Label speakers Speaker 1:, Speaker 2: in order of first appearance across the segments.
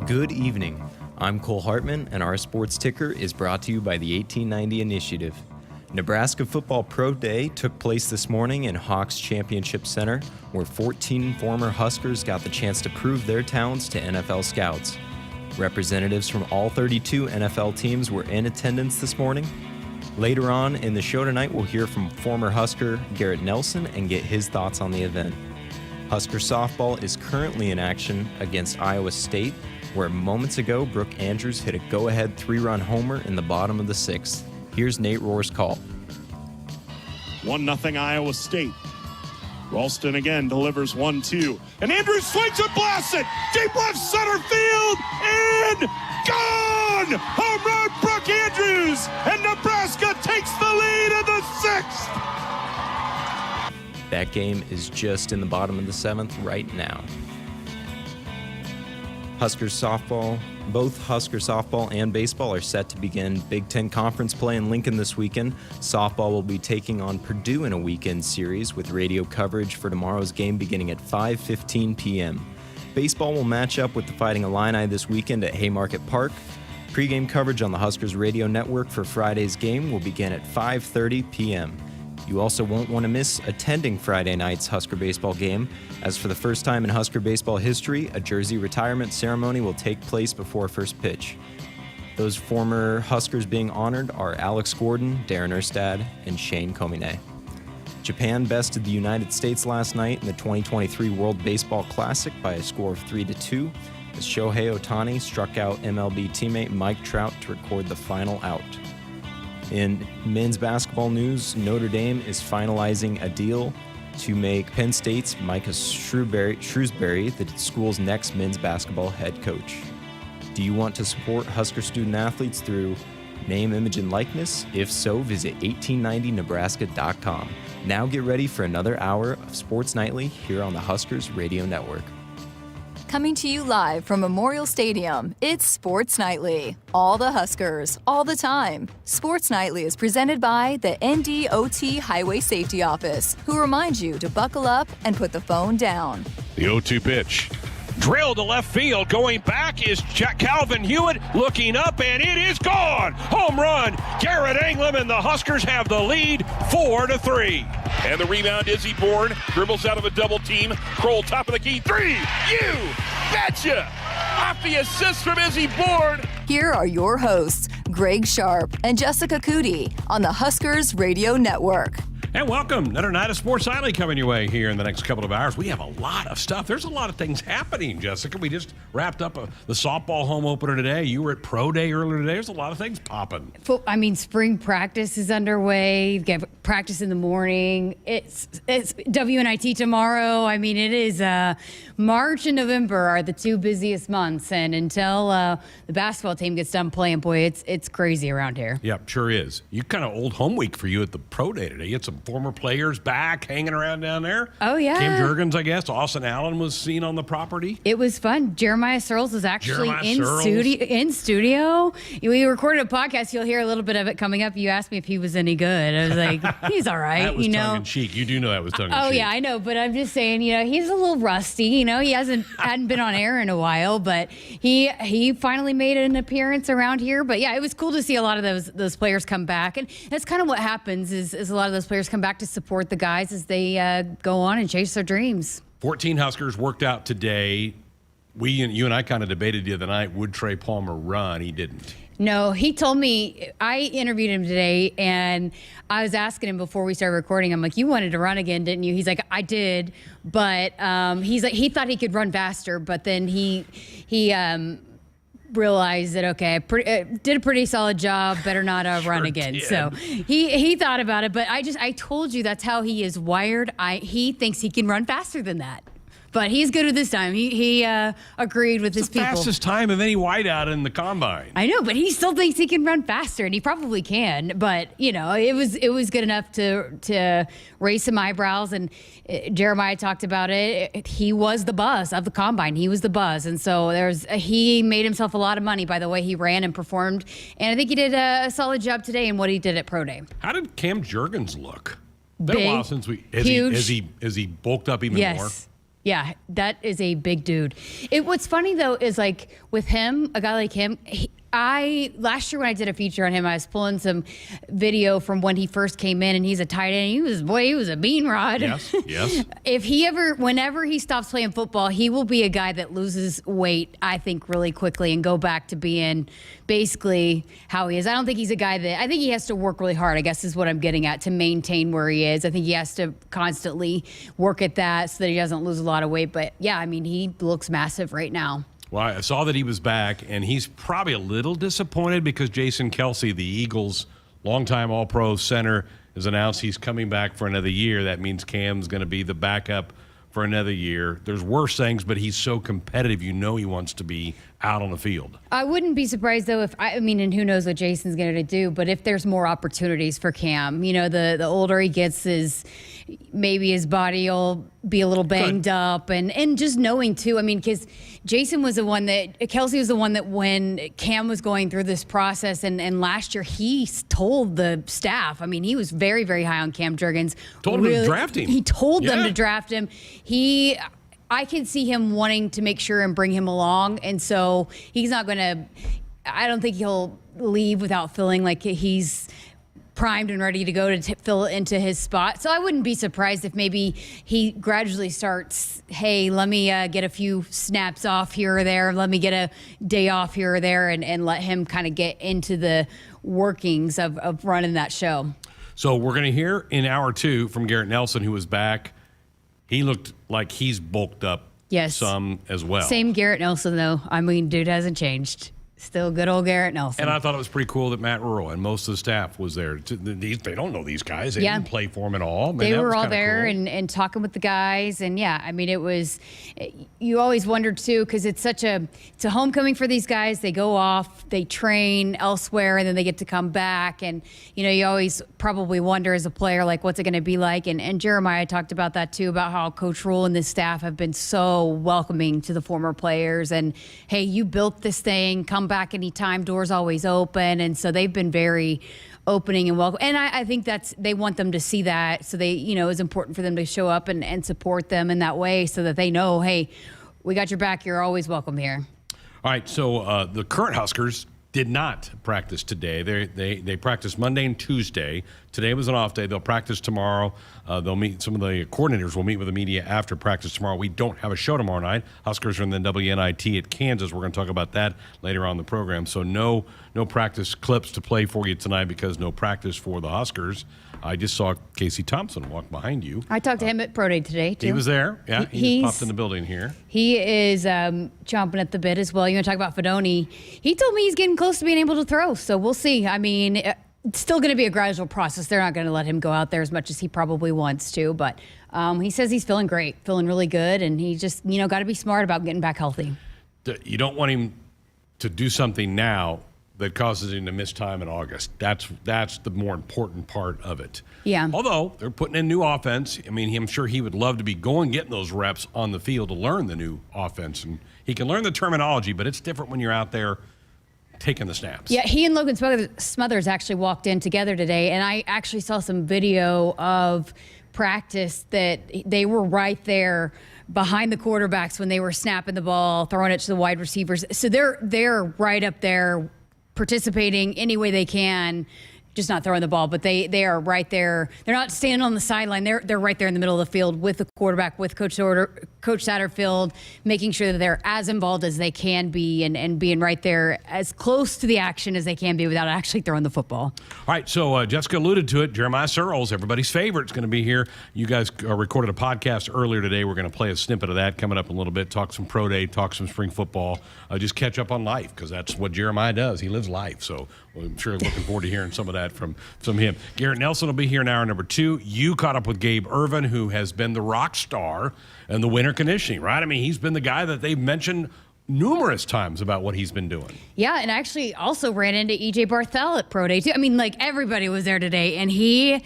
Speaker 1: Good evening. I'm Cole Hartman, and our sports ticker is brought to you by the 1890 Initiative. Nebraska Football Pro Day took place this morning in Hawks Championship Center, where 14 former Huskers got the chance to prove their talents to NFL scouts. Representatives from all 32 NFL teams were in attendance this morning. Later on in the show tonight, we'll hear from former Husker Garrett Nelson and get his thoughts on the event. Husker softball is currently in action against Iowa State, where moments ago, Brooke Andrews hit a go-ahead 3-run homer in the bottom of the sixth. Here's Nate Rohr's call.
Speaker 2: 1-0 Iowa State. Ralston again delivers 1-2. And Andrews swings and blasts it. Deep left center field. And gone! Home run, Brooke Andrews. And Nebraska takes the lead in the sixth.
Speaker 1: That game is just in the bottom of the seventh right now. Huskers softball. Both Husker softball and baseball are set to begin Big Ten Conference play in Lincoln this weekend. Softball will be taking on Purdue in a weekend series with radio coverage for tomorrow's game beginning at 5:15 p.m. Baseball will match up with the Fighting Illini this weekend at Haymarket Park. Pre-game coverage on the Huskers radio network for Friday's game will begin at 5:30 p.m. You also won't want to miss attending Friday night's Husker baseball game, as for the first time in Husker baseball history, a jersey retirement ceremony will take place before first pitch. Those former Huskers being honored are Alex Gordon, Darren Erstad, and Shane Komine. Japan bested the United States last night in the 2023 World Baseball Classic by a score of 3-2, as Shohei Ohtani struck out MLB teammate Mike Trout to record the final out. In men's basketball news, Notre Dame is finalizing a deal to make Penn State's Micah Shrewsbury the school's next men's basketball head coach. Do you want to support Husker student athletes through name, image, and likeness? If so, visit 1890nebraska.com. Now get ready for another hour of Sports Nightly here on the Huskers Radio Network.
Speaker 3: Coming to you live from Memorial Stadium, it's Sports Nightly. All the Huskers, all the time. Sports Nightly is presented by the NDOT Highway Safety Office, who reminds you to buckle up and put the phone down.
Speaker 4: The 0-2 pitch. Drilled to left field. Going back is Calvin Hewitt looking up, and it is gone. Home run. Garrett Anglem, and the Huskers have the lead 4-3. And the rebound, Izzy Bourne dribbles out of a double team. Kroll top of the key. 3. You betcha. Off the assist from Izzy Bourne.
Speaker 3: Here are your hosts, Greg Sharpe and Jessica Coody on the Huskers Radio Network.
Speaker 4: And welcome. Another night of Sports Nightly coming your way here in the next couple of hours. We have a lot of stuff. There's a lot of things happening, Jessica. We just wrapped up the softball home opener today. You were at Pro Day earlier today. There's a lot of things popping.
Speaker 5: Spring practice is underway. You get practice in the morning. It's WNIT tomorrow. It is March and November are the two busiest months. And until the basketball team gets done playing, boy, it's crazy around here.
Speaker 4: Yep, sure is. You kind of old home week for you at the Pro Day today. You had some former players back hanging around down there.
Speaker 5: Oh, yeah.
Speaker 4: Kim Jurgens, I guess. Austin Allen was seen on the property.
Speaker 5: It was fun. Jeremiah Searles was actually in studio. We recorded a podcast. You'll hear a little bit of it coming up. You asked me if he was any good. I was like, he's all right.
Speaker 4: That was tongue-in-cheek. You do know that was tongue-in-cheek.
Speaker 5: Oh, yeah, I know. But I'm just saying, he's a little rusty. He hadn't been on air in a while. But he finally made an appearance around here. But, yeah, it was cool to see a lot of those players come back. And that's kind of what happens is a lot of those players come back to support the guys as they go on and chase their dreams.
Speaker 4: 14 Huskers worked out today. You and I kind of debated the other night, would Trey Palmer run? He didn't.
Speaker 5: No, he told me, I interviewed him today, and I was asking him before we started recording, I'm like, you wanted to run again, didn't you? He's like, I did, but he's like, he thought he could run faster, but then he realized that, okay, did a pretty solid job, better not run again.
Speaker 4: Did.
Speaker 5: So he thought about it, but I told you that's how he is wired. He thinks he can run faster than that. But he's good with this time. He agreed with his people.
Speaker 4: Fastest time of any wideout in the combine.
Speaker 5: I know, but he still thinks he can run faster, and he probably can. But it was good enough to raise some eyebrows. And Jeremiah talked about it. He was the buzz of the combine. He was the buzz, and so he made himself a lot of money by the way he ran and performed. And I think he did a solid job today in what he did at Pro Day.
Speaker 4: How did Cam Jurgens look? It's been
Speaker 5: Big,
Speaker 4: a while since
Speaker 5: huge.
Speaker 4: Has he bulked up even more?
Speaker 5: Yeah, that is a big dude. What's funny, though, is like with him, a guy like him, last year when I did a feature on him, I was pulling some video from when he first came in, and he's a tight end. He was a bean rod.
Speaker 6: Yes.
Speaker 5: Whenever he stops playing football, he will be a guy that loses weight, I think, really quickly and go back to being basically how he is. I don't think he's a guy I think he has to work really hard, I guess is what I'm getting at, to maintain where he is. I think he has to constantly work at that so that he doesn't lose a lot of weight. But yeah, I mean, he looks massive right now.
Speaker 6: Well, I saw that he was back, and he's probably a little disappointed because Jason Kelsey, the Eagles' longtime All-Pro center, has announced he's coming back for another year. That means Cam's going to be the backup for another year. There's worse things, but he's so competitive, he wants to be out on the field.
Speaker 5: I wouldn't be surprised, though, and who knows what Jason's going to do, but if there's more opportunities for Cam, the older he gets, maybe his body will be a little banged up, and just knowing, too, because Kelsey was the one that when Cam was going through this process, and last year he told the staff, he was very, very high on Cam Jurgens.
Speaker 6: Told him to draft him.
Speaker 5: He told them to draft him. I can see him wanting to make sure and bring him along, and so he's not going to – I don't think he'll leave without feeling like he's primed and ready to go to fill into his spot. So I wouldn't be surprised if maybe he gradually starts, hey, let me get a few snaps off here or there, let me get a day off here or there, and let him kind of get into the workings of running that show.
Speaker 6: So we're going to hear in hour 2 from Garrett Nelson, who was back. He looked like he's bulked up some as well. Same
Speaker 5: Garrett Nelson, though. Dude hasn't changed. Still good old Garrett Nelson.
Speaker 6: And I thought it was pretty cool that Matt Rural and most of the staff was there. They don't know these guys. They didn't play for them at all.
Speaker 5: They were all there cool. and talking with the guys. And, it was – you always wondered, too, because it's a homecoming for these guys. They go off, they train elsewhere, and then they get to come back. And, you always probably wonder as a player, like, what's it going to be like? And Jeremiah talked about that, too, about how Coach Rural and this staff have been so welcoming to the former players. And, hey, you built this thing. Come back anytime, doors always open, and so they've been very opening and welcome. And I think they want them to see that, so it's important for them to show up and support them in that way, so that they know, hey, we got your back. You're always welcome here.
Speaker 6: All right, so the current Huskers did not practice today. They practiced Monday and Tuesday. Today was an off day. They'll practice tomorrow. They'll meet. Some of the coordinators will meet with the media after practice tomorrow. We don't have a show tomorrow night. Huskers are in the WNIT at Kansas. We're going to talk about that later on in the program. So no practice clips to play for you tonight because no practice for the Huskers. I just saw Casey Thompson walk behind you.
Speaker 5: I talked to him at Pro Day today, too.
Speaker 6: He was there. Yeah, he popped in the building here.
Speaker 5: He is chomping at the bit as well. You want to talk about Fedoni? He told me he's getting close to being able to throw, so we'll see. It's still going to be a gradual process. They're not going to let him go out there as much as he probably wants to, but he says he's feeling great, feeling really good, and he just, got to be smart about getting back healthy.
Speaker 6: You don't want him to do something now that causes him to miss time in August. That's the more important part of it.
Speaker 5: Yeah.
Speaker 6: Although they're putting in new offense. I'm sure he would love to be getting those reps on the field to learn the new offense. And he can learn the terminology, but it's different when you're out there taking the snaps.
Speaker 5: Yeah, he and Logan Smothers actually walked in together today, and I actually saw some video of practice that they were right there behind the quarterbacks when they were snapping the ball, throwing it to the wide receivers. So they're right up there participating any way they can, just not throwing the ball, but they are right there. They're not standing on the sideline. They're right there in the middle of the field with the quarterback, with Coach Satterfield, making sure that they're as involved as they can be and being right there as close to the action as they can be without actually throwing the football.
Speaker 6: All right, so Jessica alluded to it. Jeremiah Searles, everybody's favorite, is going to be here. You guys recorded a podcast earlier today. We're going to play a snippet of that coming up in a little bit, talk some pro day, talk some spring football, just catch up on life, because that's what Jeremiah does. He lives life, so I'm sure looking forward to hearing some of that from him. Garrett Nelson will be here in hour number 2. You caught up with Gabe Irvin, who has been the rock star in the winter conditioning, right? He's been the guy that they've mentioned numerous times about what he's been doing.
Speaker 5: Yeah, and actually also ran into E.J. Barthel at Pro Day, too. Everybody was there today, and he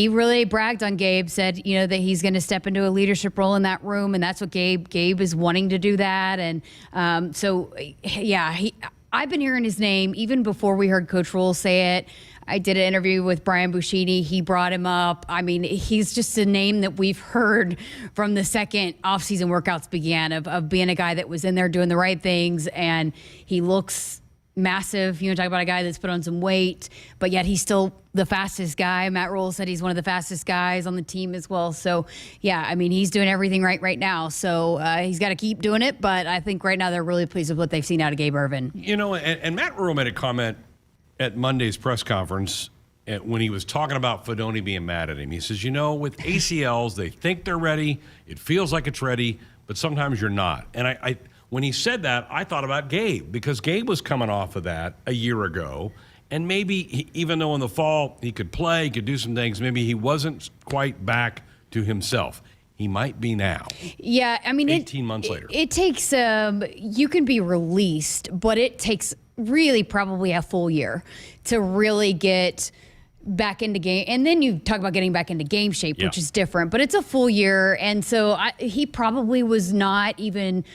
Speaker 5: really bragged on Gabe, said, that he's going to step into a leadership role in that room, and that's what Gabe is wanting to do that. And I've been hearing his name even before we heard Coach Rural say it. I did an interview with Brian Buschini. He brought him up. I mean, he's just a name that we've heard from the second offseason workouts began of being a guy that was in there doing the right things, and he looks massive. You know, talk about a guy that's put on some weight, but yet he's still the fastest guy. Matt Rule said he's one of the fastest guys on the team as well. So, yeah, I mean, he's doing everything right now. So he's got to keep doing it, but I think right now they're really pleased with what they've seen out of Gabe Irvin.
Speaker 6: You know, and Matt Rule made a comment at Monday's press conference when he was talking about Fedoni being mad at him. He says, you know, with ACLs, they think they're ready. It feels like it's ready, but sometimes you're not. And I when he said that, I thought about Gabe, because Gabe was coming off of that a year ago, and maybe even though in the fall he could play, he could do some things, maybe he wasn't quite back to himself. He might be now.
Speaker 5: Yeah, I mean,
Speaker 6: 18 months later.
Speaker 5: It takes, you can be released, but it takes really probably a full year to really get back into game. And then you talk about getting back into game shape, which is different, but it's a full year. And so he probably was not even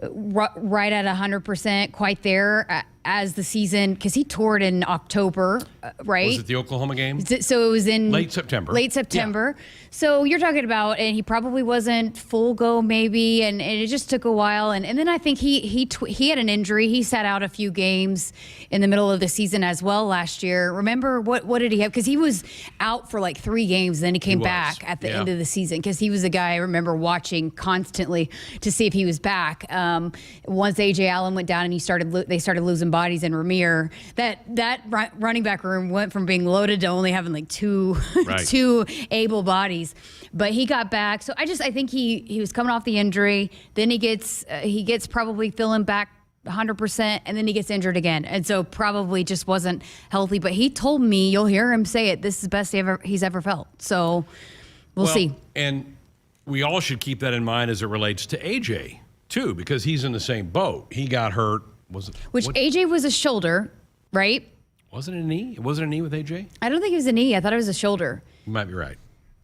Speaker 5: right at 100% quite there as the season, because he tore it in October, right?
Speaker 6: Was it the Oklahoma game?
Speaker 5: So it was in
Speaker 6: late September. Yeah.
Speaker 5: So you're talking about, and he probably wasn't full go maybe, and it just took a while. And then I think he had an injury. He sat out a few games in the middle of the season as well last year. Remember what did he have? Because he was out for like 3 games, then he came back at the end of the season, because he was a guy I remember watching constantly to see if he was back. Once A.J. Allen went down and they started losing bodies in Ramir, that running back room went from being loaded to only having like two able bodies. But he got back, so I think he was coming off the injury. Then he gets probably feeling back 100%, and then he gets injured again, and so probably just wasn't healthy. But he told me, you'll hear him say it, this is the best he's ever felt. So we'll see.
Speaker 6: And we all should keep that in mind as it relates to AJ too, because he's in the same boat. He got hurt.
Speaker 5: AJ was a shoulder, right?
Speaker 6: Wasn't it a knee? It wasn't a knee with AJ?
Speaker 5: I don't think it was a knee. I thought it was a shoulder.
Speaker 6: You might be right.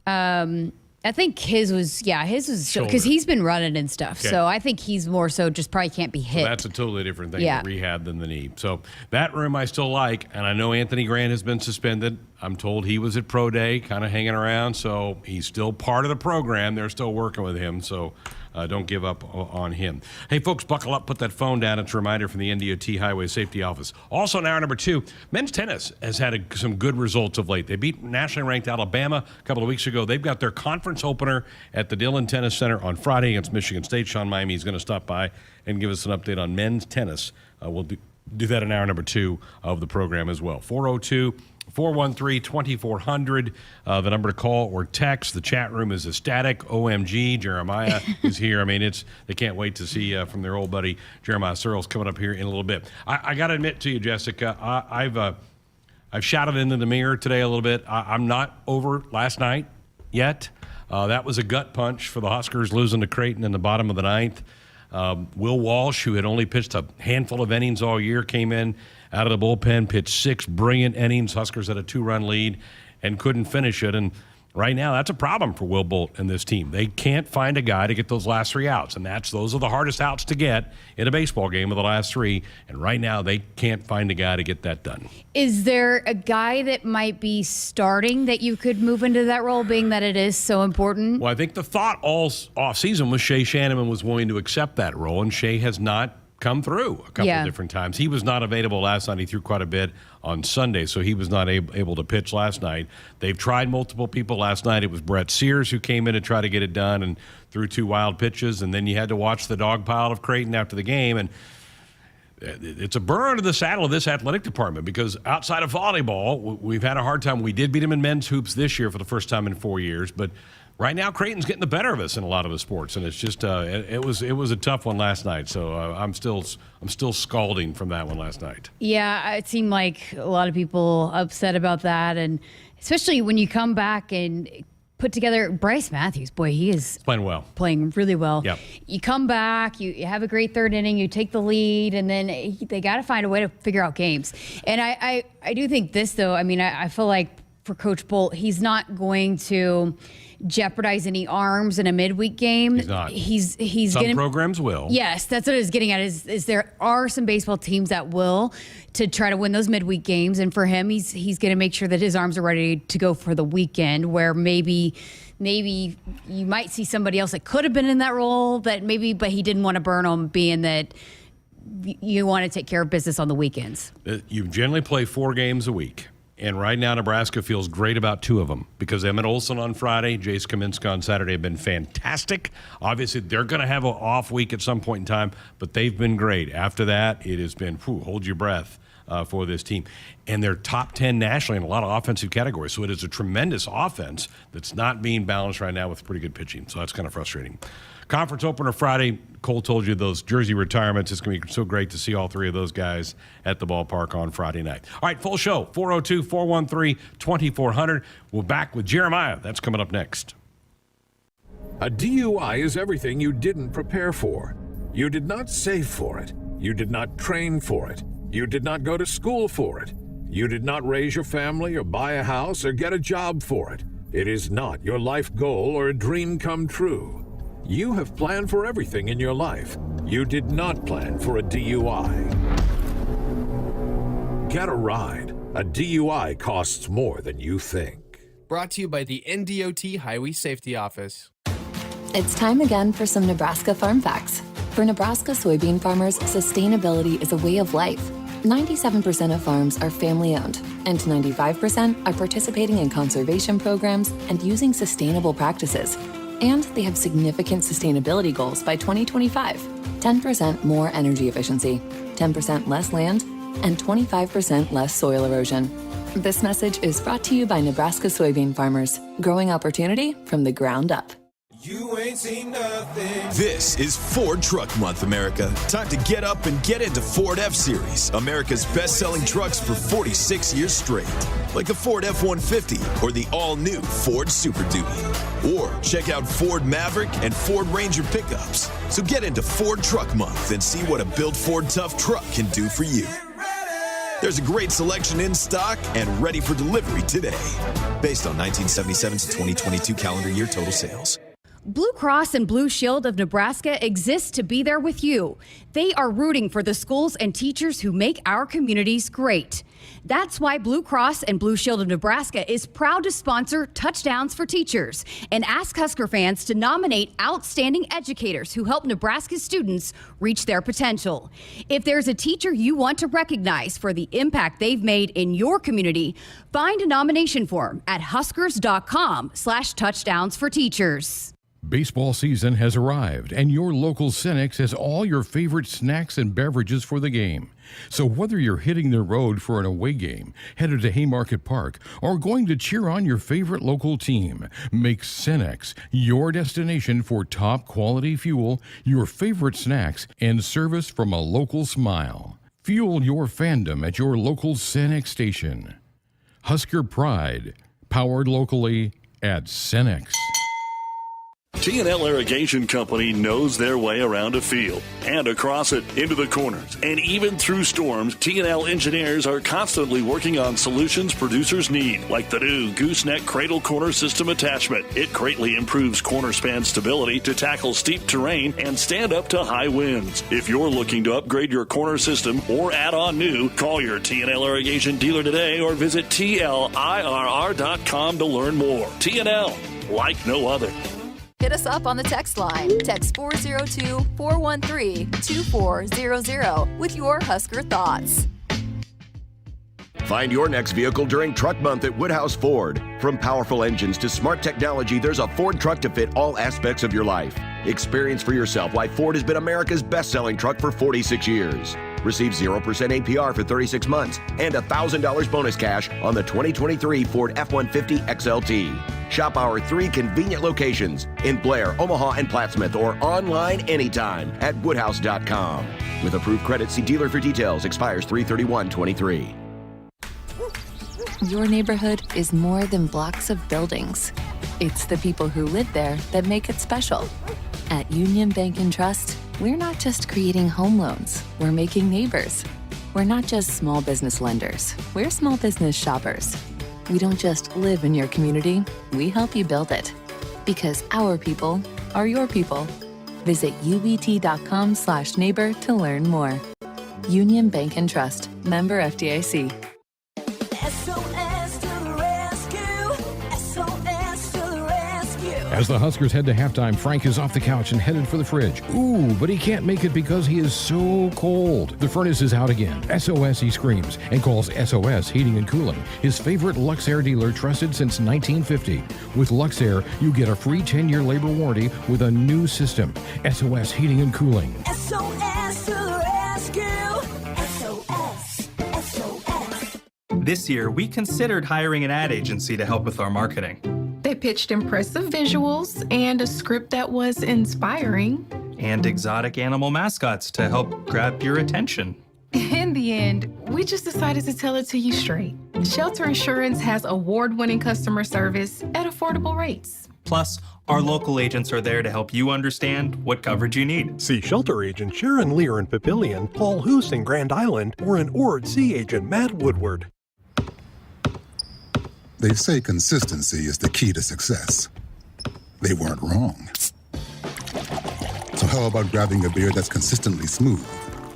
Speaker 5: I think his was because he's been running and stuff. Okay. So I think he's more so just probably can't be hit.
Speaker 6: So that's a totally different thing to rehab than the knee. So that room I still like, and I know Anthony Grant has been suspended. I'm told he was at Pro Day kind of hanging around, so he's still part of the program. They're still working with him, so don't give up on him. Hey, folks, buckle up. Put that phone down. It's a reminder from the NDOT Highway Safety Office. Also, in hour number 2, men's tennis has had some good results of late. They beat nationally ranked Alabama a couple of weeks ago. They've got their conference opener at the Dillon Tennis Center on Friday against Michigan State. Sean Miamey is going to stop by and give us an update on men's tennis. We'll do that in hour number 2 of the program as well. 402-413-2400, the number to call or text. The chat room is ecstatic. OMG, Jeremiah is here. I mean, they can't wait to see from their old buddy Jeremiah Searles coming up here in a little bit. I got to admit to you, Jessica, I've shouted into the mirror today a little bit. I'm not over last night yet. That was a gut punch for the Huskers, losing to Creighton in the bottom of the 9th. Will Walsh, who had only pitched a handful of innings all year, came in out of the bullpen, pitched 6 brilliant innings. Huskers had a 2-run lead and couldn't finish it. And right now, that's a problem for Will Bolt and this team. They can't find a guy to get those last 3 outs, and those are the hardest outs to get in a baseball game of the last 3. And right now, they can't find a guy to get that done.
Speaker 5: Is there a guy that might be starting that you could move into that role, being that it is so important?
Speaker 6: Well, I think the thought all offseason was Shea Shanneman was willing to accept that role, and Shea has not come through a couple of different times. He was not available last night. He threw quite a bit on Sunday, so he was not able to pitch last night. They've tried multiple people last night. It was Brett Sears who came in to try to get it done and threw 2 wild pitches, and then you had to watch the dog pile of Creighton after the game. And it's a burr under the saddle of this athletic department, because outside of volleyball, we've had a hard time. We did beat them in men's hoops this year for the first time in 4 years, but right now Creighton's getting the better of us in a lot of the sports, and it's just it was a tough one last night. So I'm still scalding from that one last night. Yeah,
Speaker 5: it seemed like a lot of people upset about that, and especially when you come back and put together Bryce Matthews. Boy, he is playing really well. Yep. You come back, you have a great 3rd inning, you take the lead, and then they got to find a way to figure out games. And I do think this, though, I mean, I feel like for Coach Bolt, he's not going to jeopardize any arms in a midweek game.
Speaker 6: He's not.
Speaker 5: He's
Speaker 6: Some
Speaker 5: gonna,
Speaker 6: programs will.
Speaker 5: Yes, that's what I was getting at. Is there are some baseball teams that will to try to win those midweek games, and for him, he's going to make sure that his arms are ready to go for the weekend. Where maybe you might see somebody else that could have been in that role, but he didn't want to burn them, being that you want to take care of business on the weekends.
Speaker 6: You generally play 4 games a week. And right now, Nebraska feels great about 2 of them because Emmett Olson on Friday, Jace Kaminska on Saturday have been fantastic. Obviously, they're going to have an off week at some point in time, but they've been great. After that, it has been, hold your breath for this team. And they're top 10 nationally in a lot of offensive categories. So it is a tremendous offense that's not being balanced right now with pretty good pitching. So that's kind of frustrating. Conference opener Friday. Cole told you those jersey retirements. It's going to be so great to see all 3 of those guys at the ballpark on Friday night. All right, full show, 402-413-2400. We're back with Jeremiah. That's coming up next.
Speaker 7: A DUI is everything you didn't prepare for. You did not save for it. You did not train for it. You did not go to school for it. You did not raise your family or buy a house or get a job for it. It is not your life goal or a dream come true. You have planned for everything in your life. You did not plan for a DUI. Get a ride. A DUI costs more than you think.
Speaker 8: Brought to you by the NDOT Highway Safety Office.
Speaker 3: It's time again for some Nebraska Farm Facts. For Nebraska soybean farmers, sustainability is a way of life. 97% of farms are family-owned, and 95% are participating in conservation programs and using sustainable practices. And they have significant sustainability goals by 2025. 10% more energy efficiency, 10% less land, and 25% less soil erosion. This message is brought to you by Nebraska soybean farmers, growing opportunity from the ground up.
Speaker 9: You ain't seen nothing. This is Ford Truck Month, America. Time to get up and get into Ford F-Series, America's best-selling trucks for 46 years straight. Like the Ford F-150 or the all-new Ford Super Duty. Or check out Ford Maverick and Ford Ranger pickups. So get into Ford Truck Month and see what a built Ford Tough truck can do for you. There's a great selection in stock and ready for delivery today. Based on 1977 to 2022 calendar year total sales.
Speaker 5: Blue Cross and Blue Shield of Nebraska exists to be there with you. They are rooting for the schools and teachers who make our communities great. That's why Blue Cross and Blue Shield of Nebraska is proud to sponsor Touchdowns for Teachers and ask Husker fans to nominate outstanding educators who help Nebraska students reach their potential. If there's a teacher you want to recognize for the impact they've made in your community, find a nomination form at huskers.com/touchdownsforteachers.
Speaker 10: Baseball season has arrived, and your local Cenex has all your favorite snacks and beverages for the game. So whether you're hitting the road for an away game, headed to Haymarket Park, or going to cheer on your favorite local team, make Cenex your destination for top quality fuel, your favorite snacks, and service from a local smile. Fuel your fandom at your local Cenex station. Husker Pride, powered locally at Cenex.
Speaker 11: T&L Irrigation Company knows their way around a field and across it, into the corners, and even through storms. T&L engineers are constantly working on solutions producers need, like the new gooseneck cradle corner system attachment. It greatly improves corner span stability to tackle steep terrain and stand up to high winds. If you're looking to upgrade your corner system or add on new, call your T&L Irrigation dealer today or visit TLIRR.com to learn more. T&L, like no other.
Speaker 3: Hit us up on the text line. Text 402-413-2400 with your Husker thoughts.
Speaker 12: Find your next vehicle during Truck Month at Woodhouse Ford. From powerful engines to smart technology, there's a Ford truck to fit all aspects of your life. Experience for yourself why Ford has been America's best-selling truck for 46 years. Receive 0% APR for 36 months and $1,000 bonus cash on the 2023 Ford F-150 XLT. Shop our 3 convenient locations in Blair, Omaha, and Plattsmouth, or online anytime at woodhouse.com. With approved credit, see dealer for details. Expires 3/31/23.
Speaker 3: Your neighborhood is more than blocks of buildings. It's the people who live there that make it special. At Union Bank and Trust, we're not just creating home loans, we're making neighbors. We're not just small business lenders, we're small business shoppers. We don't just live in your community, we help you build it. Because our people are your people. Visit ubt.com/neighbor to learn more. Union Bank and Trust. Member FDIC.
Speaker 13: SOS to the rescue. SOS to the rescue.
Speaker 10: As the Huskers head to halftime, Frank is off the couch and headed for the fridge. Ooh, but he can't make it because he is so cold. The furnace is out again. SOS, he screams, and calls SOS Heating and Cooling, his favorite Luxair dealer trusted since 1950. With Luxair, you get a free 10-year labor warranty with a new system. SOS Heating and Cooling.
Speaker 13: SOS to the rescue. SOS. SOS.
Speaker 14: This year, we considered hiring an ad agency to help with our marketing.
Speaker 15: They pitched impressive visuals and a script that was inspiring.
Speaker 14: And exotic animal mascots to help grab your attention.
Speaker 15: In the end, we just decided to tell it to you straight. Shelter Insurance has award-winning customer service at affordable rates.
Speaker 14: Plus, our local agents are there to help you understand what coverage you need.
Speaker 16: See shelter agent Sharon Lear in Papillion, Paul Hoos in Grand Island, or an Ord C agent Matt Woodward.
Speaker 17: They say consistency is the key to success. They weren't wrong. So how about grabbing a beer that's consistently smooth,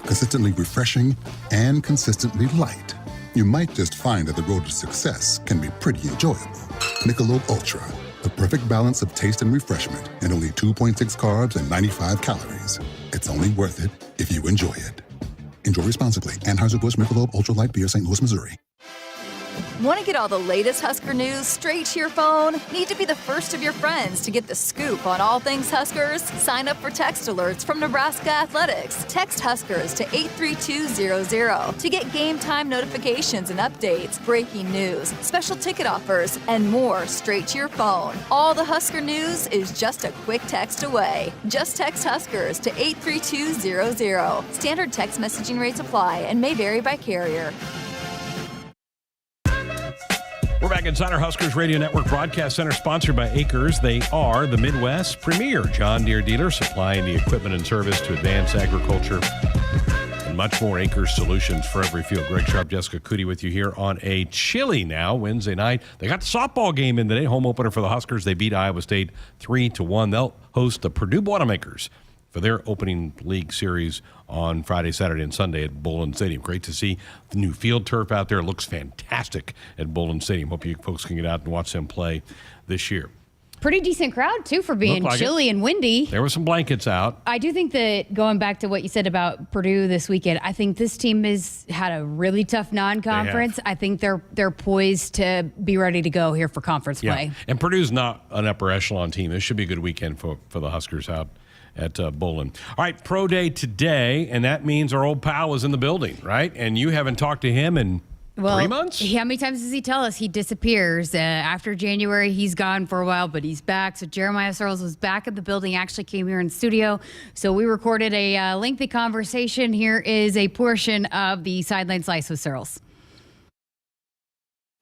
Speaker 17: consistently refreshing, and consistently light? You might just find that the road to success can be pretty enjoyable. Michelob Ultra, the perfect balance of taste and refreshment, and only 2.6 carbs and 95 calories. It's only worth it if you enjoy it. Enjoy responsibly. Anheuser-Busch Michelob Ultra Light Beer, St. Louis, Missouri.
Speaker 3: Want to get all the latest Husker news straight to your phone? Need to be the first of your friends to get the scoop on all things Huskers? Sign up for text alerts from Nebraska Athletics. Text Huskers to 83200 to get game time notifications and updates, breaking news, special ticket offers, and more straight to your phone. All the Husker news is just a quick text away. Just text Huskers to 83200. Standard text messaging rates apply and may vary by carrier.
Speaker 6: We're back inside our Huskers Radio Network Broadcast Center, sponsored by Acres. They are the Midwest's premier John Deere dealer, supplying the equipment and service to advance agriculture and much more. Acres solutions for every field. Greg Sharpe, Jessica Coody with you here on a chilly now Wednesday night. They got the softball game in today, home opener for the Huskers. They beat Iowa State 3-1. They'll host the Purdue Boilermakers for their opening league series on Friday, Saturday, and Sunday at Bowlin Stadium. Great to see the new field turf out there. It looks fantastic at Bowlin Stadium. Hope you folks can get out and watch them play this year.
Speaker 5: Pretty decent crowd, too, for being chilly and windy.
Speaker 6: There were some blankets out.
Speaker 5: I do think that, going back to what you said about Purdue this weekend, I think this team has had a really tough non-conference. I think they're poised to be ready to go here for conference play.
Speaker 6: And Purdue's not an upper echelon team. This should be a good weekend for the Huskers out at Bowlin. All right, Pro Day today, and that means our old pal is in the building, right? And you haven't talked to him in 3 months?
Speaker 5: How many times does he tell us he disappears? After January, he's gone for a while, but he's back. So Jeremiah Searles was back at the building, actually came here in studio. So we recorded a lengthy conversation. Here is a portion of the Sideline Slice with Searles.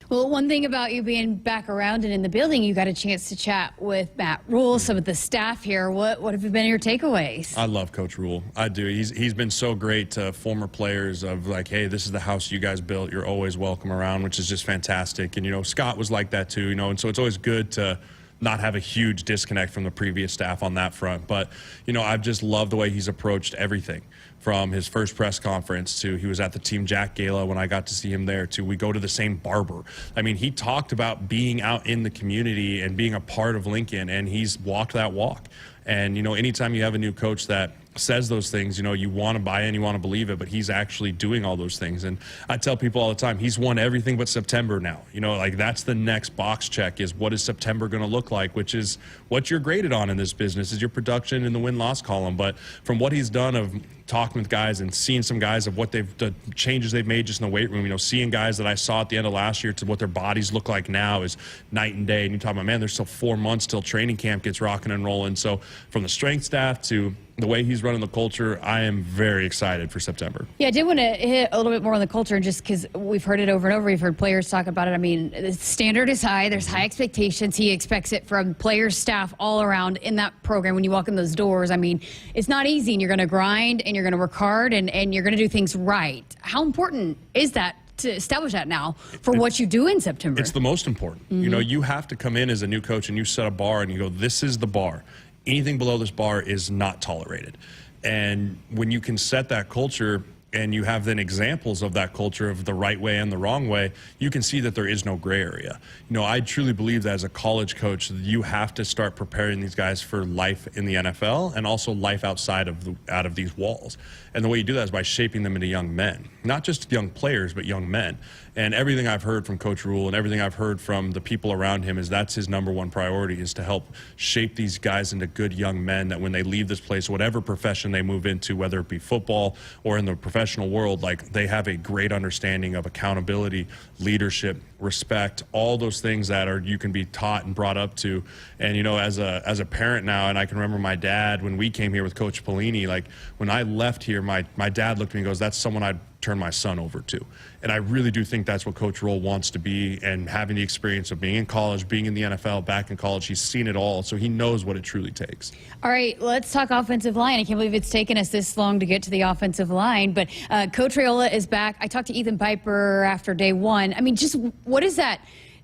Speaker 5: Well, one thing about you being back around and in the building, you got a chance to chat with Matt Rule, some of the staff here. What have been your takeaways?
Speaker 18: I love Coach Rule. I do. He's been so great to former players of like, hey, this is the house you guys built. You're always welcome around, which is just fantastic. And, Scott was like that too, and so it's always good to not have a huge disconnect from the previous staff on that front. But, I've just loved the way he's approached everything. From his first press conference to he was at the Team Jack Gala when I got to see him there to we go to the same barber. I mean, he talked about being out in the community and being a part of Lincoln, and he's walked that walk. And, anytime you have a new coach that says those things, you want to buy in, you want to believe it, but he's actually doing all those things. And I tell people all the time, he's won everything but September now. That's the next box check is what is September going to look like, which is what you're graded on in this business is your production in the win-loss column. But from what he's done of talking with guys and seeing some guys of what the changes they've made just in the weight room, seeing guys that I saw at the end of last year to what their bodies look like now is night and day. And you talk about, man, there's still 4 months till training camp gets rocking and rolling. So from the strength staff to the way he's running the culture, I am very excited for September.
Speaker 5: Yeah, I did want to hit a little bit more on the culture, just because we've heard it over and over. We've heard players talk about it. I mean, the standard is high. There's high expectations. He expects it from players, staff, all around in that program. When you walk in those doors, I mean, it's not easy, and you're going to grind, and you're going to work hard, and you're going to do things right. How important is that to establish that now for what you do in September.
Speaker 18: It's the most important. You know, you have to come in as a new coach and you set a bar and you go, this is the bar. Anything below this bar is not tolerated. And when you can set that culture and you have then examples of that culture of the right way and the wrong way, you can see that there is no gray area. You know, I truly believe that as a college coach, you have to start preparing these guys for life in the NFL and also life outside of these walls. And the way you do that is by shaping them into young men, not just young players, but young men. And everything I've heard from Coach Rule and everything I've heard from the people around him is that's his number one priority, is to help shape these guys into good young men that when they leave this place, whatever profession they move into, whether it be football or in the professional world, like they have a great understanding of accountability, leadership, respect, all those things that you can be taught and brought up to. And, you know, as a parent now, and I can remember my dad, when we came here with Coach Pelini, like when I left here, my dad looked at me and goes, that's someone I'd turn my son over to. And I really do think that's what Coach Roll wants to be, and having the experience of being in college, being in the NFL, back in college, he's seen it all, so he knows what it truly takes.
Speaker 5: All right, let's talk offensive line. I can't believe it's taken us this long to get to the offensive line, but Coach Raiola is back. I talked to Ethan Piper after day one. I mean, just what does that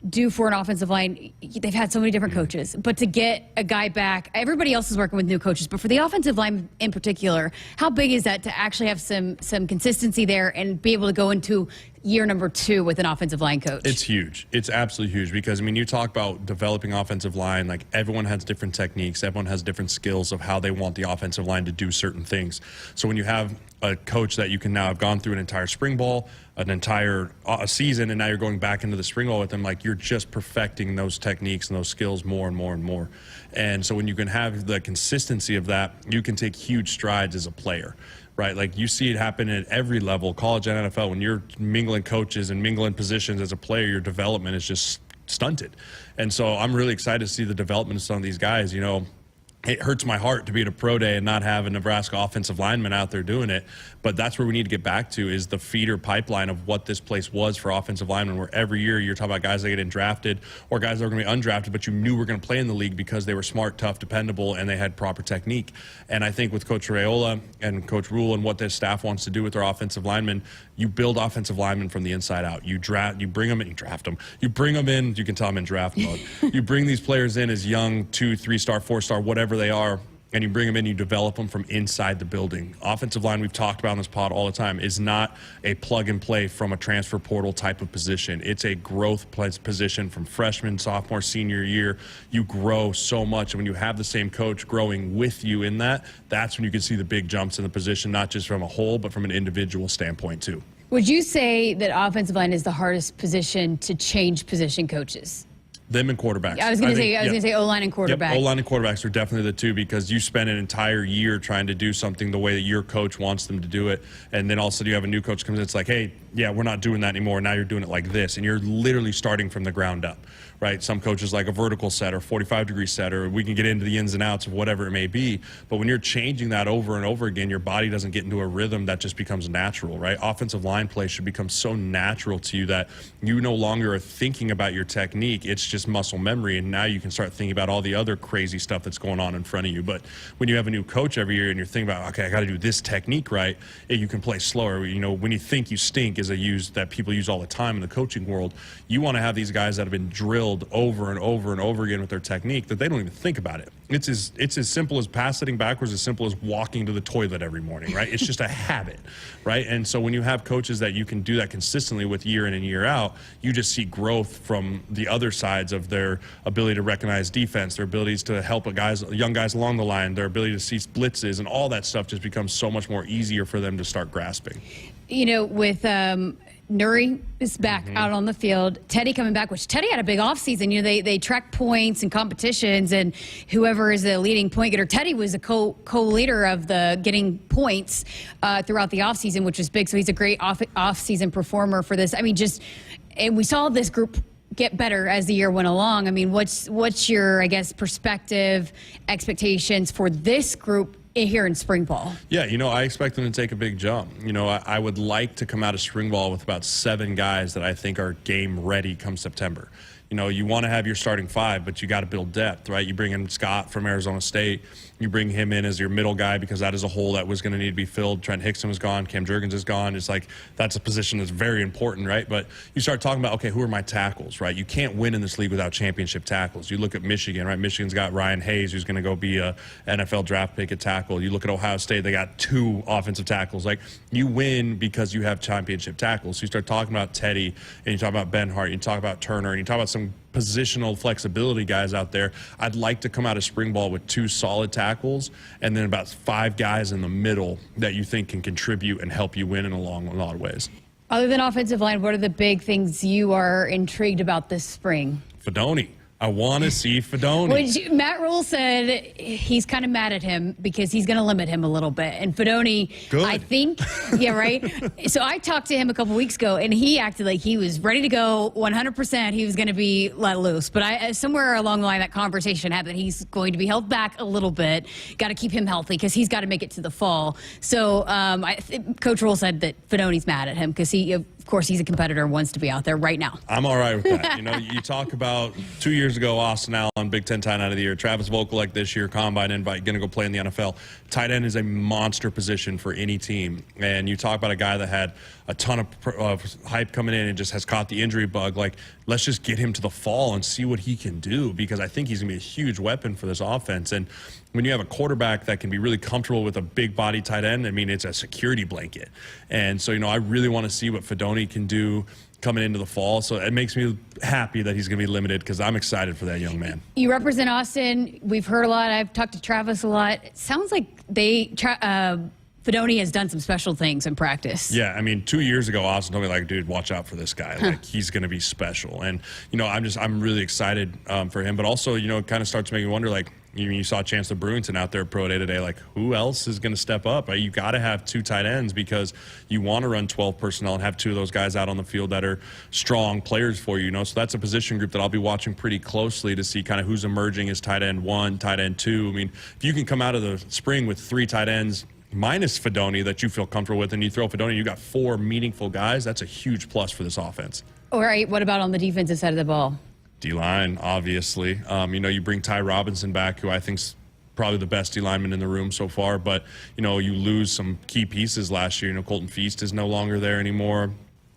Speaker 5: do for an offensive line? They've had so many different coaches, but to get a guy back, everybody else is working with new coaches, but for the offensive line in particular, how big is that to actually have some consistency there and be able to go into year number 2 with an offensive line coach?
Speaker 18: It's huge. It's absolutely huge because, I mean, you talk about developing offensive line, like everyone has different techniques, everyone has different skills of how they want the offensive line to do certain things. So when you have a coach that you can now have gone through an entire spring ball, an entire season, and now you're going back into the spring ball with them, like you're just perfecting those techniques and those skills more and more and more. And so when you can have the consistency of that, you can take huge strides as a player. Right, like you see it happen at every level, college and NFL. When you're mingling coaches and mingling positions as a player, your development is just stunted. And so I'm really excited to see the development of some of these guys. You know, it hurts my heart to be at a pro day and not have a Nebraska offensive lineman out there doing it. But that's where we need to get back to, is the feeder pipeline of what this place was for offensive linemen, where every year you're talking about guys that get drafted or guys that are going to be undrafted, but you knew were going to play in the league because they were smart, tough, dependable, and they had proper technique. And I think with Coach Raiola and Coach Rule and what this staff wants to do with their offensive linemen, you build offensive linemen from the inside out. You bring them in, you draft them. You bring them in, you can tell them in draft mode. You bring these players in as young 2, 3-star, 4-star, whatever they are, and you bring them in, you develop them from inside the building. Offensive line, we've talked about in this pod all the time, is not a plug and play from a transfer portal type of position. It's a growth position from freshman, sophomore, senior year. You grow so much, and when you have the same coach growing with you in that, that's when you can see the big jumps in the position, not just from a whole, but from an individual standpoint too.
Speaker 5: Would you say that offensive line is the hardest position to change position coaches?
Speaker 18: Them and quarterbacks.
Speaker 5: I was going to say O-line and quarterback.
Speaker 18: Yep, O-line and quarterbacks are definitely the two, because you spend an entire year trying to do something the way that your coach wants them to do it, and then all of a sudden you have a new coach comes in, it's like, hey, yeah, we're not doing that anymore. Now you're doing it like this, and you're literally starting from the ground up, right? Some coaches like a vertical set or 45-degree set, or we can get into the ins and outs of whatever it may be. But when you're changing that over and over again, your body doesn't get into a rhythm that just becomes natural, right? Offensive line play should become so natural to you that you no longer are thinking about your technique. It's just muscle memory, and now you can start thinking about all the other crazy stuff that's going on in front of you. But when you have a new coach every year and you're thinking about, okay, I got to do this technique right, you can play slower. You know, when you think you stink is a use that people use all the time in the coaching world. You want to have these guys that have been drilled over and over and over again with their technique that they don't even think about it. It's as simple as passing backwards, as simple as walking to the toilet every morning, right? It's just a habit, right? And so when you have coaches that you can do that consistently with year in and year out, you just see growth from the other sides of their ability to recognize defense, their abilities to help young guys along the line, their ability to see blitzes, and all that stuff just becomes so much more easier for them to start grasping.
Speaker 5: You know, with Nuri is back out on the field. Teddy coming back, which Teddy had a big offseason. You know, they track points and competitions, and whoever is the leading point getter. Teddy was a co-leader of the getting points throughout the offseason, which was big. So he's a great off-season performer for this. I mean, and we saw this group get better as the year went along. I mean, what's your, I guess, perspective, expectations for this group here in spring ball?
Speaker 18: Yeah, you know, I expect them to take a big jump. You know, I would like to come out of spring ball with about 7 guys that I think are game ready come September. You know, you want to have your starting 5, but you got to build depth, right? You bring in Scott from Arizona State. You bring him in as your middle guy because that is a hole that was going to need to be filled. Trent Hickson was gone. Cam Jurgens is gone. It's like that's a position that's very important, right? But you start talking about, okay, who are my tackles, right? You can't win in this league without championship tackles. You look at Michigan, right? Michigan's got Ryan Hayes, who's going to go be a NFL draft pick at tackle. You look at Ohio State, they got 2 offensive tackles. Like, you win because you have championship tackles. So you start talking about Teddy, and you talk about Ben Hart, you talk about Turner, and you talk about some positional flexibility guys out there. I'd like to come out of spring ball with 2 solid tackles and then about 5 guys in the middle that you think can contribute and help you win in a lot of ways.
Speaker 5: Other than offensive line, what are the big things you are intrigued about this spring?
Speaker 18: Fedoni. I want to see Fedoni.
Speaker 5: Which Matt Rule said he's kind of mad at him because he's going to limit him a little bit. And Fedoni, I think, yeah, right? So I talked to him a couple weeks ago, and he acted like he was ready to go 100%. He was going to be let loose. But somewhere along the line, that conversation happened. He's going to be held back a little bit. Got to keep him healthy because he's got to make it to the fall. So Coach Rule said that Fedoni's mad at him because he, of course, he's a competitor and wants to be out there right now.
Speaker 18: I'm all right with that. You know, you talk about 2 years ago, Austin Allen, Big Ten tight end of the year. Travis Vokolek this year, combine invite, going to go play in the NFL. Tight end is a monster position for any team. And you talk about a guy that had a ton of hype coming in and just has caught the injury bug. Like, let's just get him to the fall and see what he can do, because I think he's going to be a huge weapon for this offense. And when you have a quarterback that can be really comfortable with a big body tight end, I mean, it's a security blanket. And so, you know, I really want to see what Fedoni can do coming into the fall. So it makes me happy that he's going to be limited because I'm excited for that young man.
Speaker 5: You represent Austin. We've heard a lot. I've talked to Travis a lot. It sounds like Fedoni has done some special things in practice.
Speaker 18: Yeah, I mean, 2 years ago, Austin told me, like, dude, watch out for this guy. Like, he's going to be special. And, you know, I'm really excited for him. But also, you know, it kind of starts to make me wonder, like, you saw Chancellor Brewington out there pro day today. Like, who else is going to step up? You got to have 2 tight ends because you want to run 12 personnel and have 2 of those guys out on the field that are strong players for you. You know, so that's a position group that I'll be watching pretty closely to see kind of who's emerging as tight end 1, tight end 2. I mean, if you can come out of the spring with 3 tight ends minus Fedoni that you feel comfortable with, and you throw Fedoni, you got 4 meaningful guys. That's a huge plus for this offense.
Speaker 5: All right, what about on the defensive side of the ball?
Speaker 18: D-line, obviously. You know, you bring Ty Robinson back, who I think's probably the best D-lineman in the room so far. But, you know, you lose some key pieces last year. You know, Colton Feast is no longer there anymore.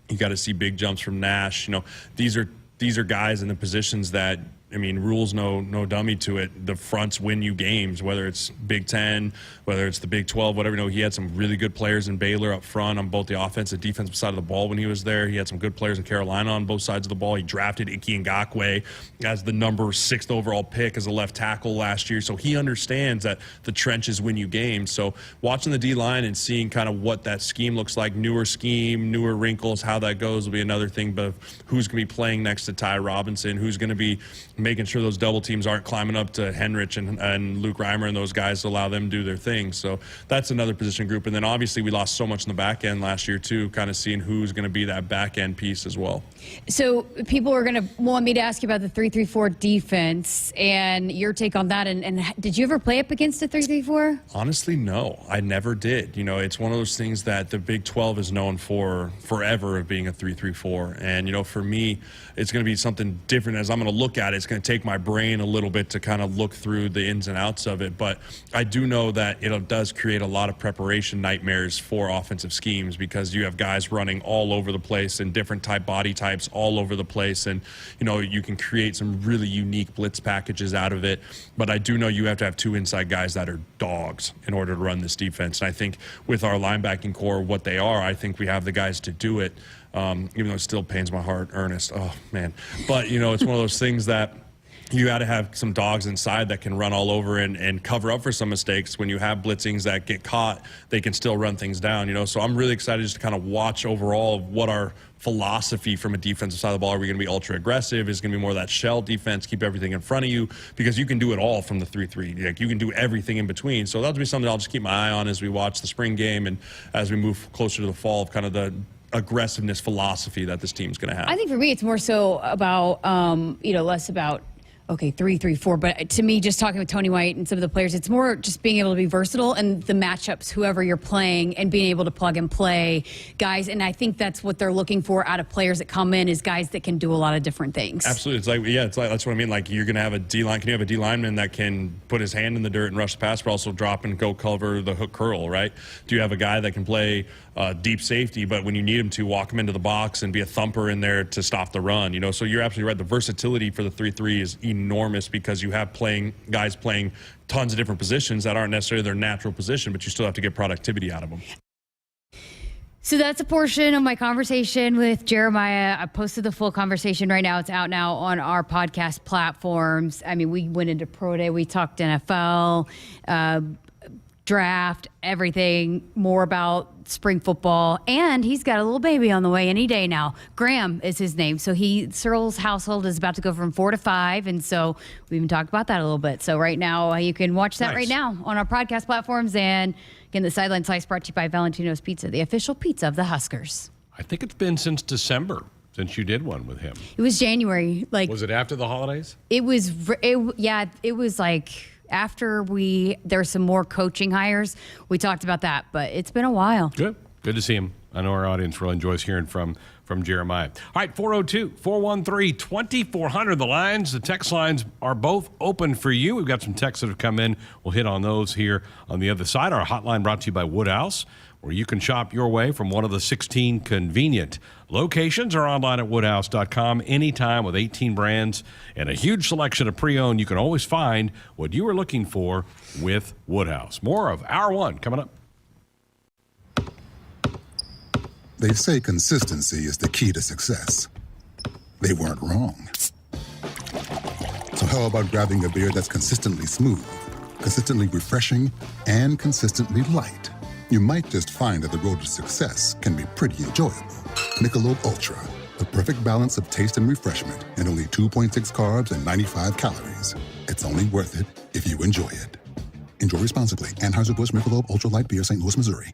Speaker 18: You got to see big jumps from Nash. You know, these are guys in the positions that, I mean, Rule's no dummy to it. The fronts win you games, whether it's Big Ten, whether it's the Big 12, whatever. You know, he had some really good players in Baylor up front on both the offensive and defensive side of the ball when he was there. He had some good players in Carolina on both sides of the ball. He drafted Ike Ngakwe as the number 6th overall pick as a left tackle last year. So he understands that the trenches win you games. So watching the D-line and seeing kind of what that scheme looks like, newer scheme, newer wrinkles, how that goes will be another thing. But who's going to be playing next to Ty Robinson, who's going to be making sure those double teams aren't climbing up to Henrich and Luke Reimer and those guys to allow them to do their thing. So that's another position group. And then obviously we lost so much in the back end last year too, kind of seeing who's going to be that back end piece as well.
Speaker 5: So people are going to want me to ask you about the 3-3-4 defense and your take on that. And did you ever play up against a 3-3-4?
Speaker 18: Honestly, no, I never did. You know, it's one of those things that the Big 12 is known for forever of being a 3-3-4. And, you know, for me, it's going to be something different as I'm going to look at it. It's going to take my brain a little bit to kind of look through the ins and outs of it. But I do know that it does create a lot of preparation nightmares for offensive schemes because you have guys running all over the place and different body types all over the place. And, you know, you can create some really unique blitz packages out of it. But I do know you have to have 2 inside guys that are dogs in order to run this defense. And I think with our linebacking core, what they are, I think we have the guys to do it. Even though it still pains my heart, Ernest. Oh, man. But, you know, it's one of those things that you got to have some dogs inside that can run all over and cover up for some mistakes. When you have blitzings that get caught, they can still run things down, you know. So I'm really excited just to kind of watch overall what our philosophy from a defensive side of the ball. Are we going to be ultra aggressive? Is it going to be more of that shell defense, keep everything in front of you? Because you can do it all from the 3-3. Like, you can do everything in between. So that'll be something I'll just keep my eye on as we watch the spring game and as we move closer to the fall, of kind of the aggressiveness philosophy that this team's going to have.
Speaker 5: I think for me, it's more so about, you know, less about, okay, 3-3-4. But to me, just talking with Tony White and some of the players, it's more just being able to be versatile and the matchups, whoever you're playing, and being able to plug and play guys. And I think that's what they're looking for out of players that come in, is guys that can do a lot of different things.
Speaker 18: Absolutely. It's like that's what I mean. Like, you're going to have a D-line. Can you have a D-lineman that can put his hand in the dirt and rush the pass, but also drop and go cover the hook curl, right? Do you have a guy that can play deep safety, but when you need him to, walk him into the box and be a thumper in there to stop the run? So you're absolutely right. The versatility for the 3-3 is enormous, because you have guys playing tons of different positions that aren't necessarily their natural position, but you still have to get productivity out of them.
Speaker 5: So that's a portion of my conversation with Jeremiah. I posted the full conversation right now. It's out now on our podcast platforms. I mean, we went into Pro Day. We talked NFL, draft, everything, more about spring football. And he's got a little baby on the way any day now. Graham is his name. So Sirles' household is about to go from 4 to 5. And so we even talked about that a little bit. So right now, you can watch that right now on our podcast platforms. And again, the Sideline Slice brought to you by Valentino's Pizza, the official pizza of the Huskers.
Speaker 6: I think it's been since December since you did one with him.
Speaker 5: It was January.
Speaker 6: Was it after the holidays?
Speaker 5: It was like after there's some more coaching hires. We talked about that, but it's been a while.
Speaker 6: Good to see him. I know our audience really enjoys hearing from Jeremiah. All right, 402-413-2400. The lines, the text lines are both open for you. We've got some texts that have come in. We'll hit on those here on the other side. Our hotline brought to you by Woodhouse, where you can shop your way from one of the 16 convenient locations, or online at woodhouse.com anytime, with 18 brands and a huge selection of pre-owned. You can always find what you are looking for with Woodhouse. More of Hour 1 coming up.
Speaker 17: They say consistency is the key to success. They weren't wrong. So how about grabbing a beer that's consistently smooth, consistently refreshing, and consistently light? You might just find that the road to success can be pretty enjoyable. Michelob Ultra, the perfect balance of taste and refreshment, and only 2.6 carbs and 95 calories. It's only worth it if you enjoy it. Enjoy responsibly. Anheuser-Busch Michelob Ultra Light Beer, St. Louis, Missouri.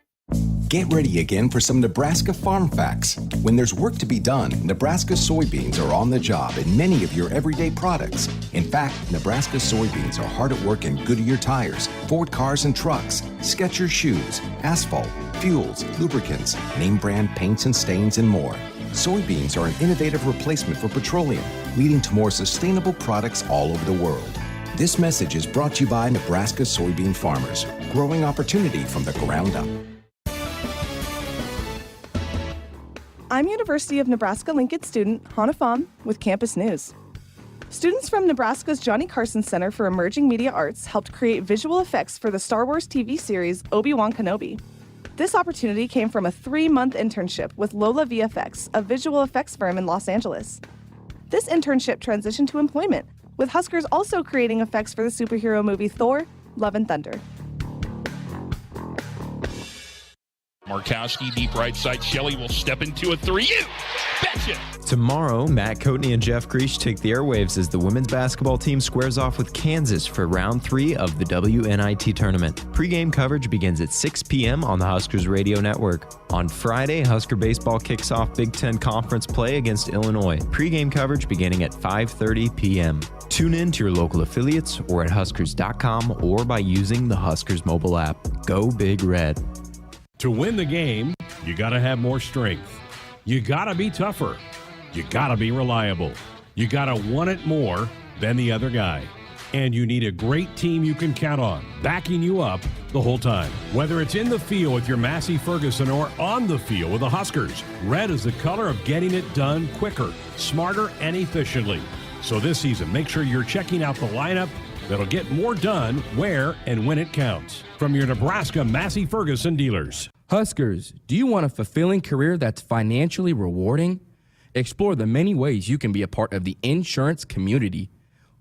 Speaker 19: Get ready again for some Nebraska farm facts. When there's work to be done, Nebraska soybeans are on the job in many of your everyday products. In fact, Nebraska soybeans are hard at work in Goodyear tires, Ford cars and trucks, Skechers shoes, asphalt, fuels, lubricants, name brand paints and stains, and more. Soybeans are an innovative replacement for petroleum, leading to more sustainable products all over the world. This message is brought to you by Nebraska soybean farmers, growing opportunity from the ground up.
Speaker 20: I'm University of Nebraska-Lincoln student Hannah Pham with Campus News. Students from Nebraska's Johnny Carson Center for Emerging Media Arts helped create visual effects for the Star Wars TV series Obi-Wan Kenobi. This opportunity came from a 3-month internship with Lola VFX, a visual effects firm in Los Angeles. This internship transitioned to employment, with Huskers also creating effects for the superhero movie Thor: Love and Thunder.
Speaker 21: Markowski, deep right side. Shelley will step into a 3. You betcha!
Speaker 1: Tomorrow, Matt Coatney and Jeff Griesch take the airwaves as the women's basketball team squares off with Kansas for round 3 of the WNIT tournament. Pre-game coverage begins at 6 p.m. on the Huskers radio network. On Friday, Husker baseball kicks off Big Ten Conference play against Illinois. Pre-game coverage beginning at 5:30 p.m. Tune in to your local affiliates or at Huskers.com or by using the Huskers mobile app. Go Big Red.
Speaker 6: To win the game, you got to have more strength. You got to be tougher. You got to be reliable. You got to want it more than the other guy. And you need a great team you can count on, backing you up the whole time. Whether it's in the field with your Massey Ferguson or on the field with the Huskers, red is the color of getting it done quicker, smarter, and efficiently. So this season, make sure you're checking out the lineup that'll get more done where and when it counts. From your Nebraska Massey Ferguson dealers.
Speaker 22: Huskers, do you want a fulfilling career that's financially rewarding? Explore the many ways you can be a part of the insurance community.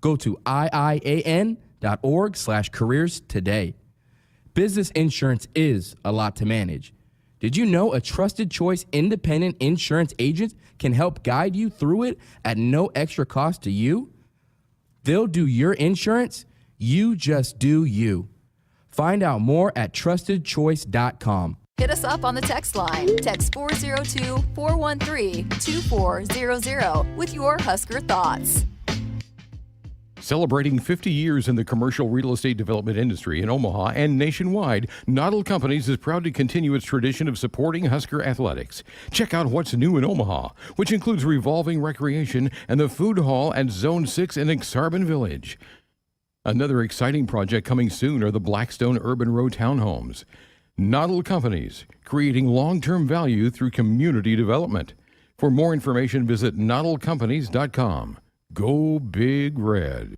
Speaker 22: Go to iian.org/careers today. Business insurance is a lot to manage. Did you know a trusted choice independent insurance agent can help guide you through it at no extra cost to you? They'll do your insurance. You just do you. Find out more at trustedchoice.com.
Speaker 3: Hit us up on the text line. Text 402-413-2400 with your Husker thoughts.
Speaker 10: Celebrating 50 years in the commercial real estate development industry in Omaha and nationwide, Noddle Companies is proud to continue its tradition of supporting Husker athletics. Check out what's new in Omaha, which includes revolving recreation and the food hall at Zone 6 in Exarban Village. Another exciting project coming soon are the Blackstone Urban Row townhomes. Noddle Companies, creating long-term value through community development. For more information, visit noddlecompanies.com. Go Big Red.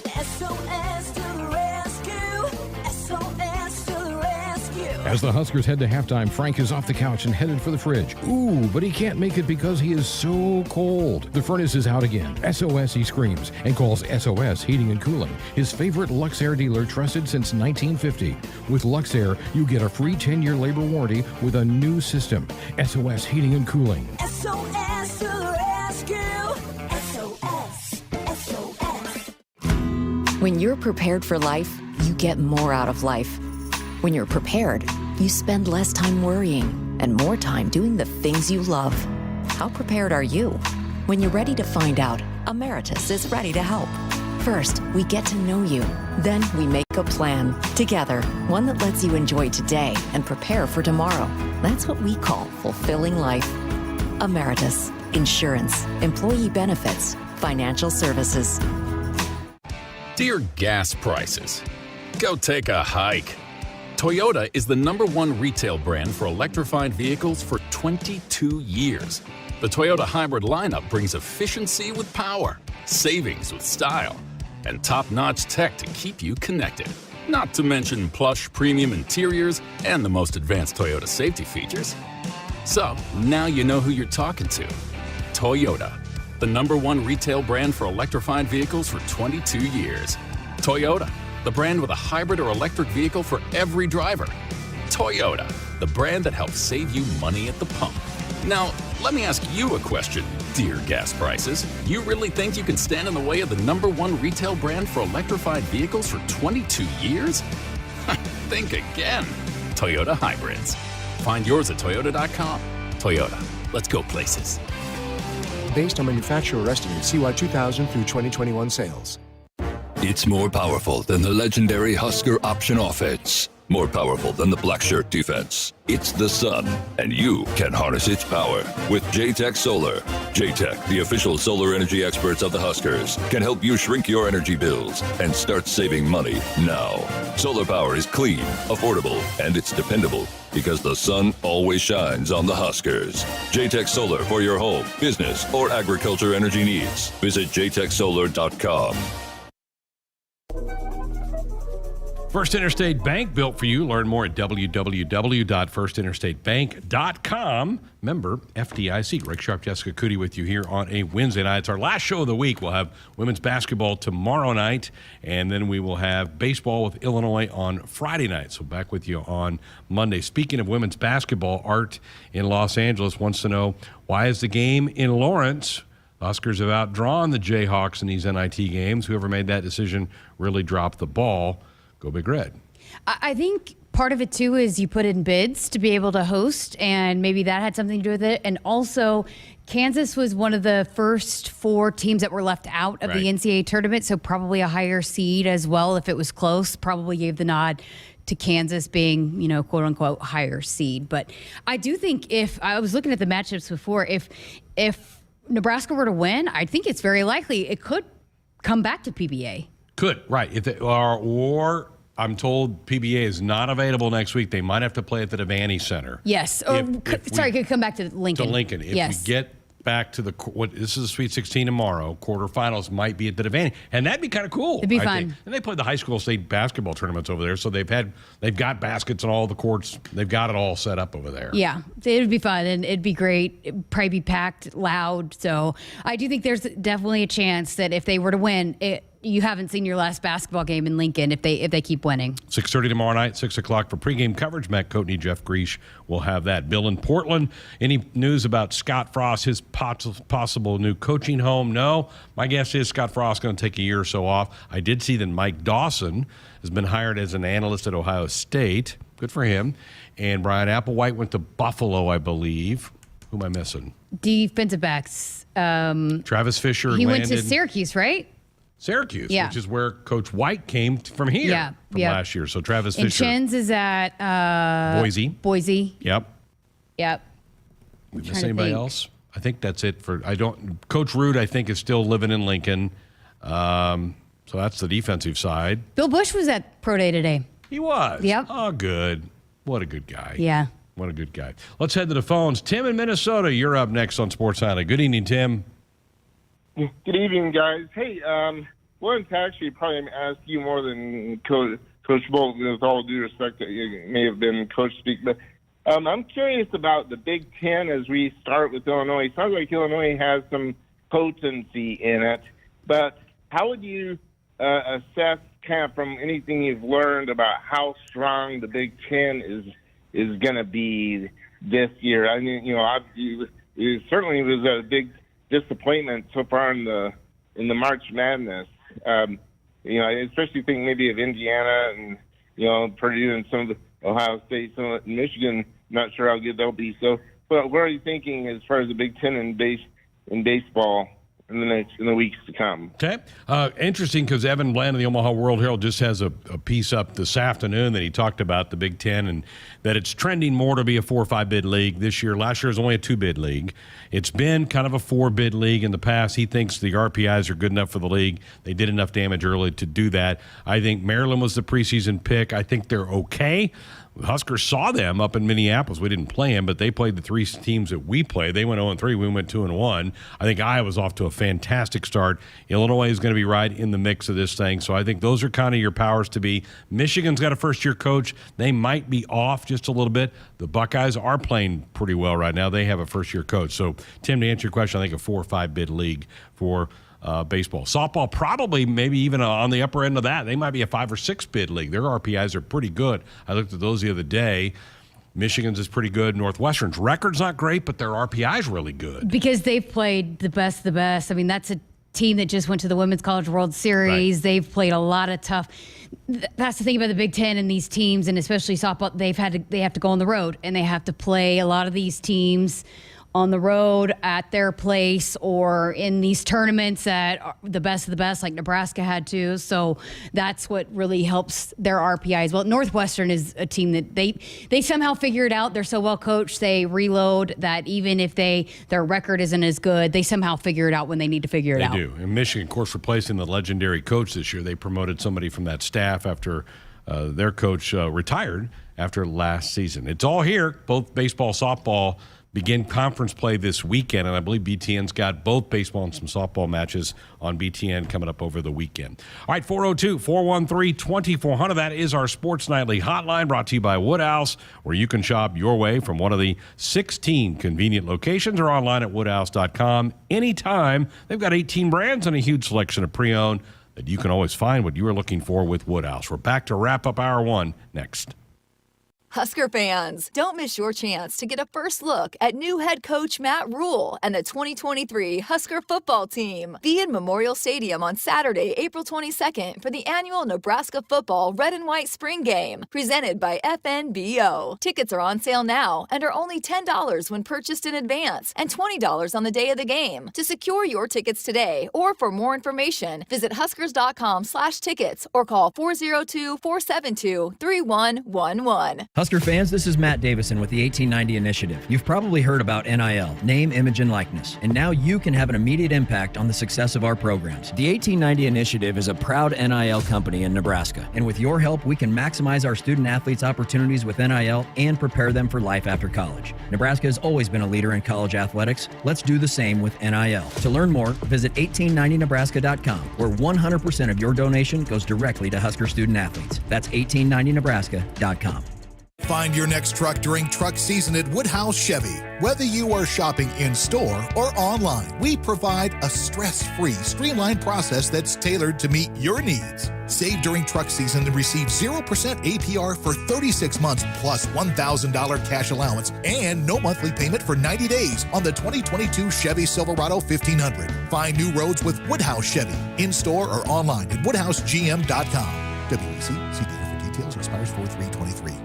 Speaker 13: SOS to the rescue. SOS to the rescue.
Speaker 10: As the Huskers head to halftime, Frank is off the couch and headed for the fridge. Ooh, but he can't make it because he is so cold. The furnace is out again. SOS, he screams, and calls SOS Heating and Cooling, his favorite Luxair dealer trusted since 1950. With Luxair, you get a free 10-year labor warranty with a new system. SOS Heating and Cooling.
Speaker 13: SOS to the rescue. SOS. SOS.
Speaker 2: When you're prepared for life, you get more out of life. When you're prepared, you spend less time worrying and more time doing the things you love. How prepared are you? When you're ready to find out, Emeritus is ready to help. First, we get to know you. Then we make a plan together, one that lets you enjoy today and prepare for tomorrow. That's what we call fulfilling life. Emeritus, insurance, employee benefits, financial services.
Speaker 4: Dear gas prices, go take a hike. Toyota is the #1 retail brand for electrified vehicles for 22 years. The Toyota hybrid lineup brings efficiency with power, savings with style, and top-notch tech to keep you connected. Not to mention plush premium interiors and the most advanced Toyota safety features. So, now you know who you're talking to. Toyota, the #1 retail brand for electrified vehicles for 22 years. Toyota, the brand with a hybrid or electric vehicle for every driver. Toyota, the brand that helps save you money at the pump. Now, let me ask you a question, dear gas prices. You really think you can stand in the way of the #1 retail brand for electrified vehicles for 22 years? Think again. Toyota Hybrids. Find yours at toyota.com. Toyota, let's go places.
Speaker 23: Based on manufacturer estimate CY 2000 through 2021 sales.
Speaker 24: It's more powerful than the legendary Husker option offense. More powerful than the black shirt defense. It's the sun, and you can harness its power with JTech Solar. JTech, the official solar energy experts of the Huskers, can help you shrink your energy bills and start saving money now. Solar power is clean, affordable, and it's dependable because the sun always shines on the Huskers. JTech Solar for your home, business, or agriculture energy needs. Visit jtechsolar.com.
Speaker 6: First Interstate Bank, built for you. Learn more at www.firstinterstatebank.com. Member FDIC. Greg Sharpe, Jessica Coody with you here on a Wednesday night. It's our last show of the week. We'll have women's basketball tomorrow night, and then we will have baseball with Illinois on Friday night. So back with you on Monday. Speaking of women's basketball, Art in Los Angeles wants to know, why is the game in Lawrence? Huskers have outdrawn the Jayhawks in these NIT games. Whoever made that decision really dropped the ball. Go Big Red.
Speaker 5: I think part of it, too, is you put in bids to be able to host, and maybe that had something to do with it. And also, Kansas was one of the first 4 teams that were left out of the NCAA tournament, so probably a higher seed as well if it was close. Probably gave the nod to Kansas being, quote unquote, higher seed. But I do think if I was looking at the matchups before, if Nebraska were to win, I think it's very likely it could come back to PBA.
Speaker 6: Could, right. If they are, or I'm told PBA is not available next week. They might have to play at the Devaney Center.
Speaker 5: Yes. Could come back to Lincoln.
Speaker 6: To Lincoln. If we get back to this is the Sweet 16 tomorrow. Quarterfinals might be at the Devaney, and that'd be kind of cool.
Speaker 5: It'd be fun.
Speaker 6: And they play the high school state basketball tournaments over there, so they've got baskets on all the courts. They've got it all set up over there.
Speaker 5: Yeah, it would be fun, and it'd be great. It'd probably be packed, loud. So I do think there's definitely a chance that if they were to win, you haven't seen your last basketball game in Lincoln if they keep winning.
Speaker 6: 6:30 tomorrow night, 6 o'clock for pregame coverage. Matt Coatney, Jeff Greesh will have that. Bill in Portland, any news about Scott Frost, his possible new coaching home? No. My guess is Scott Frost is going to take a year or so off. I did see that Mike Dawson has been hired as an analyst at Ohio State. Good for him. And Brian Applewhite went to Buffalo, I believe. Who am I missing?
Speaker 5: Defensive backs.
Speaker 6: Travis Fisher
Speaker 5: He
Speaker 6: landed.
Speaker 5: went to Syracuse, right?
Speaker 6: Syracuse,
Speaker 5: Yeah.
Speaker 6: which is where Coach White came from here from last year. So Travis
Speaker 5: And
Speaker 6: Fisher.
Speaker 5: Chen's is at
Speaker 6: Boise.
Speaker 5: Boise.
Speaker 6: Yep.
Speaker 5: Yep.
Speaker 6: We
Speaker 5: trying
Speaker 6: miss
Speaker 5: to
Speaker 6: anybody
Speaker 5: think.
Speaker 6: else? I think that's it for. Coach Root, I think, is still living in Lincoln. So that's the defensive side.
Speaker 5: Bill Bush was at Pro Day today.
Speaker 6: He was.
Speaker 5: Yep.
Speaker 6: Oh, good. What a good guy.
Speaker 5: Yeah.
Speaker 6: What a good guy. Let's head to the phones. Tim in Minnesota, you're up next on Sports Island. Good evening, Tim.
Speaker 7: Good evening, guys. Hey, wanted to actually probably ask you more than Coach Bolton, with all due respect that you may have been coach speak, but I'm curious about the Big Ten as we start with Illinois. It sounds like Illinois has some potency in it, but how would you assess kind of from anything you've learned about how strong the Big Ten is going to be this year? I mean, it certainly was a big disappointment so far in the March Madness. Especially think maybe of Indiana and Purdue and some of the Ohio State, some of Michigan. Not sure how good they'll be. So, but what are you thinking as far as the Big Ten in baseball in the weeks to come?
Speaker 6: Okay. Interesting, because Evan Bland of the Omaha World Herald just has a piece up this afternoon that he talked about the Big Ten and that it's trending more to be a 4 or 5 bid league this year. Last year was only a 2-bid league. It's been kind of a 4-bid league in the past. He thinks the RPIs are good enough for the league. They did enough damage early to do that. I think Maryland was the preseason pick. I think they're okay. Huskers saw them up in Minneapolis. We didn't play them, but they played the 3 teams that we played. They went 0-3. We went 2-1. I think Iowa's off to a fantastic start. Illinois is going to be right in the mix of this thing. So I think those are kind of your powers to be. Michigan's got a first-year coach. They might be off just a little bit. The Buckeyes are playing pretty well right now. They have a first-year coach. So, Tim, to answer your question, I think a 4 or 5 bid league for baseball. Softball, probably maybe even on the upper end of that. They might be a 5 or 6 bid league. Their RPIs are pretty good. I looked at those the other day. Michigan's is pretty good. Northwestern's record's not great, but their RPI's really good.
Speaker 5: Because they've played the best of the best. I mean, that's a team that just went to the Women's College World Series. Right. They've played a lot of tough. That's the thing about the Big Ten and these teams, and especially softball. They have to go on the road, and they have to play a lot of these teams on the road at their place or in these tournaments that are the best of the best, like Nebraska had to. So that's what really helps their RPIs. Well, Northwestern is a team that they somehow figure it out. They're so well coached. They reload that even if their record isn't as good, they somehow figure it out when they need to figure it out.
Speaker 6: They do. And Michigan, of course, replacing the legendary coach this year. They promoted somebody from that staff after their coach retired after last season. It's all here, both baseball, softball, begin conference play this weekend, and I believe BTN's got both baseball and some softball matches on BTN coming up over the weekend. All right, 402-413-2400. That is our Sports Nightly hotline, brought to you by Woodhouse, where you can shop your way from one of the 16 convenient locations or online at woodhouse.com anytime. They've got 18 brands and a huge selection of pre-owned that you can always find what you are looking for with Woodhouse. We're back to wrap up Hour 1 next.
Speaker 3: Husker fans, don't miss your chance to get a first look at new head coach Matt Rule and the 2023 Husker football team. Be in Memorial Stadium on Saturday, April 22nd for the annual Nebraska football red and white spring game, presented by FNBO. Tickets are on sale now and are only $10 when purchased in advance and $20 on the day of the game. To secure your tickets today or for more information, visit huskers.com/tickets or call 402-472-3111.
Speaker 8: Husker fans, this is Matt Davison with the 1890 Initiative. You've probably heard about NIL, name, image, and likeness, and now you can have an immediate impact on the success of our programs. The 1890 Initiative is a proud NIL company in Nebraska, and with your help, we can maximize our student athletes' opportunities with NIL and prepare them for life after college. Nebraska has always been a leader in college athletics. Let's do the same with NIL. To learn more, visit 1890nebraska.com, where 100% of your donation goes directly to Husker student athletes. That's 1890nebraska.com.
Speaker 9: Find your next truck during truck season at Woodhouse Chevy. Whether you are shopping in-store or online, we provide a stress-free, streamlined process that's tailored to meet your needs. Save during truck season and receive 0% APR for 36 months plus $1,000 cash allowance and no monthly payment for 90 days on the 2022 Chevy Silverado 1500. Find new roads with Woodhouse Chevy, in-store or online at woodhousegm.com. WEC, see dealer for details, expires 4/3/23.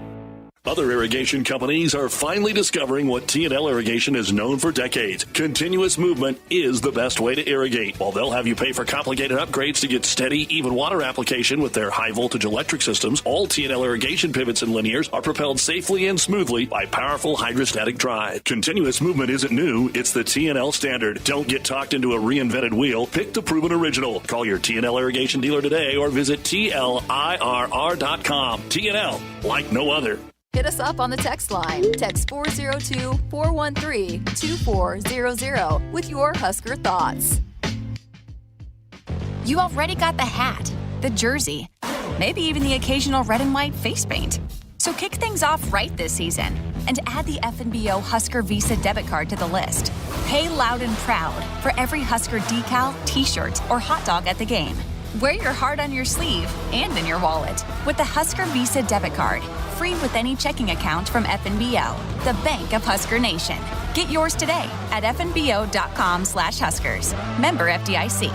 Speaker 11: Other irrigation companies are finally discovering what T&L Irrigation is known for decades. Continuous movement is the best way to irrigate. While they'll have you pay for complicated upgrades to get steady, even water application with their high-voltage electric systems, all T&L Irrigation pivots and linears are propelled safely and smoothly by powerful hydrostatic drive. Continuous movement isn't new, it's the T&L standard. Don't get talked into a reinvented wheel. Pick the proven original. Call your T&L Irrigation dealer today or visit TLIRR.com. T&L, like no other.
Speaker 3: Hit us up on the text line. Text 402-413-2400 with your Husker thoughts.
Speaker 12: You already got the hat, the jersey, maybe even the occasional red and white face paint. So kick things off right this season and add the FNBO Husker Visa debit card to the list. Pay loud and proud for every Husker decal, t-shirt, or hot dog at the game. Wear your heart on your sleeve and in your wallet with the Husker Visa debit card. Free with any checking account from FNBO, the bank of Husker Nation. Get yours today at fnbo.com/Huskers. Member FDIC.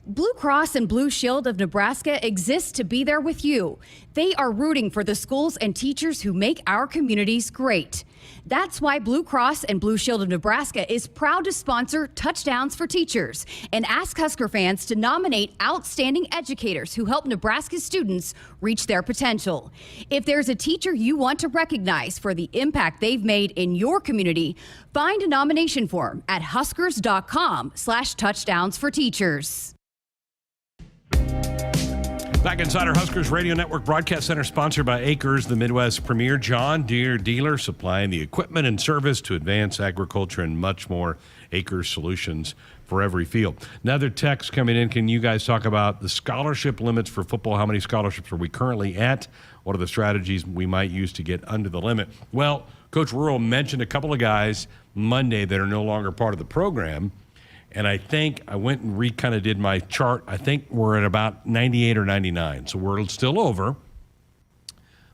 Speaker 5: Blue Cross and Blue Shield of Nebraska exists to be there with you. They are rooting for the schools and teachers who make our communities great. That's why Blue Cross and Blue Shield of Nebraska is proud to sponsor Touchdowns for Teachers and ask Husker fans to nominate outstanding educators who help Nebraska students reach their potential. If there's a teacher you want to recognize for the impact they've made in your community, find a nomination form at huskers.com/touchdowns for teachers.
Speaker 6: Back inside our Huskers Radio Network Broadcast Center, sponsored by Acres, the Midwest premier John Deere dealer, supplying the equipment and service to advance agriculture and much more. Acres solutions for every field. Another text coming in. Can you guys talk about the scholarship limits for football? How many scholarships are we currently at? What are the strategies we might use to get under the limit? Well, Coach Rural mentioned a couple of guys Monday that are no longer part of the program. And I think I went and kind of did my chart. I think we're at about 98 or 99. So we're still over.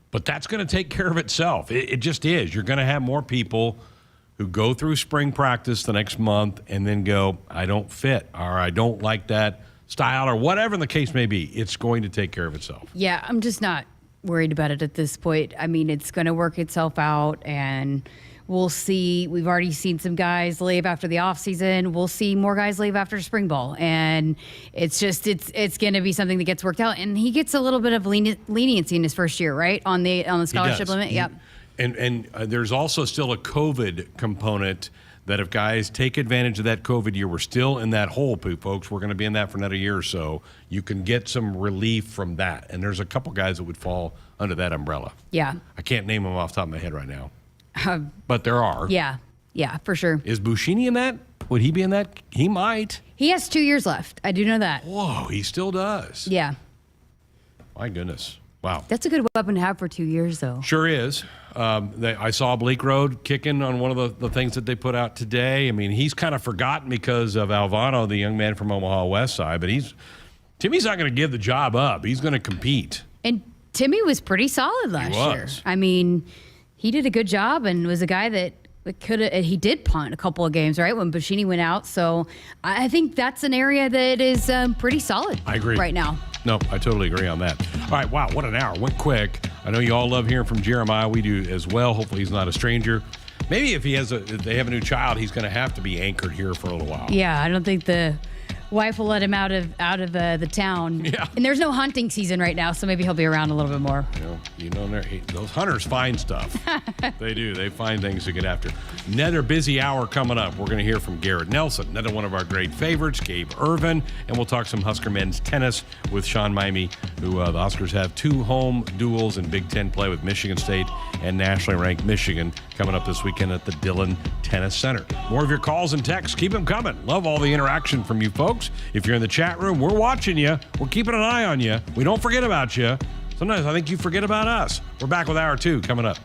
Speaker 6: But that's going to take care of itself. It just is. You're going to have more people who go through spring practice the next month and then go, I don't fit, or I don't like that style, or whatever the case may be. It's going to take care of itself.
Speaker 5: Yeah, I'm just not worried about it at this point. I mean, it's going to work itself out, and we'll see. We've already seen some guys leave after the offseason. We'll see more guys leave after spring ball. And it's just, it's going to be something that gets worked out. And he gets a little bit of leniency in his first year, right? On the scholarship limit. Yep.
Speaker 6: And there's also still a COVID component that if guys take advantage of that COVID year, we're still in that hole, folks. We're going to be in that for another year or so. You can get some relief from that. And there's a couple guys that would fall under that umbrella.
Speaker 5: Yeah.
Speaker 6: I can't name them off the top of my head right now. But there are.
Speaker 5: Yeah, for sure.
Speaker 6: Is Buschini in that? Would he be in that? He might.
Speaker 5: He has 2 years left. I do know that.
Speaker 6: Whoa, he still does.
Speaker 5: Yeah.
Speaker 6: My goodness. Wow.
Speaker 5: That's a good weapon to have for 2 years, though.
Speaker 6: Sure is. I saw Bleak Road kicking on one of the things that they put out today. I mean, he's kind of forgotten because of Alvano, the young man from Omaha West Side, but Timmy's not going to give the job up. He's going to compete.
Speaker 5: And Timmy was pretty solid last year. I mean, he did a good job and was a guy that he did punt a couple of games, right, when Buschini went out. So I think that's an area that is pretty solid.
Speaker 6: I agree.
Speaker 5: Right now.
Speaker 6: No, I totally agree on that. All right, wow, what an hour. Went quick. I know you all love hearing from Jeremiah. We do as well. Hopefully he's not a stranger. Maybe if they have a new child, he's going to have to be anchored here for a little while.
Speaker 5: Yeah, I don't think the wife will let him out of the town.
Speaker 6: Yeah.
Speaker 5: And there's no hunting season right now, so maybe he'll be around a little bit more.
Speaker 6: Those hunters find stuff. They do. They find things to get after. Another busy hour coming up. We're going to hear from Garrett Nelson, another one of our great favorites, Gabe Irvin, and we'll talk some Husker men's tennis with Sean Miamey, who the Huskers have 2 home duels in Big Ten play with Michigan State and nationally ranked Michigan coming up this weekend at the Dillon Tennis Center. More of your calls and texts. Keep them coming. Love all the interaction from you folks. If you're in the chat room, we're watching you. We're keeping an eye on you. We don't forget about you. Sometimes I think you forget about us. We're back with Hour 2 coming up.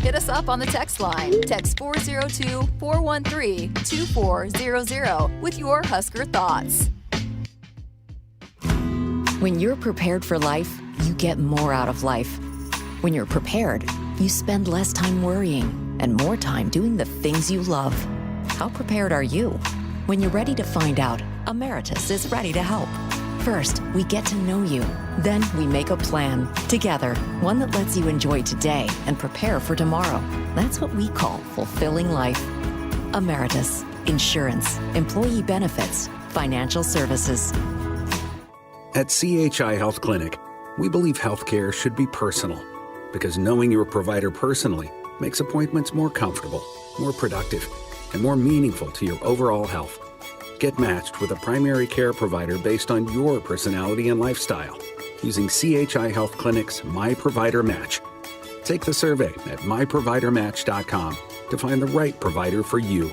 Speaker 3: Hit us up on the text line. Text 402-413-2400 with your Husker thoughts.
Speaker 2: When you're prepared for life, you get more out of life. When you're prepared, you spend less time worrying and more time doing the things you love. How prepared are you? When you're ready to find out, Emeritus is ready to help. First, we get to know you. Then we make a plan together, one that lets you enjoy today and prepare for tomorrow. That's what we call fulfilling life. Emeritus, insurance, employee benefits, financial services.
Speaker 14: At CHI Health Clinic, we believe healthcare should be personal because knowing your provider personally makes appointments more comfortable, more productive, and more meaningful to your overall health. Get matched with a primary care provider based on your personality and lifestyle using CHI Health Clinic's My Provider Match. Take the survey at myprovidermatch.com to find the right provider for you.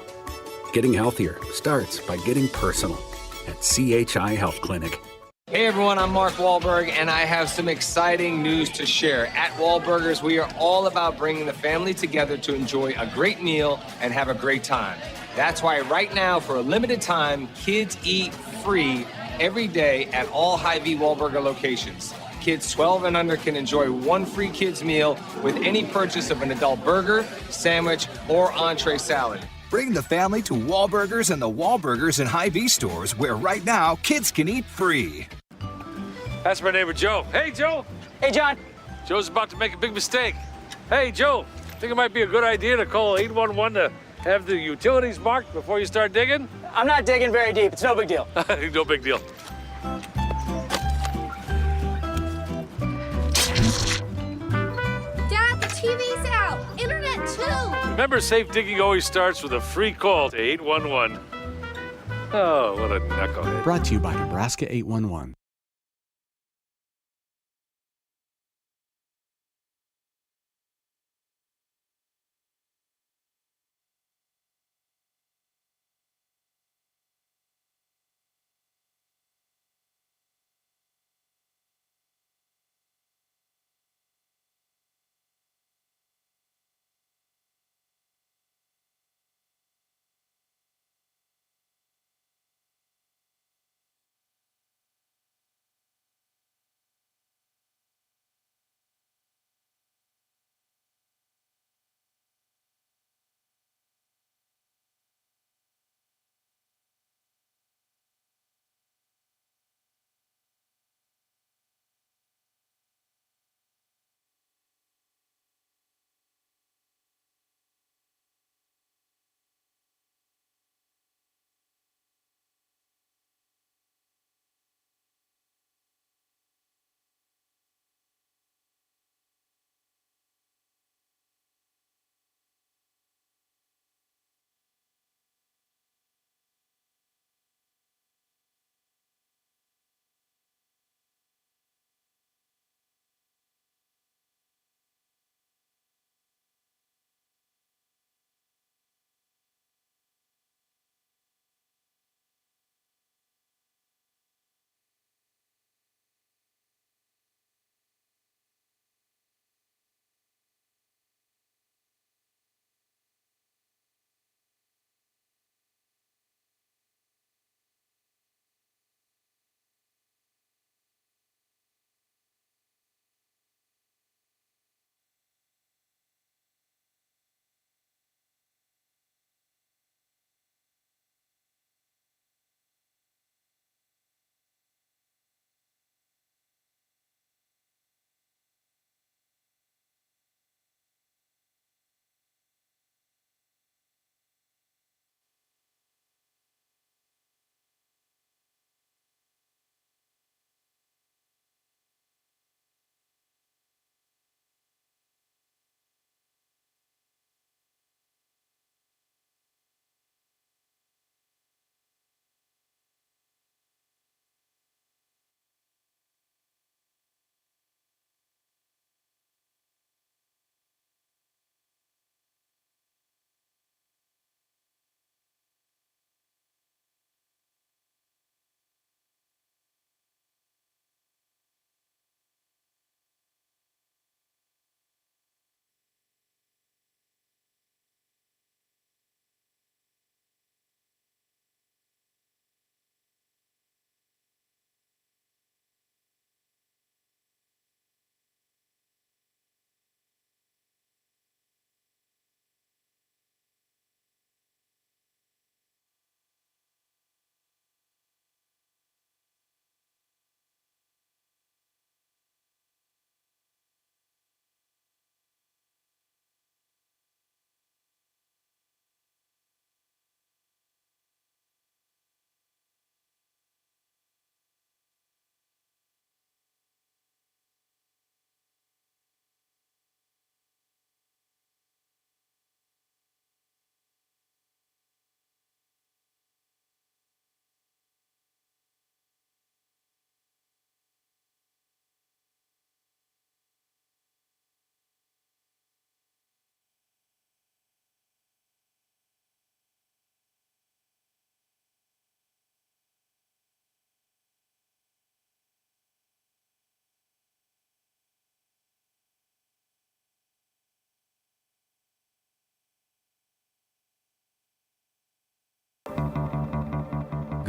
Speaker 14: Getting healthier starts by getting personal at CHI Health Clinic.
Speaker 15: Hey everyone, I'm Mark Wahlberg, and I have some exciting news to share. At Wahlburgers, we are all about bringing the family together to enjoy a great meal and have a great time. That's why right now, for a limited time, kids eat free every day at all Hy-Vee Wahlburger locations. Kids 12 and under can enjoy one free kids meal with any purchase of an adult burger, sandwich, or entree salad.
Speaker 16: Bring the family to Wahlburgers and the Wahlburgers and Hy-Vee stores, where right now, kids can eat free.
Speaker 18: That's my neighbor, Joe. Hey, Joe.
Speaker 25: Hey, John.
Speaker 18: Joe's about to make a big mistake. Hey, Joe, think it might be a good idea to call 811 to have the utilities marked before you start digging?
Speaker 25: I'm not digging very deep. It's no big deal.
Speaker 18: No big deal.
Speaker 26: Dad, the TV's out. Internet, too.
Speaker 18: Remember, safe digging always starts with a free call to 811. Oh, what a knucklehead.
Speaker 27: Brought to you by Nebraska 811.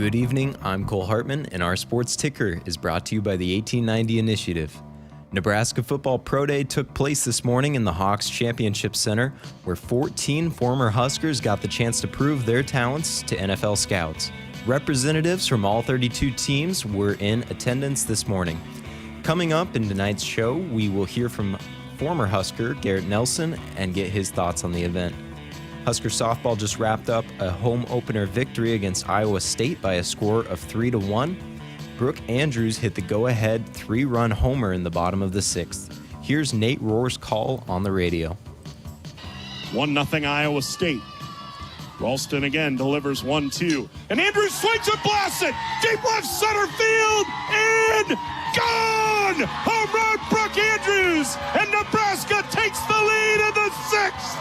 Speaker 1: Good evening, I'm Cole Hartman, and our sports ticker is brought to you by the 1890 Initiative. Nebraska Football Pro Day took place this morning in the Hawks Championship Center, where 14 former Huskers got the chance to prove their talents to NFL scouts. Representatives from all 32 teams were in attendance this morning. Coming up in tonight's show, we will hear from former Husker Garrett Nelson and get his thoughts on the event. Husker softball just wrapped up a home opener victory against Iowa State by a score of 3-1. Brooke Andrews hit the go-ahead 3-run homer in the bottom of the sixth. Here's Nate Rohr's call on the radio.
Speaker 10: 1-0 Iowa State. Ralston again delivers 1-2. And Andrews swings and blasts it. Deep left center field. And gone! Home run, Brooke Andrews. And Nebraska takes the lead in the sixth.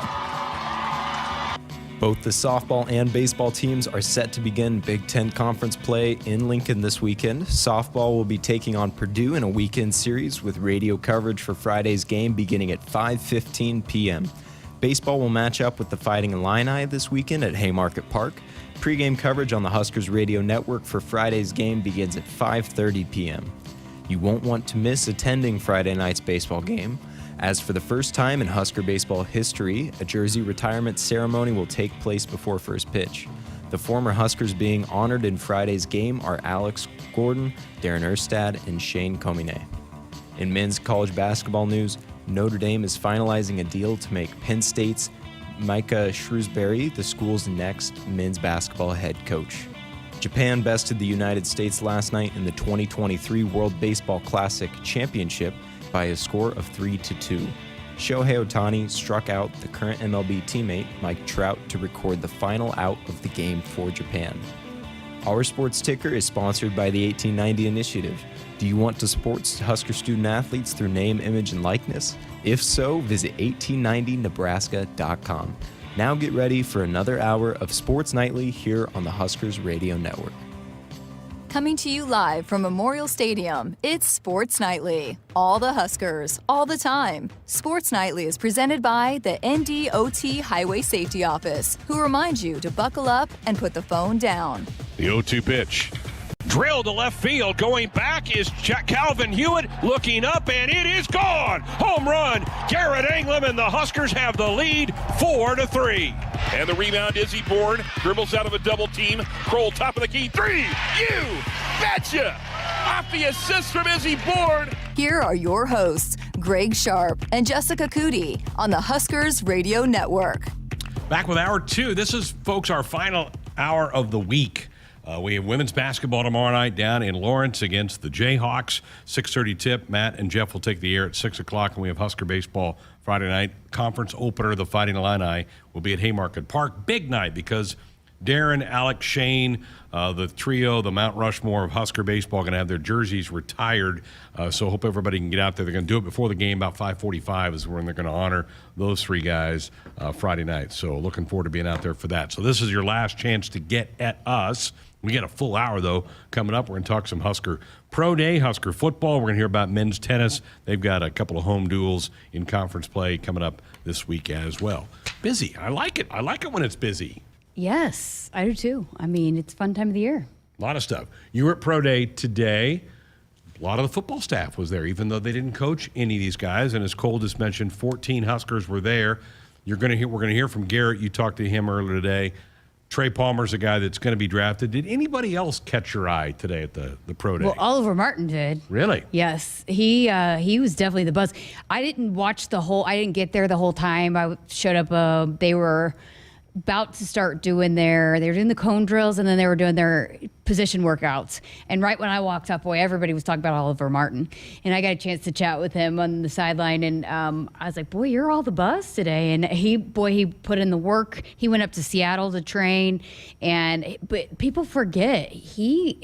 Speaker 1: Both the softball and baseball teams are set to begin Big Ten Conference play in Lincoln this weekend. Softball will be taking on Purdue in a weekend series with radio coverage for Friday's game beginning at 5:15 p.m. Baseball will match up with the Fighting Illini this weekend at Haymarket Park. Pre-game coverage on the Huskers radio network for Friday's game begins at 5:30 p.m. You won't want to miss attending Friday night's baseball game. As for the first time in Husker baseball history, a jersey retirement ceremony will take place before first pitch. The former Huskers being honored in Friday's game are Alex Gordon, Darren Erstad, and Shane Comine. In men's college basketball news, Notre Dame is finalizing a deal to make Penn State's Micah Shrewsbury the school's next men's basketball head coach. Japan bested the United States last night in the 2023 World Baseball Classic Championship by a score of 3-2. Shohei Ohtani struck out the current MLB teammate Mike Trout to record the final out of the game for Japan. Our sports ticker is sponsored by the 1890 Initiative. Do you want to support Husker student athletes through name, image, and likeness? If so, visit 1890nebraska.com. Now get ready for another hour of Sports Nightly here on the Huskers Radio Network.
Speaker 3: Coming to you live from Memorial Stadium, it's Sports Nightly. All the Huskers, all the time. Sports Nightly is presented by the NDOT Highway Safety Office, who reminds you to buckle up and put the phone down.
Speaker 6: The 0-2 pitch. Drilled to left field. Going back is Calvin Hewitt looking up, and it is gone. Home run. Garrett Anglem, and the Huskers have the lead 4-3.
Speaker 17: And the rebound, Izzy Bourne dribbles out of a double team. Kroll, top of the key. Three. You betcha. Off the assist from Izzy Bourne.
Speaker 3: Here are your hosts, Greg Sharpe and Jessica Coody on the Huskers Radio Network.
Speaker 6: Back with hour two. This is, folks, our final hour of the week. We have women's basketball tomorrow night down in Lawrence against the Jayhawks. 6:30 tip. Matt and Jeff will take the air at 6 o'clock, and we have Husker baseball Friday night. Conference opener, the Fighting Illini, will be at Haymarket Park. Big night because Darren, Alex, Shane, the trio, the Mount Rushmore of Husker baseball, going to have their jerseys retired. So hope everybody can get out there. They're going to do it before the game. About 5:45 is when they're going to honor those three guys Friday night. So looking forward to being out there for that. So this is your last chance to get at us. We got a full hour, though, coming up. We're going to talk some Husker Pro Day, Husker football. We're going to hear about men's tennis. They've got a couple of home duels in conference play coming up this week as well. Busy. I like it. I like it when it's busy.
Speaker 5: Yes, I do too. I mean, it's a fun time of the year.
Speaker 6: A lot of stuff. You were at Pro Day today. A lot of the football staff was there, even though they didn't coach any of these guys. And as Cole just mentioned, 14 Huskers were there. We're going to hear from Garrett. You talked to him earlier today. Trey Palmer's a guy that's going to be drafted. Did anybody else catch your eye today at the Pro Day?
Speaker 5: Well, Oliver Martin did.
Speaker 6: Really?
Speaker 5: Yes. He was definitely the buzz. I didn't get there the whole time. I showed up, they were about to start they were doing the cone drills, and then they were doing their position workouts. And right when I walked up, everybody was talking about Oliver Martin. And I got a chance to chat with him on the sideline, and I was like, boy, you're all the buzz today. And he put in the work. He went up to Seattle to train. But people forget, he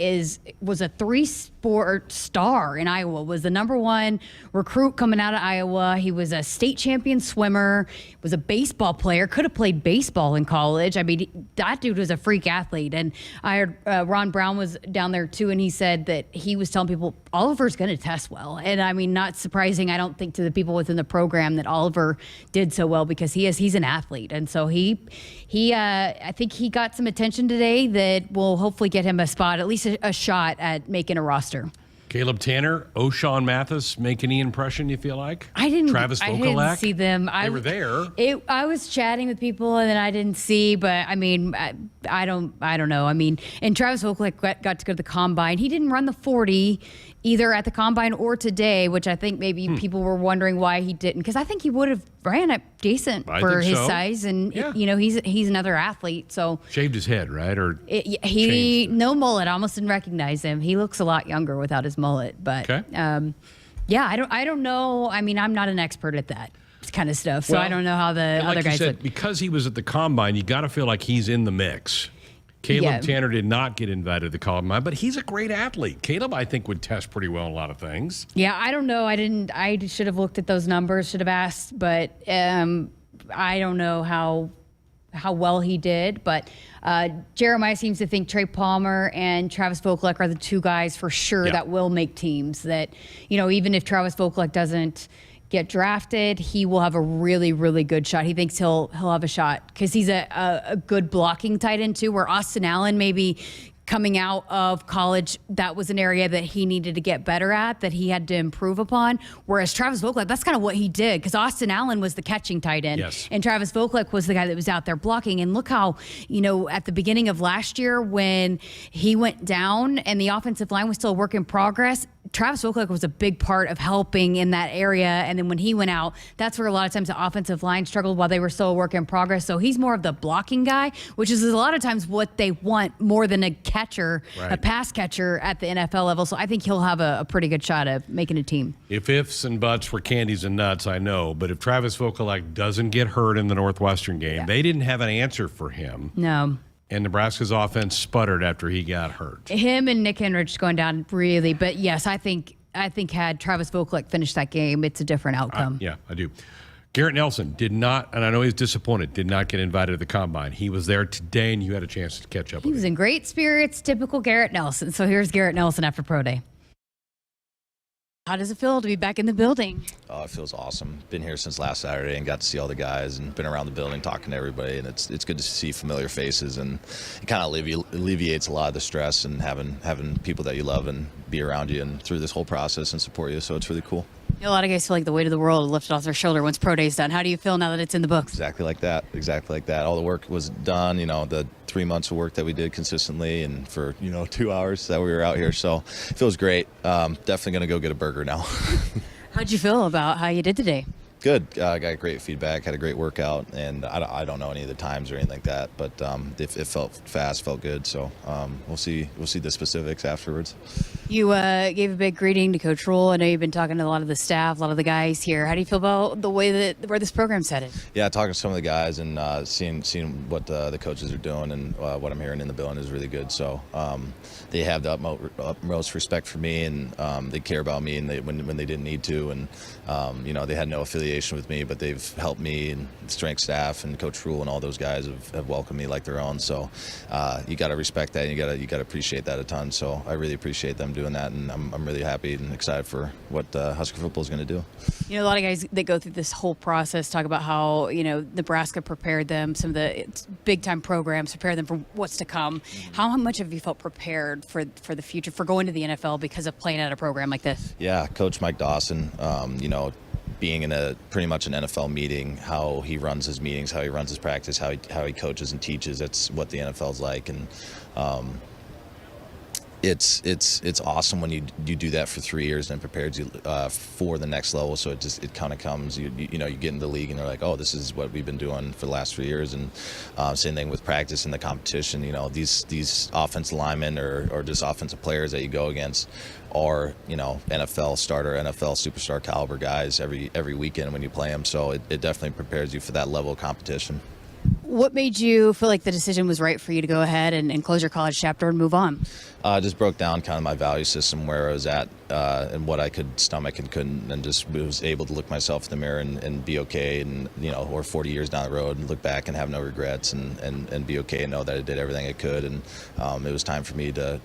Speaker 5: was a 3-sport star in Iowa, was the #1 recruit coming out of Iowa. He was a state champion swimmer, was a baseball player, could have played baseball in college. I mean, that dude was a freak athlete. And I heard Ron Brown was down there too, and he said that he was telling people Oliver's going to test well. And I mean, not surprising, I don't think, to the people within the program that Oliver did so well, because he's an athlete. And so I think he got some attention today that will hopefully get him a spot, at least a shot at making a roster.
Speaker 6: Caleb Tanner, O'Shawn Mathis, make any impression, you feel like? Travis
Speaker 5: I
Speaker 6: Vokalak?
Speaker 5: didn't see them.
Speaker 6: They were there.
Speaker 5: I was chatting with people and then I didn't see, but I mean, I don't know. I mean, and Travis Vokalak got to go to the combine. He didn't run the 40 either at the combine or today, which I think maybe people were wondering why he didn't, because I think he would have ran it decent for his size, and he's another athlete. So
Speaker 6: shaved his head, right? Or
Speaker 5: no mullet. I almost didn't recognize him. He looks a lot younger without his mullet, but I don't know. I mean, I'm not an expert at that kind of stuff, so I don't know how the other guys
Speaker 6: said, because he was at the combine, you got to feel like he's in the mix. Caleb Tanner did not get invited to the combine, but he's a great athlete. Caleb, I think, would test pretty well in a lot of things.
Speaker 5: Yeah, I don't know. I should have looked at those numbers, should have asked, but I don't know how well he did. But Jeremiah seems to think Trey Palmer and Travis Vokalak are the two guys for sure that will make teams. That, even if Travis Vokalak doesn't get drafted, he will have a really, really good shot. He thinks he'll have a shot because he's a good blocking tight end too, where Austin Allen maybe coming out of college, that was an area that he needed to get better at, that he had to improve upon. Whereas Travis Vokalak, that's kind of what he did, because Austin Allen was the catching tight end, and Travis Vokalak was the guy that was out there blocking. And look how, at the beginning of last year when he went down and the offensive line was still a work in progress, Travis Vokalak was a big part of helping in that area. And then when he went out, that's where a lot of times the offensive line struggled while they were still a work in progress. So he's more of the blocking guy, which is a lot of times what they want more than a catcher, a pass catcher at the NFL level. So I think he'll have a pretty good shot at making a team.
Speaker 6: If ifs and buts were candies and nuts, I know. But if Travis Vokalak doesn't get hurt in the Northwestern game, they didn't have an answer for him.
Speaker 5: No.
Speaker 6: And Nebraska's offense sputtered after he got hurt.
Speaker 5: Him and Nick Henrich going down really. But yes, I think had Travis Vokalak finished that game, it's a different outcome.
Speaker 6: Yeah, I do. Garrett Nelson did not, and I know he's disappointed, did not get invited to the combine. He was there today, and you had a chance to catch up with him.
Speaker 5: He was in great spirits, typical Garrett Nelson. So here's Garrett Nelson after Pro Day. How does it feel to be back in the building?
Speaker 4: Oh, it feels awesome. Been here since last Saturday and got to see all the guys and been around the building talking to everybody, and it's good to see familiar faces, and it kind of alleviates a lot of the stress and having people that you love and be around you and through this whole process and support you, so it's really cool.
Speaker 5: A lot of guys feel like the weight of the world lifted off their shoulder once Pro Day's done. How do you feel now that it's in the books?
Speaker 4: Exactly like that. All the work was done, the 3 months of work that we did consistently and for, 2 hours that we were out here. So it feels great. Definitely going to go get a burger now.
Speaker 5: How'd you feel about how you did today?
Speaker 4: Good. Got great feedback, had a great workout, and I don't know any of the times or anything like that, but it felt fast, felt good. So we'll see the specifics afterwards.
Speaker 5: You gave a big greeting to Coach Rule. I know you've been talking to a lot of the staff, a lot of the guys here. How do you feel about the way where this program's headed?
Speaker 4: Yeah, talking to some of the guys and seeing what the coaches are doing and what I'm hearing in the building is really good. So they have the utmost respect for me, and they care about me, and when they didn't need to, and they had no affiliation with me, but they've helped me, and strength staff and Coach Rule and all those guys have welcomed me like their own. So you got to respect that, and you got to appreciate that a ton. So I really appreciate them doing that, and I'm really happy and excited for what Husker football is going to do.
Speaker 5: A lot of guys that go through this whole process talk about how Nebraska prepared them, some of the big time programs prepared them for what's to come. How much have you felt prepared for the future, for going to the NFL because of playing at a program like this?
Speaker 4: Yeah, Coach Mike Dawson, being in pretty much an NFL meeting, how he runs his meetings, how he runs his practice, how he coaches and teaches. That's what the NFL's like, and it's awesome when you do that for 3 years and it prepares you for the next level. So it kind of comes, you get in the league and they're like, oh, this is what we've been doing for the last 3 years. And same thing with practice and the competition. These offensive linemen or just offensive players that you go against are NFL starter, NFL superstar caliber guys every weekend when you play them. So it definitely prepares you for that level of competition.
Speaker 5: What made you feel like the decision was right for you to go ahead and close your college chapter and move on?
Speaker 4: Just broke down kind of my value system, where I was at, and what I could stomach and couldn't, and just was able to look myself in the mirror and be okay, and or 40 years down the road and look back and have no regrets, and be okay and know that I did everything I could, and it was time for me to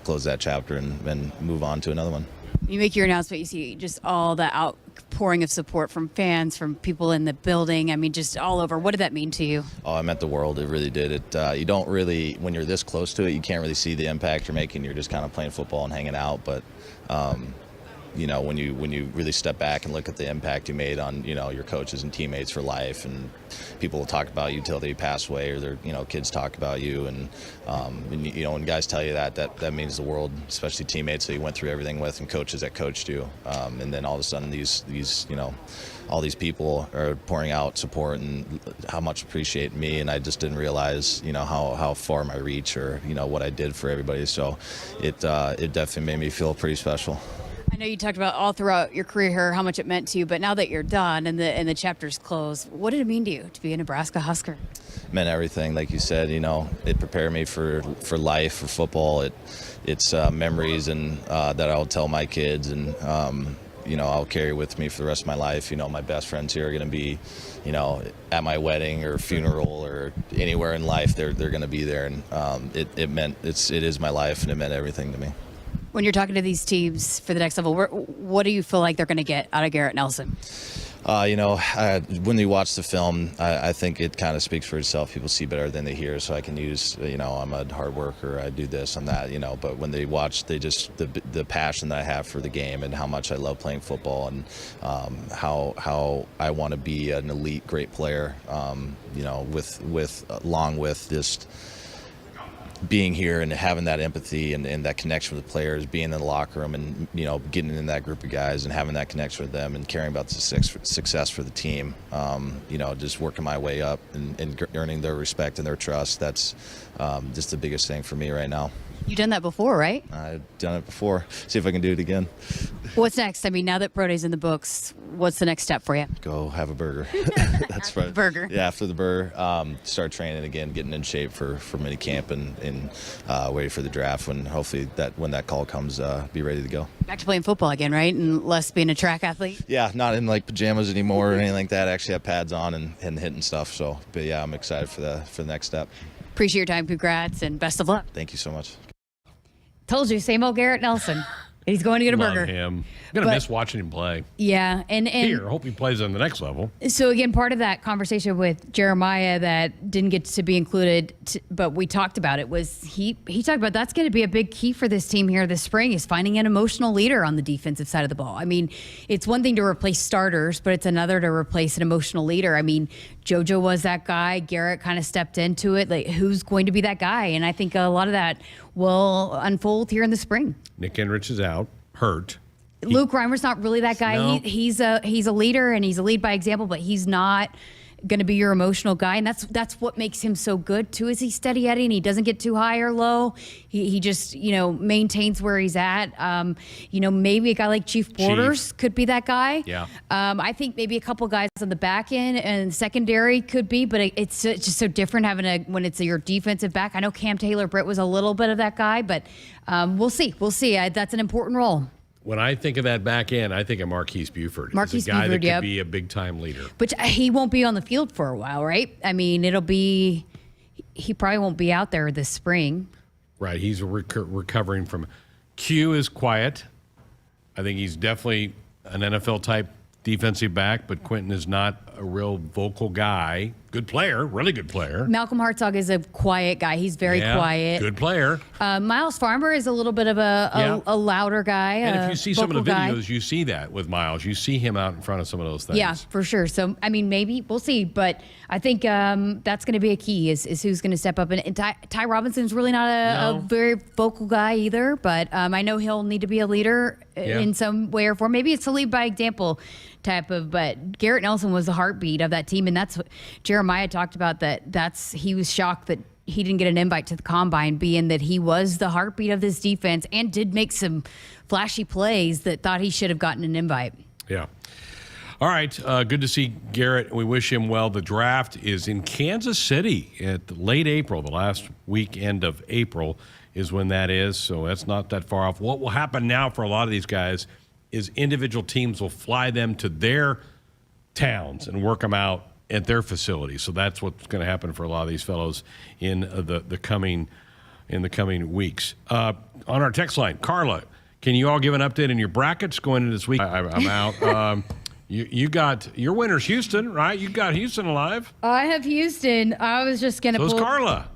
Speaker 4: close that chapter and move on to another one.
Speaker 5: You make your announcement, you see just all the outpouring of support from fans, from people in the building. I mean, just all over. What did that mean to you?
Speaker 4: Oh, it meant the world. It really did. You don't really, when you're this close to it, you can't really see the impact you're making. You're just kind of playing football and hanging out. But, when you really step back and look at the impact you made on, your coaches and teammates for life, and people will talk about you till they pass away, or their, kids talk about you. And when guys tell you that means the world, especially teammates that you went through everything with and coaches that coached you. And then all of a sudden these all these people are pouring out support and how much appreciate me. And I just didn't realize, how far my reach, or, what I did for everybody. So it definitely made me feel pretty special.
Speaker 5: I know you talked about all throughout your career here how much it meant to you, but now that you're done and the chapter's closed, what did it mean to you to be a Nebraska Husker?
Speaker 4: It meant everything, like you said. It prepared me for life, for football. It's memories and that I'll tell my kids, and I'll carry with me for the rest of my life. My best friends here are going to be, at my wedding or funeral or anywhere in life. They're going to be there, and it is my life, and it meant everything to me.
Speaker 5: When you're talking to these teams for the next level, what do you feel like they're going to get out of Garrett Nelson? When you watch the film, I think it kind of speaks for itself. People see better than they hear, so I can use, I'm a hard worker, I do this, I'm that, but when they watch, they just, the passion that I have for the game and how much I love playing football, and how I want to be an elite, great player, along with just being here and having that empathy and that connection with the players, being in the locker room and, getting in that group of guys and having that connection with them and caring about the success for the team, just working my way up and earning their respect and their trust. That's just the biggest thing for me right now. You've done that before, right?
Speaker 4: I've done it before. See if I can do it again.
Speaker 5: What's next? I mean, now that Pro Day's in the books, what's the next step for you?
Speaker 4: Go have a burger. That's right.
Speaker 5: Burger.
Speaker 4: Yeah, after the burger, start training again, getting in shape for mini camp and waiting for the draft. When hopefully when that call comes, be ready to go.
Speaker 5: Back to playing football again, right? And less being a track athlete.
Speaker 4: Yeah, not in like pajamas anymore or anything like that. I actually have pads on and hitting stuff. So, but yeah, I'm excited for the next step.
Speaker 5: Appreciate your time. Congrats and best of luck.
Speaker 4: Thank you so much.
Speaker 5: Told you, same old Garrett Nelson. He's going to get a burger.
Speaker 6: Love him. I'm going to miss watching him play.
Speaker 5: Yeah. And
Speaker 6: here, hope he plays on the next level.
Speaker 5: So, again, part of that conversation with Jeremiah that didn't get to be included, but we talked about it, was he talked about that's going to be a big key for this team here this spring, is finding an emotional leader on the defensive side of the ball. I mean, it's one thing to replace starters, but it's another to replace an emotional leader. I mean, JoJo was that guy. Garrett kind of stepped into it. Like, who's going to be that guy? And I think a lot of that will unfold here in the spring.
Speaker 6: Nick Enrich is out, hurt.
Speaker 5: Luke Reimer's not really that guy.
Speaker 6: No.
Speaker 5: He's a leader, and he's a lead by example, but he's not going to be your emotional guy. And that's what makes him so good too, is he's steady Eddie, and he doesn't get too high or low. He just, maintains where he's at. Maybe a guy like Chief Borders could be that guy.
Speaker 6: Yeah.
Speaker 5: I think maybe a couple guys on the back end and secondary could be, but it's just so different when it's your defensive back. I know Cam Taylor-Britt was a little bit of that guy, but we'll see. That's an important role.
Speaker 6: When I think of that back end, I think of Marquise Buford.
Speaker 5: Marquise
Speaker 6: He's a guy
Speaker 5: Buford,
Speaker 6: that could be a big-time leader.
Speaker 5: But he won't be on the field for a while, right? I mean, he probably won't be out there this spring.
Speaker 6: Right. He's recovering from. Q is quiet. I think he's definitely an NFL-type defensive back, but Quentin is not a real vocal guy. Good player, really good player.
Speaker 5: Malcolm Hartzog is a quiet guy. He's very quiet.
Speaker 6: Good player.
Speaker 5: Miles Farmer is a little bit of a louder guy.
Speaker 6: And if you see some of the videos,
Speaker 5: guy.
Speaker 6: you see that with Miles. You see him out in front of some of those things.
Speaker 5: Yeah, for sure. So, I mean, maybe we'll see. But I think that's going to be a key is who's going to step up. And Ty Robinson's really not a very vocal guy either. But I know he'll need to be a leader in some way or form. Maybe it's a lead by example type of. But Garrett Nelson was the heartbeat of that team. And that's what Jeremiah talked about, he was shocked that he didn't get an invite to the combine, being that he was the heartbeat of this defense and did make some flashy plays that thought he should have gotten an invite.
Speaker 6: Yeah. All right, good to see Garrett. We wish him well. The draft is in Kansas City at late April. The last weekend of April is when that is, so that's not that far off. What will happen now for a lot of these guys is individual teams will fly them to their towns and work them out at their facilities. So that's what's going to happen for a lot of these fellows in the coming weeks. On our text line, Carla, can you all give an update on your brackets going into this week? I'm out. You got your winner's Houston, right? You got Houston alive.
Speaker 5: I have Houston. I was just going to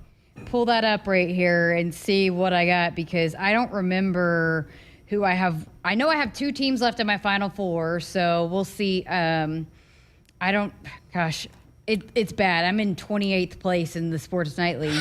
Speaker 6: pull
Speaker 5: that up right here and see what I got because I don't remember who I have. I know I have 2 teams left in my Final Four, so we'll see. It's bad. I'm in 28th place in the Sports Nightly.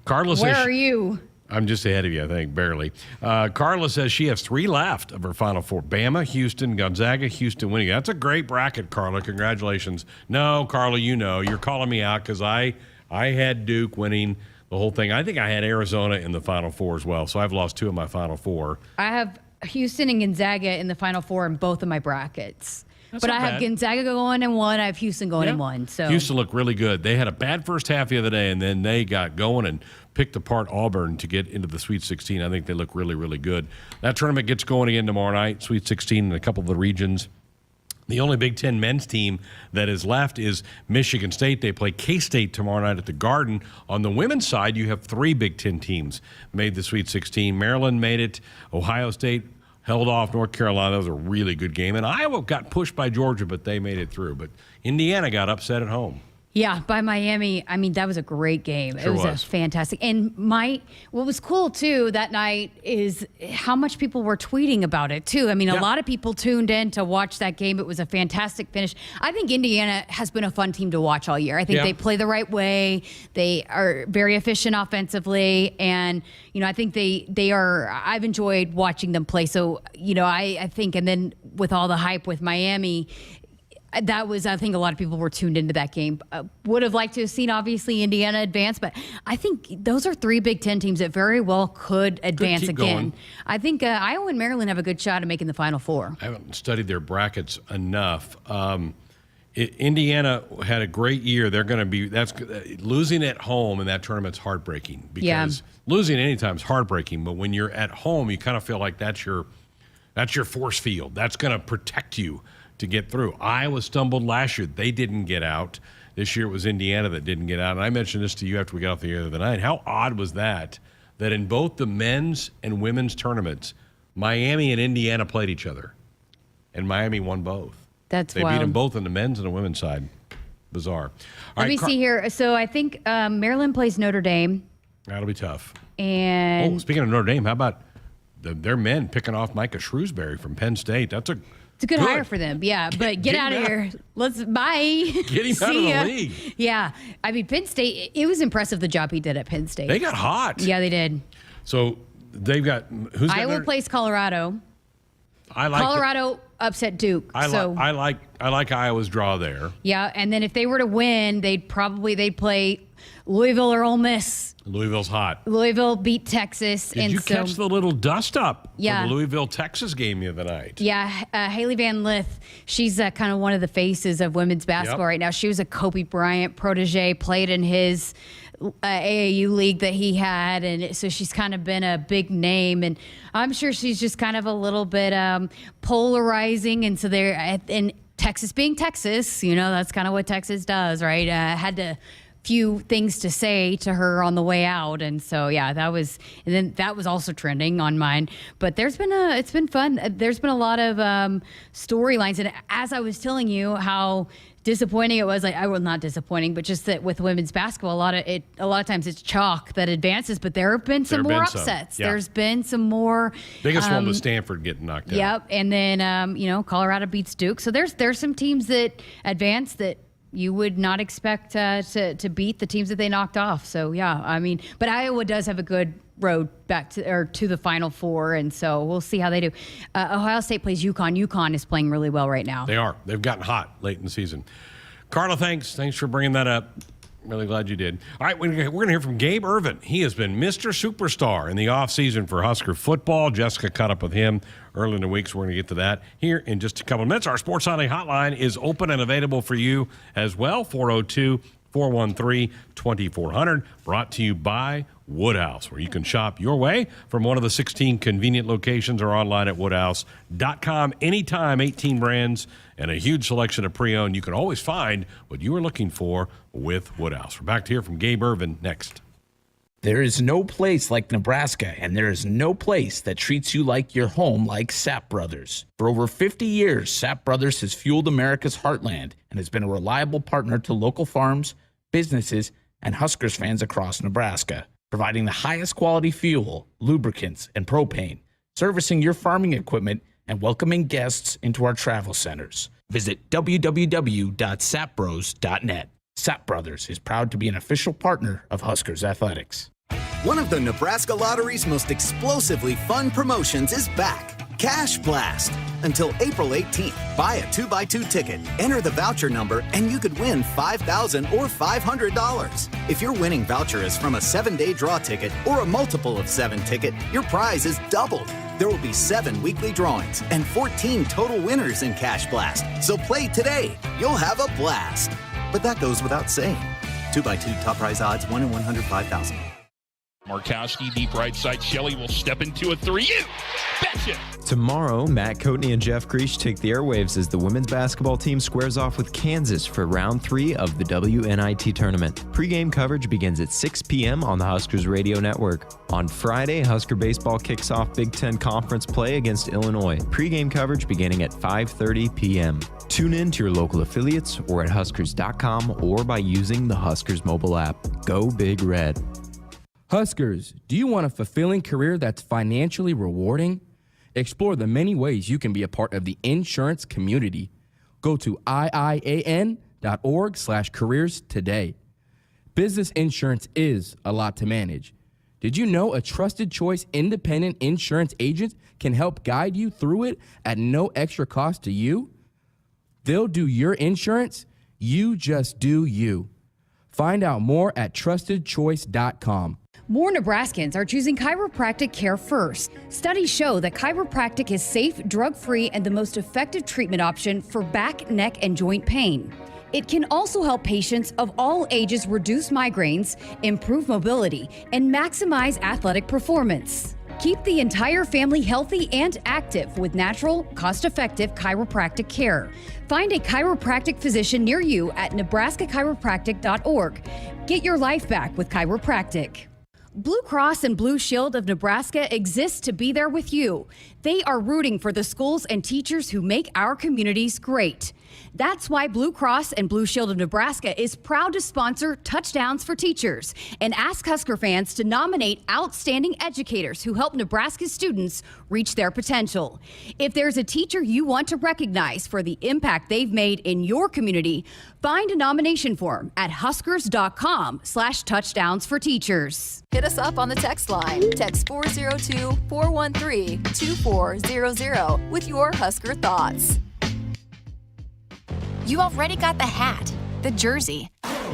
Speaker 6: Carla says,
Speaker 5: where are you?
Speaker 6: I'm just ahead of you, I think, barely. Carla says she has 3 left of her Final Four. Bama, Houston, Gonzaga, Houston winning. That's a great bracket, Carla. Congratulations. No, Carla, you're calling me out because I had Duke winning the whole thing. I think I had Arizona in the Final Four as well, so I've lost 2 of my Final Four.
Speaker 5: I have Houston and Gonzaga in the Final Four in both of my brackets.
Speaker 6: That's
Speaker 5: but
Speaker 6: not
Speaker 5: I have
Speaker 6: bad.
Speaker 5: Gonzaga going in 1. I have Houston going in 1. So
Speaker 6: Houston looked really good. They had a bad first half the other day, and then they got going and picked apart Auburn to get into the Sweet 16. I think they look really, really good. That tournament gets going again tomorrow night, Sweet 16 in a couple of the regions. The only Big Ten men's team that is left is Michigan State. They play K-State tomorrow night at the Garden. On the women's side, you have 3 Big Ten teams made the Sweet 16. Maryland made it. Ohio State held off North Carolina. That was a really good game. And Iowa got pushed by Georgia, but they made it through. But Indiana got upset at home.
Speaker 5: Yeah, by Miami. I mean, that was a great game.
Speaker 6: Sure
Speaker 5: it was a fantastic. And what was cool too that night is how much people were tweeting about it too. I mean, a lot of people tuned in to watch that game. It was a fantastic finish. I think Indiana has been a fun team to watch all year. I think they play the right way. They are very efficient offensively, and I think they are. I've enjoyed watching them play. So I think, and then with all the hype with Miami. I think a lot of people were tuned into that game. Would have liked to have seen, obviously, Indiana advance, but I think those are 3 Big Ten teams that very well could advance again.
Speaker 6: Going.
Speaker 5: I think Iowa and Maryland have a good shot at making the Final Four.
Speaker 6: I haven't studied their brackets enough. Indiana had a great year. They're going to be losing at home in that tournament's heartbreaking because losing anytime is heartbreaking. But when you're at home, you kind of feel like that's your force field. That's going to protect you to get through. Iowa stumbled last year. They didn't get out. This year it was Indiana that didn't get out. And I mentioned this to you after we got off the air the other night. How odd was that in both the men's and women's tournaments, Miami and Indiana played each other, and Miami won both. They beat them both on the men's and the women's side. Bizarre.
Speaker 5: Let me see here. So I think Maryland plays Notre Dame.
Speaker 6: That'll be tough.
Speaker 5: And
Speaker 6: speaking of Notre Dame, how about their men picking off Micah Shrewsbury from Penn State? It's
Speaker 5: a good hire for them, but get out of here. Bye.
Speaker 6: Get him out of the league.
Speaker 5: Yeah. I mean, Penn State, it was impressive the job he did at Penn State.
Speaker 6: They got hot.
Speaker 5: Yeah, they did.
Speaker 6: So they've got,
Speaker 5: Iowa plays Colorado. Colorado upset Duke.
Speaker 6: I like Iowa's draw there.
Speaker 5: Yeah, and then if they were to win, they'd play Louisville or Ole Miss.
Speaker 6: Louisville's hot.
Speaker 5: Louisville beat Texas.
Speaker 6: Did you catch the little dust up for the Louisville-Texas game the other night?
Speaker 5: Yeah, Haley Van Lith, she's kind of one of the faces of women's basketball right now. She was a Kobe Bryant protege, played in his AAU league that he had, and so she's kind of been a big name, and I'm sure she's just kind of a little bit polarizing, and so and Texas being Texas, that's kind of what Texas does, right? Had to few things to say to her on the way out, and so that was also trending on mine. But it's been fun. There's been a lot of storylines, and as I was telling you how disappointing it was, not disappointing, but just that with women's basketball, a lot of times it's chalk that advances, but there have been some more upsets. There's been some more.
Speaker 6: Biggest one was Stanford getting knocked out.
Speaker 5: Yep, and then Colorado beats Duke. So there's some teams that advance that you would not expect to beat the teams that they knocked off. So but Iowa does have a good road back to the Final Four, and so we'll see how they do. Ohio State plays UConn. UConn is playing really well right now.
Speaker 6: They are. They've gotten hot late in the season. Carla, thanks for bringing that up. Really glad you did. All right, we're going to hear from Gabe Irvin. He has been Mr. Superstar in the offseason for Husker football. Jessica caught up with him early in the week, so we're going to get to that here in just a couple of minutes. Our Sports Sunday hotline is open and available for you as well, 402-413-2400, brought to you by Woodhouse, where you can shop your way from one of the 16 convenient locations or online at woodhouse.com. Anytime, 18 brands and a huge selection of pre-owned. You can always find what you are looking for with Woodhouse. We're back to hear from Gabe Irvin next.
Speaker 13: There is no place like Nebraska, and there is no place that treats you like your home like Sapp Brothers. For over 50 years, Sapp Brothers has fueled America's heartland and has been a reliable partner to local farms, businesses, and Huskers fans across Nebraska, providing the highest quality fuel, lubricants, and propane, servicing your farming equipment, and welcoming guests into our travel centers. Visit www.sappbros.net. Sapp Brothers is proud to be an official partner of Huskers Athletics.
Speaker 19: One of the Nebraska Lottery's most explosively fun promotions is back. Cash Blast. Until April 18th, buy a 2x2 ticket, enter the voucher number, and you could win $5,000 or $500. If your winning voucher is from a 7-day draw ticket or a multiple of 7 ticket, your prize is doubled. There will be 7 weekly drawings and 14 total winners in Cash Blast. So play today. You'll have a blast. But that goes without saying. 2x2 top prize odds, 1 in 105,000.
Speaker 17: Markowski, deep right side. Shelley will step into a 3. You betcha!
Speaker 1: Tomorrow, Matt Coatney and Jeff Griesch take the airwaves as the women's basketball team squares off with Kansas for round 3 of the WNIT tournament. Pre-game coverage begins at 6 p.m. on the Huskers Radio Network. On Friday, Husker baseball kicks off Big Ten Conference play against Illinois. Pre-game coverage beginning at 5:30 p.m. Tune in to your local affiliates or at Huskers.com or by using the Huskers mobile app. Go Big Red.
Speaker 20: Huskers, do you want a fulfilling career that's financially rewarding? Explore the many ways you can be a part of the insurance community. Go to iian.org/careers today. Business insurance is a lot to manage. Did you know a trusted choice independent insurance agent can help guide you through it at no extra cost to you? They'll do your insurance. You just do you. Find out more at trustedchoice.com.
Speaker 5: More Nebraskans are choosing chiropractic care first. Studies show that chiropractic is safe, drug-free, and the most effective treatment option for back, neck, and joint pain. It can also help patients of all ages reduce migraines, improve mobility, and maximize athletic performance. Keep the entire family healthy and active with natural, cost-effective chiropractic care. Find a chiropractic physician near you at nebraska-chiropractic.org. Get your life back with chiropractic. Blue Cross and Blue Shield of Nebraska exists to be there with you. They are rooting for the schools and teachers who make our communities great. That's why Blue Cross and Blue Shield of Nebraska is proud to sponsor Touchdowns for Teachers and ask Husker fans to nominate outstanding educators who help Nebraska students reach their potential. If there's a teacher you want to recognize for the impact they've made in your community, find a nomination form at huskers.com/touchdowns-for-teachers.
Speaker 3: Hit us up on the text line. Text 402-413-2400 with your Husker thoughts.
Speaker 12: You already got the hat, the jersey,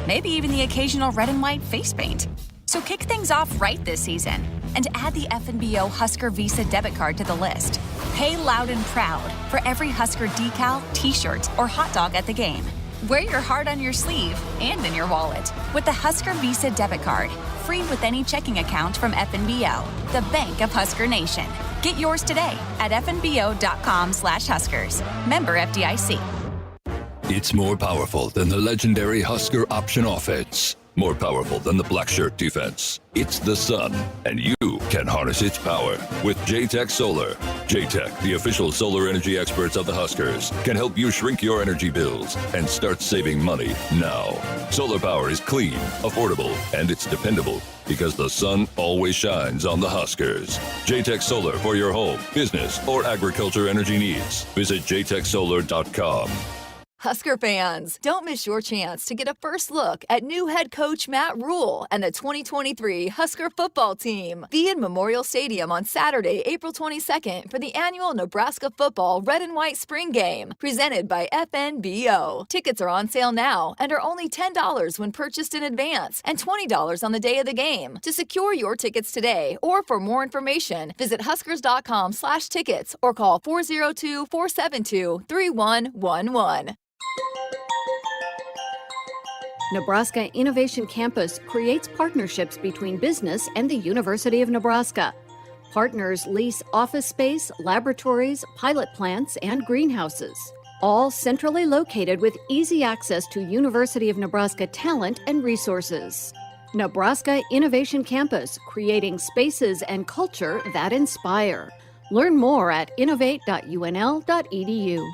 Speaker 12: maybe even the occasional red and white face paint. So kick things off right this season and add the FNBO Husker Visa debit card to the list. Pay loud and proud for every Husker decal, t-shirt, or hot dog at the game. Wear your heart on your sleeve and in your wallet with the Husker Visa debit card, free with any checking account from FNBO, the bank of Husker Nation. Get yours today at fnbo.com/Huskers. Member FDIC.
Speaker 21: It's more powerful than the legendary Husker option offense. More powerful than the black shirt defense. It's the sun, and you can harness its power with JTech Solar. JTech, the official solar energy experts of the Huskers, can help you shrink your energy bills and start saving money now. Solar power is clean, affordable, and it's dependable because the sun always shines on the Huskers. JTech Solar for your home, business, or agriculture energy needs. Visit jtechsolar.com.
Speaker 3: Husker fans, don't miss your chance to get a first look at new head coach Matt Rule and the 2023 Husker football team. Be in Memorial Stadium on Saturday, April 22nd for the annual Nebraska football red and white spring game, presented by FNBO. Tickets are on sale now and are only $10 when purchased in advance and $20 on the day of the game. To secure your tickets today or for more information, visit huskers.com/tickets or call 402-472-3111.
Speaker 7: Nebraska Innovation Campus creates partnerships between business and the University of Nebraska. Partners lease office space, laboratories, pilot plants, and greenhouses, all centrally located with easy access to University of Nebraska talent and resources. Nebraska Innovation Campus, creating spaces and culture that inspire. Learn more at innovate.unl.edu.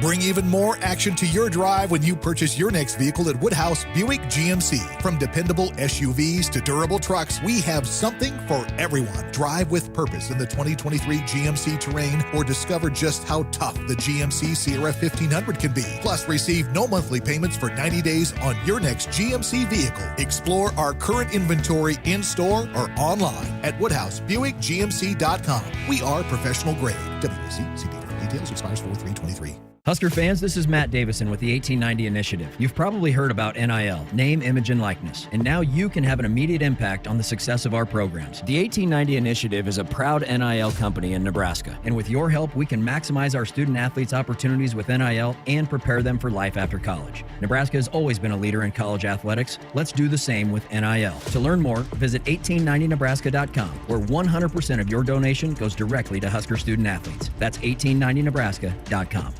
Speaker 8: Bring even more action to your drive when you purchase your next vehicle at Woodhouse Buick GMC. From dependable SUVs to durable trucks, we have something for everyone. Drive with purpose in the 2023 GMC Terrain or discover just how tough the GMC Sierra 1500 can be. Plus, receive no monthly payments for 90 days on your next GMC vehicle. Explore our current inventory in-store or online at WoodhouseBuickGMC.com. We are professional grade. WC, see dealer. Details expires 4/3/23.
Speaker 9: Husker fans, this is Matt Davison with the 1890 Initiative. You've probably heard about NIL, name, image, and likeness, and now you can have an immediate impact on the success of our programs. The 1890 Initiative is a proud NIL company in Nebraska, and with your help, we can maximize our student athletes' opportunities with NIL and prepare them for life after college. Nebraska has always been a leader in college athletics. Let's do the same with NIL. To learn more, visit 1890nebraska.com, where 100% of your donation goes directly to Husker student athletes. That's 1890nebraska.com.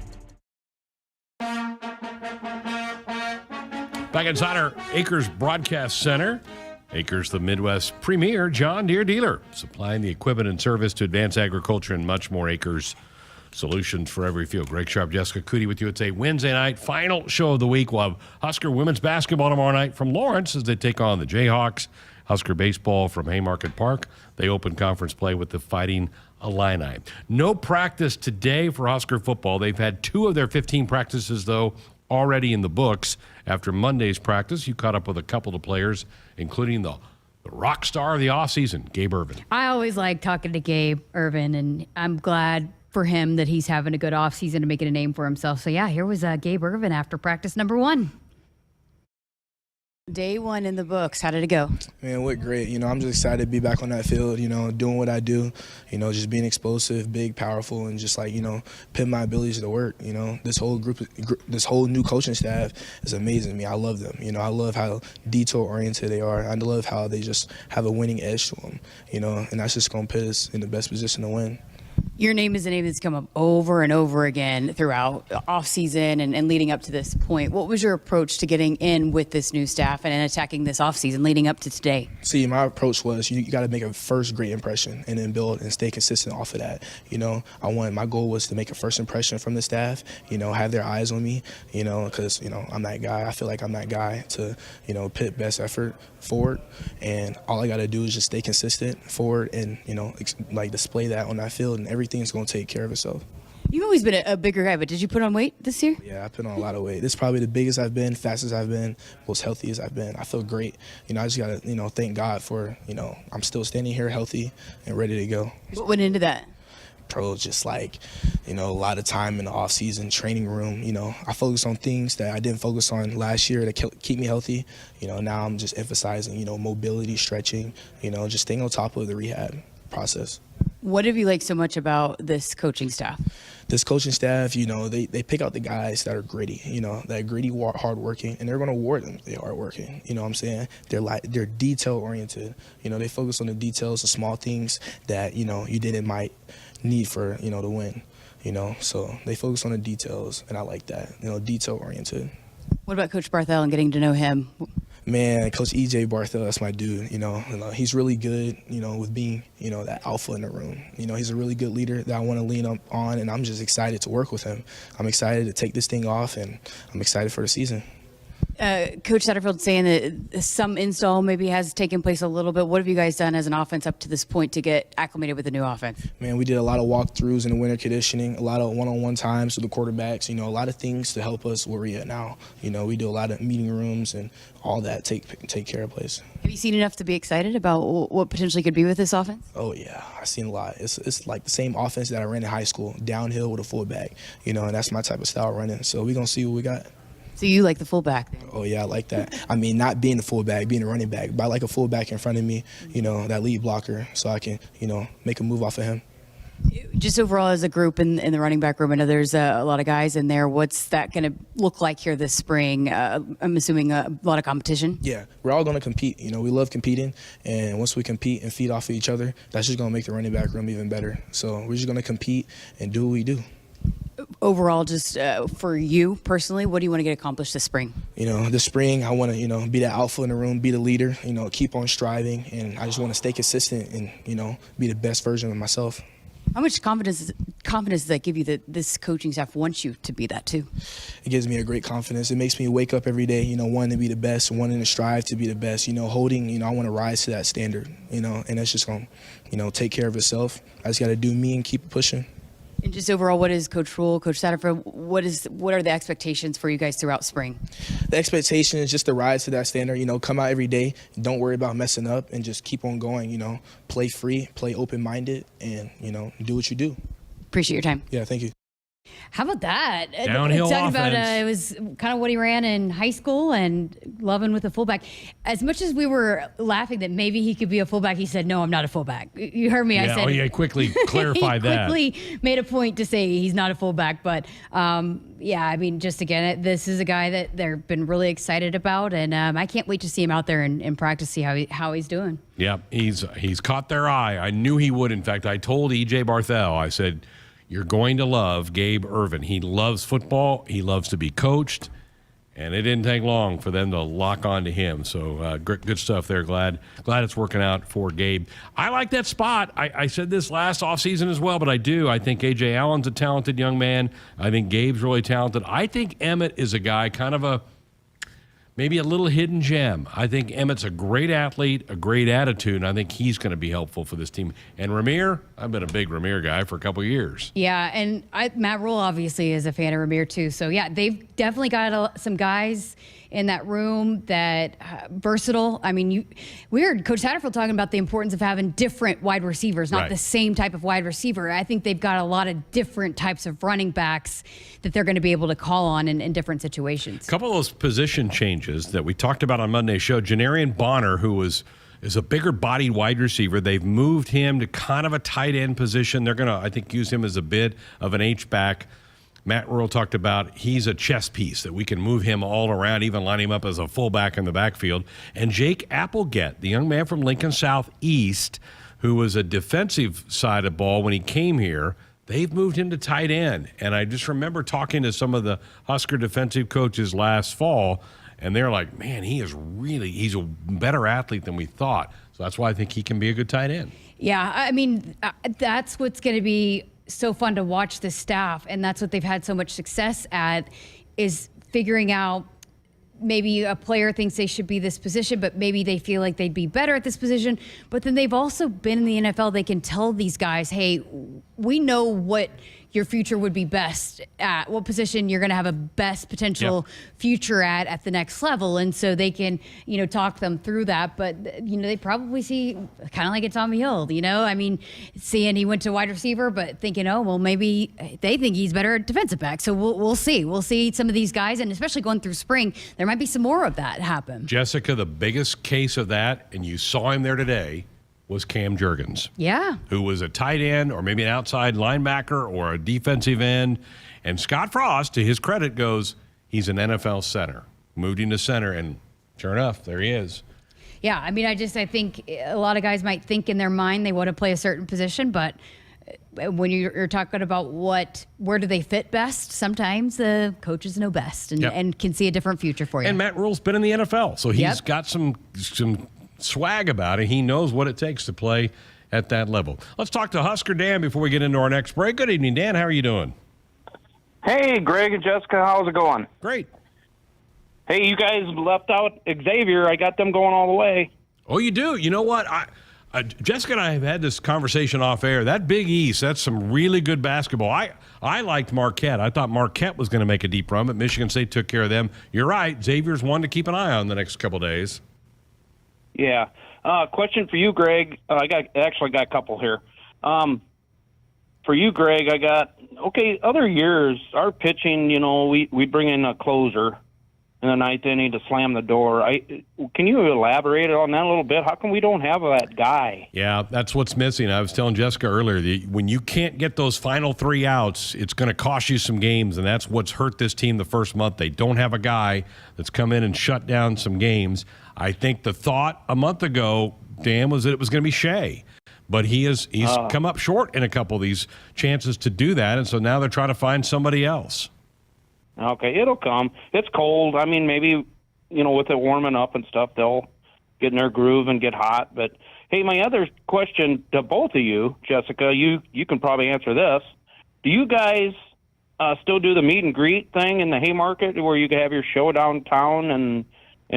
Speaker 6: Back inside our Acres Broadcast Center, Acres, the Midwest premier John Deere dealer, supplying the equipment and service to advance agriculture and much more. Acres, solutions for every field. Greg Sharpe, Jessica Coody with you. It's a Wednesday night final show of the week. We'll have Husker women's basketball tomorrow night from Lawrence as they take on the Jayhawks. Husker baseball from Haymarket Park. They open conference play with the Fighting Illini. No practice today for Husker football. They've had 2 of their 15 practices, though, already in the books. After Monday's practice, you caught up with a couple of players, including the rock star of the offseason, Gabe Irvin.
Speaker 5: I always like talking to Gabe Irvin, and I'm glad for him that he's having a good offseason and making a name for himself. So, yeah, here was Gabe Irvin after practice number 1. Day 1 in the books. How did it go?
Speaker 11: Man, it went great. I'm just excited to be back on that field, doing what I do, just being explosive, big, powerful, and just putting my abilities to work. This whole this whole new coaching staff is amazing to me. I love them. I love how detail-oriented they are. I love how they just have a winning edge to them, and that's just going to put us in the best position to win.
Speaker 5: Your name is a name that's come up over and over again throughout the offseason and leading up to this point. What was your approach to getting in with this new staff and attacking this offseason leading up to today?
Speaker 11: See, my approach was you got to make a first great impression and then build and stay consistent off of that. My goal was to make a first impression from the staff, have their eyes on me, because, I'm that guy. I feel like I'm that guy to, put best effort forward. And all I got to do is just stay consistent forward and, display that on that field, and everything's going to take care of itself.
Speaker 5: You've always been a bigger guy, but did you put on weight this year?
Speaker 11: Yeah, I put on a lot of weight. This is probably the biggest I've been, fastest I've been, most healthiest I've been. I feel great. I just got to, thank God for, I'm still standing here healthy and ready to go.
Speaker 5: What went into that?
Speaker 11: Just a lot of time in the off-season training room. I focused on things that I didn't focus on last year to keep me healthy. Now I'm just emphasizing, mobility, stretching, just staying on top of the rehab process.
Speaker 5: What have you liked so much about this coaching staff?
Speaker 11: This coaching staff, they pick out the guys that are gritty, that are gritty, hardworking, and they're going to reward them if they're hardworking. You know what I'm saying? They're detail-oriented. They focus on the details, the small things that, you might need for, to win. So they focus on the details, and I like that, detail-oriented.
Speaker 5: What about Coach Barthel and getting to know him?
Speaker 11: Man, Coach E.J. Barthel, that's my dude. He's really good, with being, that alpha in the room. He's a really good leader that I want to lean up on, and I'm just excited to work with him. I'm excited to take this thing off, and I'm excited for the season.
Speaker 5: Coach Satterfield saying that some install maybe has taken place a little bit. What have you guys done as an offense up to this point to get acclimated with the new offense?
Speaker 11: Man, we did a lot of walkthroughs in the winter conditioning, a lot of one-on-one times with the quarterbacks, a lot of things to help us where we're at now. We do a lot of meeting rooms and all that take care of place.
Speaker 5: Have you seen enough to be excited about what potentially could be with this offense?
Speaker 11: Oh, yeah. I've seen a lot. It's like the same offense that I ran in high school, downhill with a fullback, and that's my type of style running. So we're going to see what we got.
Speaker 5: So you like the fullback then?
Speaker 11: Oh, yeah, I like that. I mean, not being the fullback, being a running back, but I like a fullback in front of me, that lead blocker, so I can, make a move off of him.
Speaker 5: Just overall as a group in the running back room, I know there's a lot of guys in there. What's that going to look like here this spring? I'm assuming a lot of competition?
Speaker 11: Yeah, we're all going to compete. We love competing, and once we compete and feed off of each other, that's just going to make the running back room even better. So we're just going to compete and do what we do.
Speaker 5: Overall, just for you personally, what do you want to get accomplished this spring?
Speaker 11: This spring, I want to, be the alpha in the room, be the leader, keep on striving, and I just want to stay consistent and, be the best version of myself.
Speaker 5: How much confidence does that give you that this coaching staff wants you to be that too?
Speaker 11: It gives me a great confidence. It makes me wake up every day, wanting to be the best, wanting to strive to be the best, holding, I want to rise to that standard, and that's just going to, take care of itself. I just got to do me and keep pushing.
Speaker 5: And just overall, what is Coach Rule, Coach Satterfield, what are the expectations for you guys throughout spring?
Speaker 11: The expectation is just to rise to that standard, come out every day, don't worry about messing up, and just keep on going, play free, play open-minded, and, do what you do.
Speaker 5: Appreciate your time.
Speaker 11: Yeah, thank you.
Speaker 5: How about that?
Speaker 6: Downhill
Speaker 5: Talking
Speaker 6: offense.
Speaker 5: about it was kind of what he ran in high school and loving with the fullback. As much as we were laughing that maybe he could be a fullback, he said, "No, I'm not a fullback." You heard me.
Speaker 6: Yeah,
Speaker 5: I said,
Speaker 6: quickly clarify that.
Speaker 5: He quickly made a point to say he's not a fullback, but just again, this is a guy that they've been really excited about, and I can't wait to see him out there in practice, see how he's doing.
Speaker 6: Yeah, he's caught their eye. I knew he would. In fact, I told E.J. Barthel, I said, you're going to love Gabe Irvin. He loves football. He loves to be coached. And it didn't take long for them to lock on to him. So good stuff there. Glad it's working out for Gabe. I like that spot. I said this last offseason as well, but I do. I think A.J. Allen's a talented young man. I think Gabe's really talented. I think Emmett is a guy kind of maybe a little hidden gem. I think Emmett's a great athlete, a great attitude, and I think he's going to be helpful for this team. And Ramir, I've been a big Ramir guy for a couple of years.
Speaker 5: Yeah, and Matt Rule obviously is a fan of Ramir too. So, yeah, they've definitely got some guys in that room that versatile. I mean, we heard Coach Satterfield talking about the importance of having different wide receivers, not the same type of wide receiver. I think they've got a lot of different types of running backs that they're going to be able to call on in different situations.
Speaker 6: A couple of those position changes that we talked about on Monday's show, Janarian Bonner, who is a bigger bodied wide receiver. They've moved him to kind of a tight end position. They're going to, I think, use him as a bit of an H-back. Matt Rule talked about he's a chess piece, that we can move him all around, even line him up as a fullback in the backfield. And Jake Applegate, the young man from Lincoln Southeast, who was a defensive side of ball when he came here, they've moved him to tight end. And I just remember talking to some of the Husker defensive coaches last fall, and they're like, man, he's a better athlete than we thought. So that's why I think he can be a good tight end.
Speaker 5: Yeah, I mean, that's what's going to be so fun to watch this staff, and that's what they've had so much success at, is figuring out maybe a player thinks they should be this position, but maybe they feel like they'd be better at this position. But then they've also been in the NFL. They can tell these guys, hey, we know what your future would be best at, what position you're going to have a best potential future at the next level. And so they can, talk them through that. But, they probably see kind of like a Tommy Hill, I mean, seeing he went to wide receiver, but thinking, oh, well, maybe they think he's better at defensive back. So we'll see. We'll see some of these guys, and especially going through spring, there might be some more of that happen.
Speaker 6: Jessica, the biggest case of that, and you saw him there today, was Cam Jurgens.
Speaker 5: Yeah.
Speaker 6: Who was a tight end or maybe an outside linebacker or a defensive end. And Scott Frost, to his credit, goes, he's an NFL center. Moved him to center, and sure enough, there he is.
Speaker 5: Yeah, I mean, I think a lot of guys might think in their mind they want to play a certain position, but when you're talking about where do they fit best, sometimes the coaches know best and can see a different future for you.
Speaker 6: And Matt Rule's been in the NFL, so he's got some swag about it. He knows what it takes to play at that level. Let's talk to Husker Dan before we get into our next break. Good evening, Dan. How are you doing?
Speaker 2: Hey, Greg and Jessica. How's it going?
Speaker 6: Great.
Speaker 2: Hey, you guys left out Xavier. I got them going all the way.
Speaker 6: Oh, you do? You know what? Jessica and I have had this conversation off air. That Big East, that's some really good basketball. I liked Marquette. I thought Marquette was going to make a deep run, but Michigan State took care of them. You're right. Xavier's one to keep an eye on the next couple days.
Speaker 2: Yeah. Question for you, Greg. I got a couple here. For you, Greg, other years, our pitching, we bring in a closer in the ninth inning to slam the door. Can you elaborate on that a little bit? How come we don't have that guy?
Speaker 6: Yeah, that's what's missing. I was telling Jessica earlier, when you can't get those final 3 outs, it's going to cost you some games, and that's what's hurt this team the first month. They don't have a guy that's come in and shut down some games. I think the thought a month ago, Dan, was that it was going to be Shea. But he's come up short in a couple of these chances to do that, and so now they're trying to find somebody else.
Speaker 2: Okay, it'll come. It's cold. I mean, maybe, with it warming up and stuff, they'll get in their groove and get hot. But, hey, my other question to both of you, Jessica, you can probably answer this. Do you guys still do the meet and greet thing in the Haymarket where you can have your show downtown and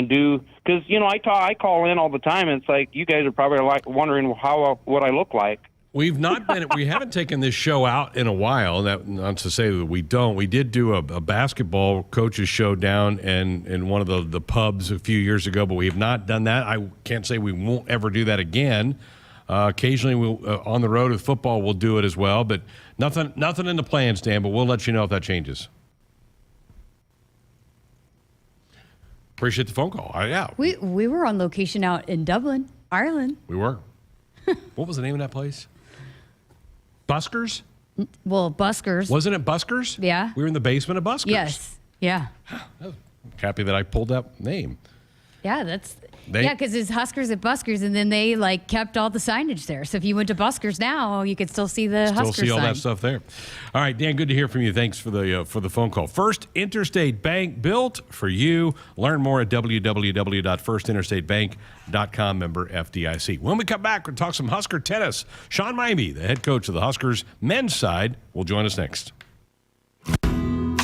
Speaker 2: do – because, I call in all the time, and it's like you guys are probably wondering what I look like.
Speaker 6: We haven't taken this show out in a while. That, not to say that we don't. We did do a basketball coaches show down in one of the pubs a few years ago, but we have not done that. I can't say we won't ever do that again. Occasionally, we'll on the road with football, we'll do it as well, but nothing in the plans, Dan. But we'll let you know if that changes. Appreciate the phone call. Yeah,
Speaker 5: we were on location out in Dublin, Ireland.
Speaker 6: We were. What was the name of that place? Buskers?
Speaker 5: Well, Buskers.
Speaker 6: Wasn't it Buskers?
Speaker 5: Yeah.
Speaker 6: We were in the basement of Buskers.
Speaker 5: Yes. Yeah.
Speaker 6: I'm happy that I pulled that name.
Speaker 5: Yeah, because it's Huskers at Buskers, and then they kept all the signage there. So if you went to Buskers now, you could still see the Huskers
Speaker 6: Still see all
Speaker 5: sign.
Speaker 6: that stuff there. All right, Dan, good to hear from you. Thanks for the phone call. First Interstate Bank, built for you. Learn more at www.firstinterstatebank.com, member FDIC. When we come back, we'll talk some Husker tennis. Sean Miamey, the head coach of the Huskers men's side, will join us next.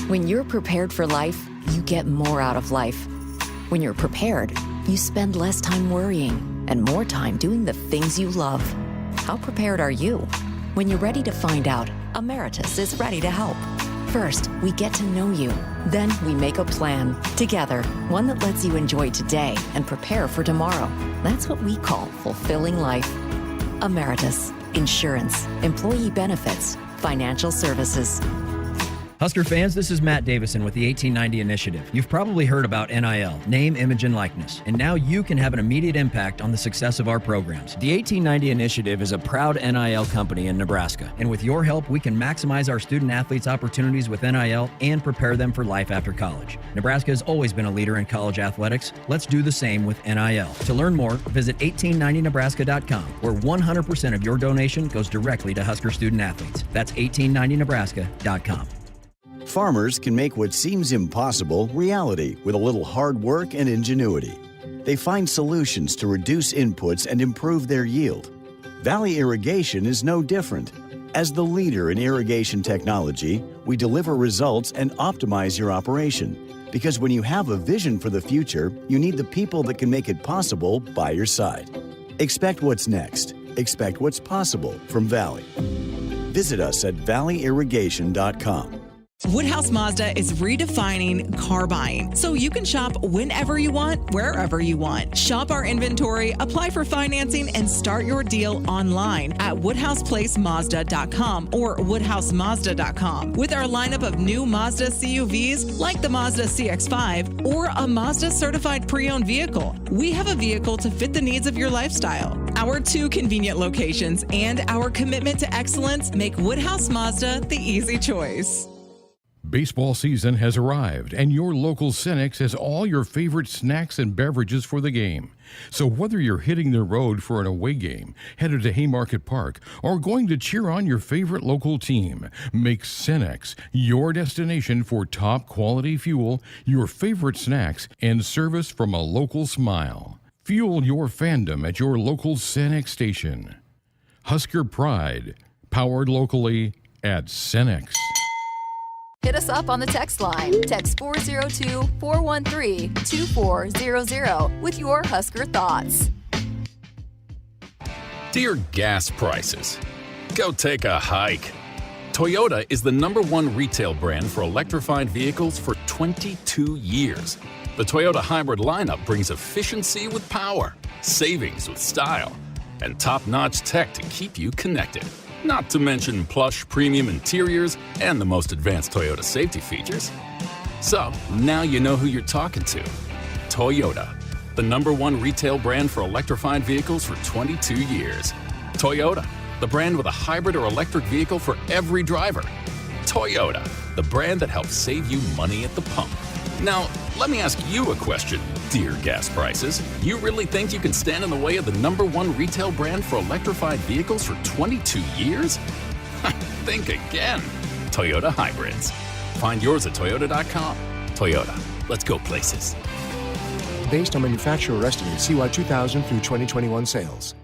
Speaker 14: When you're prepared for life, you get more out of life. When you're prepared, you spend less time worrying and more time doing the things you love. How prepared are you? When you're ready to find out, Emeritus is ready to help. First, we get to know you. Then we make a plan together, one that lets you enjoy today and prepare for tomorrow. That's what we call fulfilling life. Emeritus, insurance, employee benefits, financial services.
Speaker 9: Husker fans, this is Matt Davison with the 1890 Initiative. You've probably heard about NIL, name, image, and likeness, and now you can have an immediate impact on the success of our programs. The 1890 Initiative is a proud NIL company in Nebraska, and with your help, we can maximize our student athletes' opportunities with NIL and prepare them for life after college. Nebraska has always been a leader in college athletics. Let's do the same with NIL. To learn more, visit 1890nebraska.com, where 100% of your donation goes directly to Husker student athletes. That's 1890nebraska.com.
Speaker 15: Farmers can make what seems impossible reality with a little hard work and ingenuity. They find solutions to reduce inputs and improve their yield. Valley Irrigation is no different. As the leader in irrigation technology, we deliver results and optimize your operation. Because when you have a vision for the future, you need the people that can make it possible by your side. Expect what's next. Expect what's possible from Valley. Visit us at valleyirrigation.com.
Speaker 16: Woodhouse Mazda is redefining car buying, so you can shop whenever you want, wherever you want. Shop our inventory, apply for financing, and start your deal online at woodhouseplacemazda.com or woodhousemazda.com. With our lineup of new Mazda CUVs like the Mazda CX-5 or a Mazda certified pre-owned vehicle, we have a vehicle to fit the needs of your lifestyle. Our 2 convenient locations and our commitment to excellence make Woodhouse Mazda the easy choice.
Speaker 22: Baseball season has arrived, and your local Cenex has all your favorite snacks and beverages for the game. So whether you're hitting the road for an away game, headed to Haymarket Park, or going to cheer on your favorite local team, make Cenex your destination for top quality fuel, your favorite snacks, and service from a local smile. Fuel your fandom at your local Cenex station. Husker Pride, powered locally at Cenex.
Speaker 3: Hit us up on the text line. Text 402-413-2400 with your Husker thoughts.
Speaker 10: Dear gas prices, go take a hike. Toyota is the #1 retail brand for electrified vehicles for 22 years. The Toyota hybrid lineup brings efficiency with power, savings with style, and top-notch tech to keep you connected. Not to mention plush premium interiors and the most advanced Toyota safety features. So, now you know who you're talking to. Toyota, the #1 retail brand for electrified vehicles for 22 years. Toyota, the brand with a hybrid or electric vehicle for every driver. Toyota, the brand that helps save you money at the pump. Now, let me ask you a question, dear gas prices. You really think you can stand in the way of the #1 retail brand for electrified vehicles for 22 years? Think again. Toyota Hybrids. Find yours at toyota.com. Toyota, let's go places.
Speaker 18: Based on manufacturer estimates, CY 2000 through 2021 sales.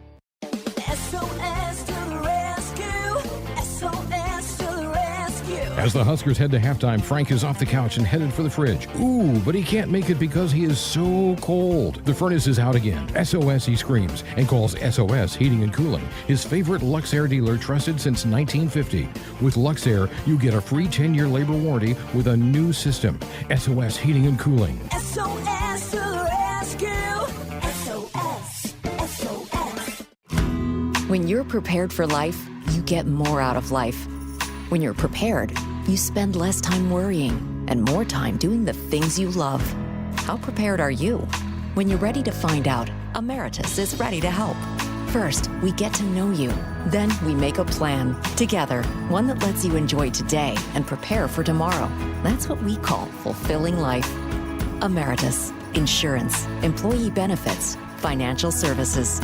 Speaker 22: As the Huskers head to halftime, Frank is off the couch and headed for the fridge. Ooh, but he can't make it because he is so cold. The furnace is out again. SOS, he screams, and calls SOS Heating and Cooling, his favorite Luxair dealer trusted since 1950. With Luxair, you get a free 10-year labor warranty with a new system. SOS Heating and Cooling.
Speaker 23: SOS to the rescue. SOS. SOS.
Speaker 14: When you're prepared for life, you get more out of life. When you're prepared, you spend less time worrying and more time doing the things you love. How prepared are you? When you're ready to find out, Emeritus is ready to help. First, we get to know you. Then we make a plan together, one that lets you enjoy today and prepare for tomorrow. That's what we call fulfilling life. Emeritus, insurance, employee benefits, financial services.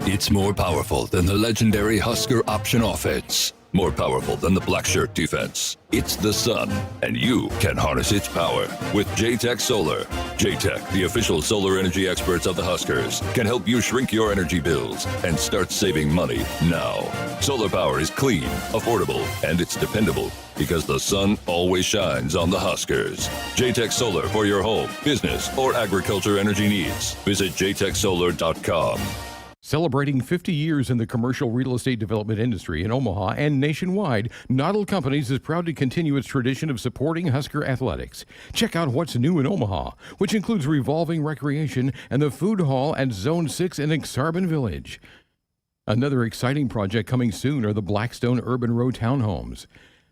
Speaker 21: It's more powerful than the legendary Husker option offense. More powerful than the black shirt defense. It's the sun, and you can harness its power with J-Tech Solar. J-Tech, the official solar energy experts of the Huskers, can help you shrink your energy bills and start saving money now. Solar power is clean, affordable, and it's dependable because the sun always shines on the Huskers. J-Tech Solar for your home, business, or agriculture energy needs. Visit jtechsolar.com.
Speaker 22: Celebrating 50 years in the commercial real estate development industry in Omaha and nationwide, Noddle Companies is proud to continue its tradition of supporting Husker athletics. Check out what's new in Omaha, which includes revolving recreation and the food hall at Zone 6 in Exarban Village. Another exciting project coming soon are the Blackstone Urban Row townhomes.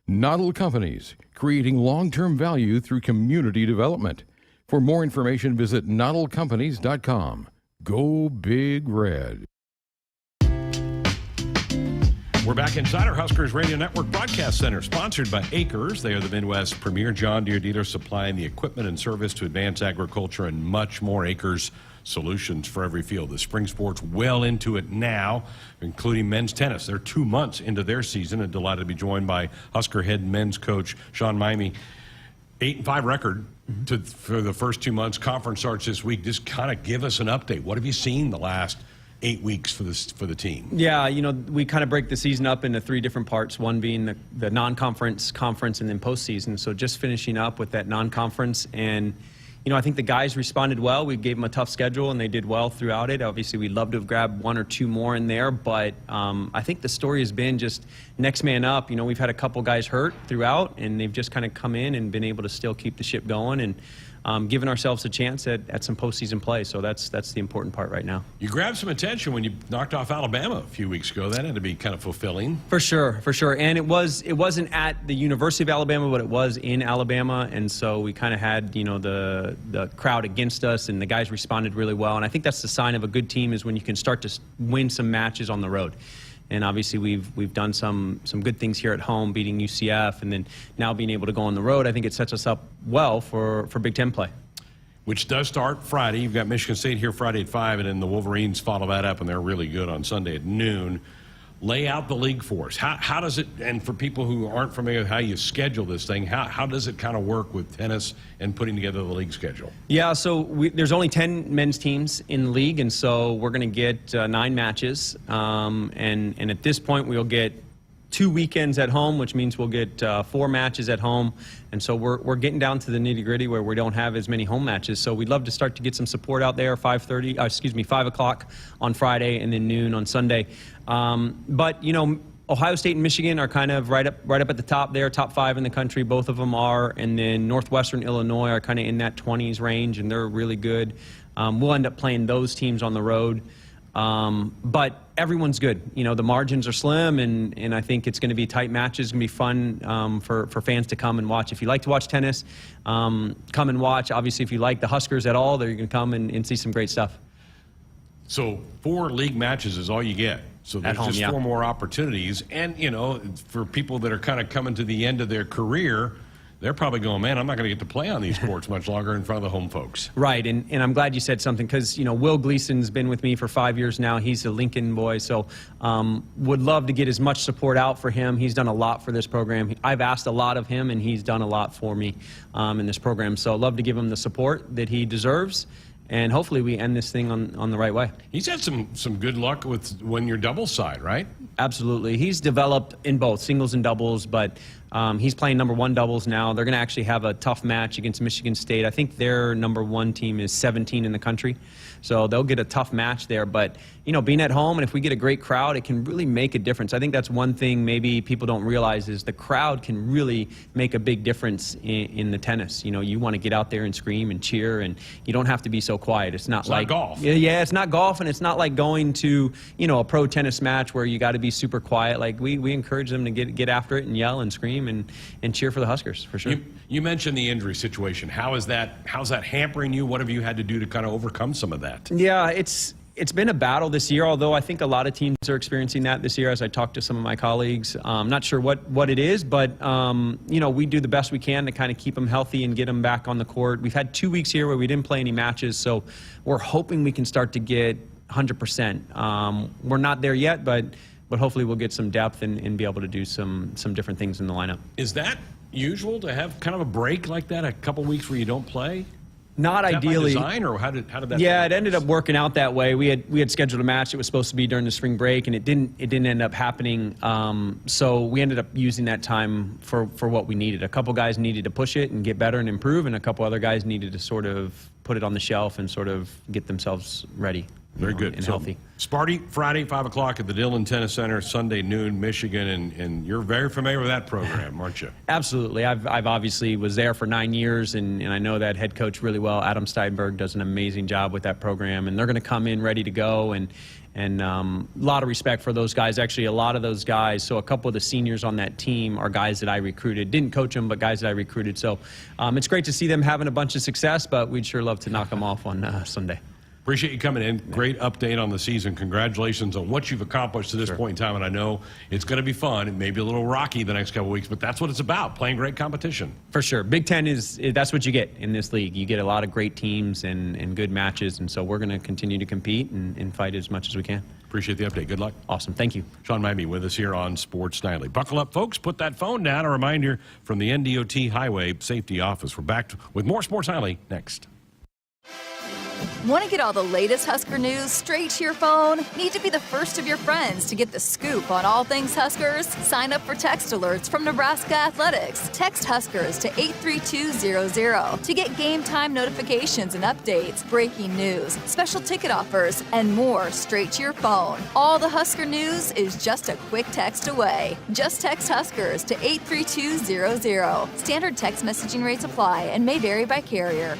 Speaker 22: Noddle Companies, creating long-term value through community development. For more information, visit noddlecompanies.com. Go Big Red.
Speaker 6: We're back inside our Huskers Radio Network Broadcast Center, sponsored by Acres. They are the Midwest's premier John Deere dealer, supplying the equipment and service to advance agriculture and much more. Acres, solutions for every field. The spring sport's well into it now, including men's tennis. They're 2 months into their season, and delighted to be joined by Husker head men's coach Sean Miamey. 8-5 record for the first 2 months. Conference starts this week. Just kind of give us an update. What have you seen the last 8 weeks for the team?
Speaker 24: Yeah, we kind of break the season up into 3 different parts, one being the non-conference, conference, and then postseason. So just finishing up with that non-conference, and I think the guys responded well. We gave them a tough schedule, and they did well throughout it. Obviously, we'd love to have grabbed 1 or 2 more in there, but I think the story has been just next man up. We've had a couple guys hurt throughout, and they've just kind of come in and been able to still keep the ship going and giving ourselves a chance at some postseason play. So that's the important part right now.
Speaker 6: You grabbed some attention when you knocked off Alabama a few weeks ago. That had to be kind of fulfilling.
Speaker 24: For sure. And it wasn't at the University of Alabama, but it was in Alabama. And so we kind of had, the crowd against us, and the guys responded really well. And I think that's the sign of a good team, is when you can start to win some matches on the road. And obviously we've done some good things here at home, beating UCF, and then now being able to go on the road. I think it sets us up well for Big Ten play.
Speaker 6: Which does start Friday. You've got Michigan State here Friday at 5, and then the Wolverines follow that up, and they're really good on Sunday at noon. Lay out the league for us. How does it, and for people who aren't familiar with how you schedule this thing, how does it kind of work with tennis and putting together the league schedule?
Speaker 24: Yeah, so there's only 10 men's teams in the league, and so we're going to get 9 matches. And at this point, we'll get 2 weekends at home, which means we'll get 4 matches at home. And so we're getting down to the nitty-gritty where we don't have as many home matches. So we'd love to start to get some support out there, 5 o'clock on Friday and then noon on Sunday. But, you know, Ohio State and Michigan are kind of right up at the top there, top 5 in the country. Both of them are. And then Northwestern Illinois are kind of in that 20s range, and they're really good. We'll end up playing those teams on the road. But everyone's good. You know, the margins are slim, and I think it's going to be tight matches. It's going to be fun for fans to come and watch. If you like to watch tennis, come and watch. Obviously, if you like the Huskers at all, they're going to come and see some great stuff.
Speaker 6: So 4 league matches is all you get. So there's just 4 more opportunities. And, you know, for people that are kind of coming to the end of their career, they're probably going, man, I'm not going to get to play on these courts much longer in front of the home folks.
Speaker 24: Right, and I'm glad you said something because, you know, Will Gleason's been with me for 5 years now. He's a Lincoln boy, so would love to get as much support out for him. He's done a lot for this program. I've asked a lot of him, and he's done a lot for me in this program. So I'd love to give him the support that he deserves. And hopefully we end this thing on the right way.
Speaker 6: He's had some good luck with when you're doubles side, right?
Speaker 24: Absolutely. He's developed in both singles and doubles, but he's playing number 1 doubles now. They're going to actually have a tough match against Michigan State. I think their number 1 team is 17 in the country. So they'll get a tough match there. But, you know, being at home, and if we get a great crowd, it can really make a difference. I think that's one thing maybe people don't realize is the crowd can really make a big difference in the tennis. You know, you want to get out there and scream and cheer, and you don't have to be so quiet. It's not like
Speaker 6: golf.
Speaker 24: Yeah, it's not golf, and it's not like going to, you know, a pro tennis match where you got to be super quiet. Like we encourage them to get after it and yell and scream and cheer for the Huskers, for sure.
Speaker 6: You mentioned the injury situation. How's that hampering you? What have you had to do to kind of overcome some of that?
Speaker 24: Yeah, it's been a battle this year, although I think a lot of teams are experiencing that this year as I talk to some of my colleagues. I'm not sure what it is, but, you know, we do the best we can to kind of keep them healthy and get them back on the court. We've had 2 weeks here where we didn't play any matches, so we're hoping we can start to get 100%. We're not there yet, but hopefully we'll get some depth and be able to do some different things in the lineup.
Speaker 6: Is that usual to have kind of a break like that, a couple weeks where you don't play?
Speaker 24: Not ideally.
Speaker 6: By design, or how did that?
Speaker 24: Yeah, it ended up working out that way. We had scheduled a match that was supposed to be during the spring break, and it didn't end up happening. So we ended up using that time for what we needed. A couple guys needed to push it and get better and improve, and a couple other guys needed to sort of put it on the shelf and sort of get themselves ready.
Speaker 6: Very good.
Speaker 24: And
Speaker 6: so,
Speaker 24: healthy.
Speaker 6: Sparty, Friday, 5 o'clock at the Dillon Tennis Center, Sunday noon, Michigan, and you're very familiar with that program, aren't you?
Speaker 24: Absolutely. I've obviously was there for 9 years, and I know that head coach really well. Adam Steinberg does an amazing job with that program, and they're going to come in ready to go, and a lot of respect for those guys. Actually, a lot of those guys, so a couple of the seniors on that team are guys that I recruited. Didn't coach them, but guys that I recruited. So it's great to see them having a bunch of success, but we'd sure love to knock them off on Sunday.
Speaker 6: Appreciate you coming in. Great update on the season. Congratulations on what you've accomplished to this point in time. And I know it's going to be fun. It may be a little rocky the next couple of weeks, but that's what it's about, playing great competition.
Speaker 24: For sure. Big Ten that's what you get in this league. You get a lot of great teams and good matches. And so we're going to continue to compete and fight as much as we can.
Speaker 6: Appreciate the update. Good luck.
Speaker 24: Awesome. Thank you.
Speaker 6: Sean Miamey with us here on Sports Nightly. Buckle up, folks. Put that phone down. A reminder from the NDOT Highway Safety Office. We're back with more Sports Nightly next.
Speaker 3: Want to get all the latest Husker news straight to your phone? Need to be the first of your friends to get the scoop on all things Huskers? Sign up for text alerts from Nebraska Athletics. Text Huskers to 83200 to get game time notifications and updates, breaking news, special ticket offers, and more straight to your phone. All the Husker news is just a quick text away. Just text Huskers to 83200. Standard text messaging rates apply and may vary by carrier.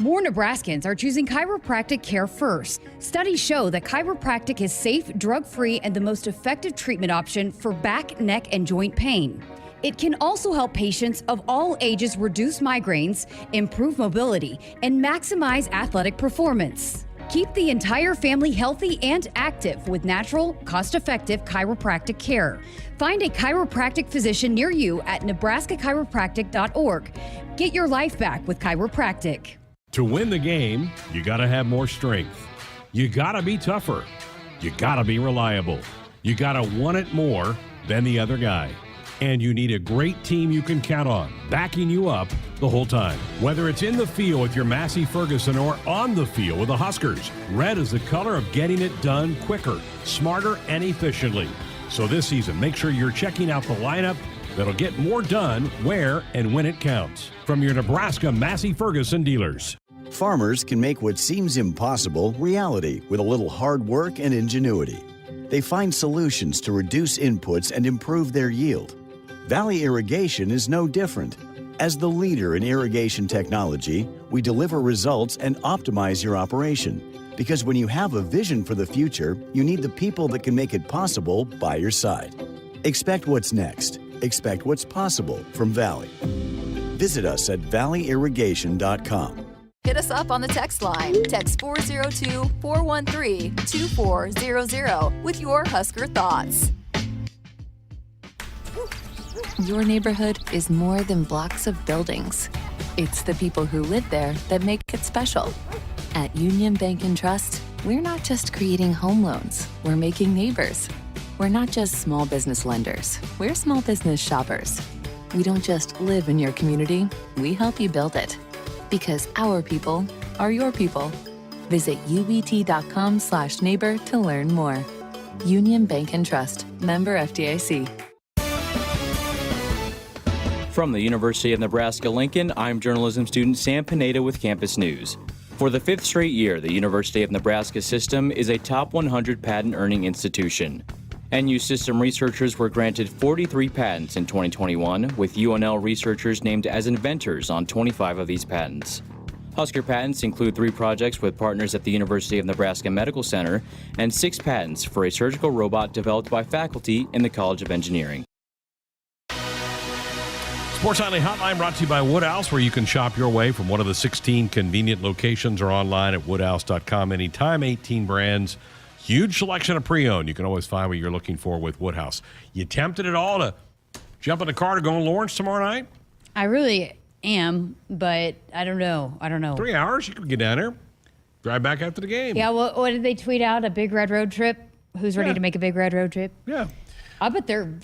Speaker 5: More Nebraskans are choosing chiropractic care first. Studies show that chiropractic is safe, drug-free, and the most effective treatment option for back, neck, and joint pain. It can also help patients of all ages reduce migraines, improve mobility, and maximize athletic performance. Keep the entire family healthy and active with natural, cost-effective chiropractic care. Find a chiropractic physician near you at nebraska-chiropractic.org. Get your life back with chiropractic.
Speaker 6: To win the game, you got to have more strength. You got to be tougher. You got to be reliable. You got to want it more than the other guy. And you need a great team you can count on, backing you up the whole time. Whether it's in the field with your Massey Ferguson or on the field with the Huskers, red is the color of getting it done quicker, smarter, and efficiently. So this season, make sure you're checking out the lineup that'll get more done where and when it counts. From your Nebraska Massey Ferguson dealers.
Speaker 15: Farmers can make what seems impossible reality with a little hard work and ingenuity. They find solutions to reduce inputs and improve their yield. Valley Irrigation is no different. As the leader in irrigation technology, we deliver results and optimize your operation. Because when you have a vision for the future, you need the people that can make it possible by your side. Expect what's next. Expect what's possible from Valley. Visit us at valleyirrigation.com.
Speaker 3: Hit us up on the text line. Text 402-413-2400 with your Husker thoughts. Your neighborhood is more than blocks of buildings. It's the people who live there that make it special. At Union Bank and Trust, we're not just creating home loans, we're making neighbors. We're not just small business lenders, we're small business shoppers. We don't just live in your community, we help you build it. Because our people are your people. Visit ubt.com/neighbor to learn more. Union Bank and Trust, member FDIC.
Speaker 4: From the University of Nebraska-Lincoln, I'm journalism student Sam Pineda with Campus News. For the 5th straight year, the University of Nebraska system is a top 100 patent-earning institution. NU system researchers were granted 43 patents in 2021, with UNL researchers named as inventors on 25 of these patents. Husker patents include 3 projects with partners at the University of Nebraska Medical Center and 6 patents for a surgical robot developed by faculty in the College of Engineering.
Speaker 6: Sports Nightly Hotline brought to you by Woodhouse, where you can shop your way from one of the 16 convenient locations or online at woodhouse.com anytime. 18 brands. Huge selection of pre-owned. You can always find what you're looking for with Woodhouse. You tempted at all to jump in the car to go to Lawrence tomorrow night?
Speaker 5: I really am, but I don't know.
Speaker 6: 3 hours? You could get down there, drive back after the game.
Speaker 5: Yeah, well, what did they tweet out? A big red road trip? Who's ready to make a big red road trip?
Speaker 6: Yeah.
Speaker 5: I bet there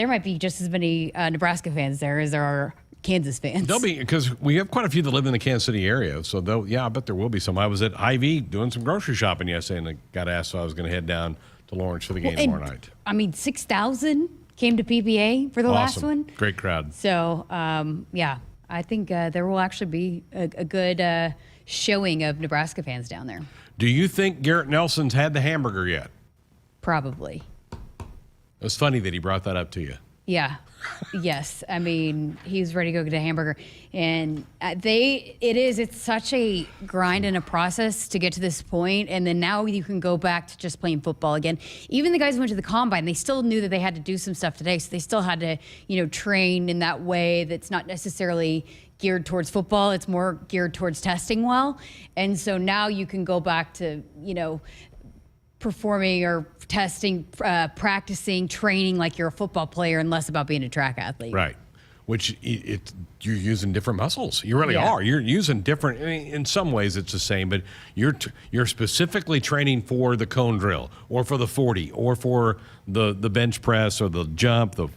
Speaker 5: might be just as many Nebraska fans there as there are Kansas fans.
Speaker 6: There'll be, because we have quite a few that live in the Kansas City area. So, I bet there will be some. I was at Ivy doing some grocery shopping yesterday, and I got asked if I was going to head down to Lawrence for the game tomorrow night.
Speaker 5: I mean, 6,000 came to PBA for the last one.
Speaker 6: Great crowd.
Speaker 5: So, I think there will actually be a good showing of Nebraska fans down there.
Speaker 6: Do you think Garrett Nelson's had the hamburger yet?
Speaker 5: Probably.
Speaker 6: It was funny that he brought that up to you.
Speaker 5: Yeah. Yes. I mean, he's ready to go get a hamburger. And it's such a grind and a process to get to this point. And then now you can go back to just playing football again. Even the guys who went to the combine, they still knew that they had to do some stuff today. So they still had to, train in that way that's not necessarily geared towards football. It's more geared towards testing well. And so now you can go back to, performing or testing, practicing, training like you're a football player and less about being a track athlete.
Speaker 6: Right. Which you're using different muscles. You really are. You're using different. I mean, in some ways it's the same, but you're specifically training for the cone drill or for the 40 or for the bench press or the jump, the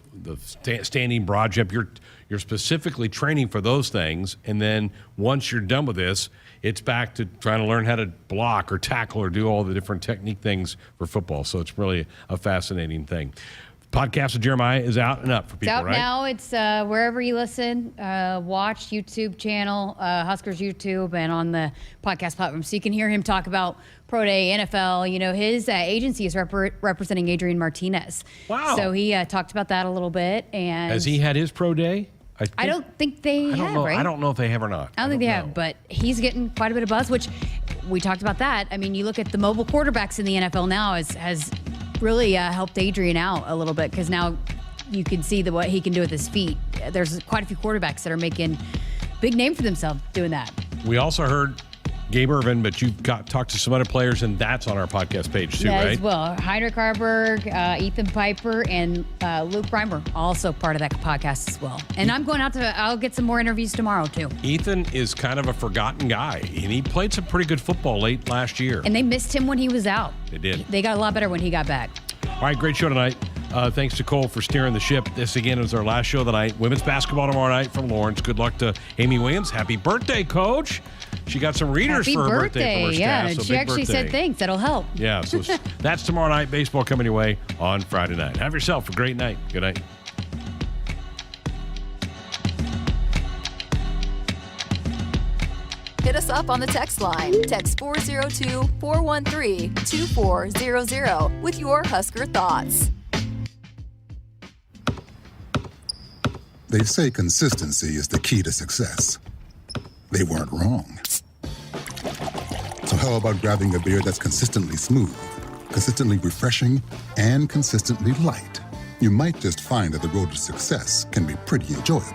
Speaker 6: standing broad jump. You're specifically training for those things, and then once you're done with this, it's back to trying to learn how to block or tackle or do all the different technique things for football. So it's really a fascinating thing. Podcast of Jeremiah is out and up for people, right?
Speaker 5: It's out now. It's wherever you listen, watch, YouTube channel, Huskers YouTube, and on the podcast platform. So you can hear him talk about Pro Day, NFL. His agency is representing Adrian Martinez.
Speaker 6: Wow.
Speaker 5: So he talked about that a little bit. And
Speaker 6: has he had his Pro Day?
Speaker 5: I don't think they have, right?
Speaker 6: I don't know if they have or not.
Speaker 5: I don't think they have, but he's getting quite a bit of buzz, which we talked about that. I mean, you look at the mobile quarterbacks in the NFL now has really helped Adrian out a little bit, because now you can see what he can do with his feet. There's quite a few quarterbacks that are making big name for themselves doing that.
Speaker 6: We also heard Gabe Irvin, but you've talked to some other players, and that's on our podcast page too, right?
Speaker 5: As well. Heinrich Harburg, Ethan Piper, and Luke Reimer, also part of that podcast as well. And I'm going I'll get some more interviews tomorrow too. Ethan is kind of a forgotten guy, and he played some pretty good football late last year. And they missed him when he was out. They did. They got a lot better when he got back. All right, great show tonight. Thanks to Cole for steering the ship. This, again, is our last show of the night. Women's basketball tomorrow night from Lawrence. Good luck to Amy Williams. Happy birthday, Coach.
Speaker 6: She got some readers
Speaker 5: Happy
Speaker 6: for her birthday from her
Speaker 5: yeah.
Speaker 6: staff. So
Speaker 5: She
Speaker 6: big
Speaker 5: actually
Speaker 6: birthday.
Speaker 5: said thanks. That'll help.
Speaker 6: Yeah, so that's tomorrow night. Baseball coming your way on Friday night. Have yourself a great night. Good night.
Speaker 3: Hit us up on the text line. Text 402-413-2400 with your Husker thoughts.
Speaker 1: They say consistency is the key to success. They weren't wrong. So how about grabbing a beer that's consistently smooth, consistently refreshing, and consistently light? You might just find that the road to success can be pretty enjoyable.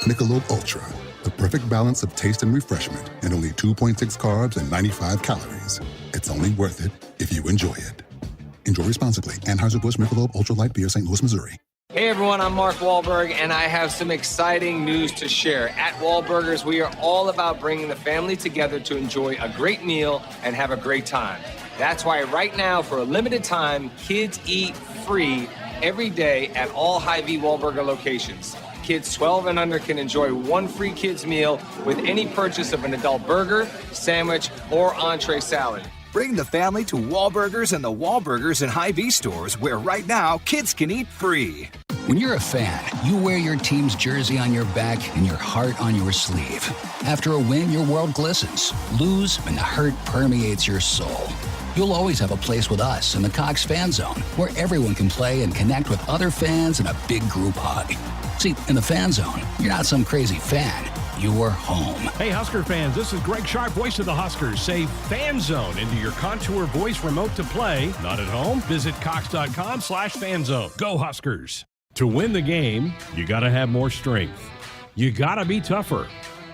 Speaker 1: Michelob Ultra, the perfect balance of taste and refreshment, and only 2.6 carbs and 95 calories. It's only worth it if you enjoy it. Enjoy responsibly. Anheuser-Busch Michelob Ultra Light Beer, St. Louis, Missouri.
Speaker 13: Hey everyone, I'm Mark Wahlberg, and I have some exciting news to share. At Wahlburgers, we are all about bringing the family together to enjoy a great meal and have a great time. That's why right now, for a limited time, kids eat free every day at all Hy-Vee Wahlburger locations. Kids 12 and under can enjoy one free kids meal with any purchase of an adult burger, sandwich, or entree salad.
Speaker 17: Bring the family to Wahlburgers and the Wahlburgers and Hy-Vee stores, where right now kids can eat free.
Speaker 19: When you're a fan, you wear your team's jersey on your back and your heart on your sleeve. After a win, your world glistens. Lose, and the hurt permeates your soul. You'll always have a place with us in the Cox Fan Zone, where everyone can play and connect with other fans in a big group hug. See, in the Fan Zone, you're not some crazy fan. You're home.
Speaker 6: Hey, Husker fans, this is Greg Sharpe, voice of the Huskers. Say Fan Zone into your Contour voice remote to play. Not at home? Visit cox.com/fanzone. Go Huskers. To win the game, you got to have more strength. You got to be tougher.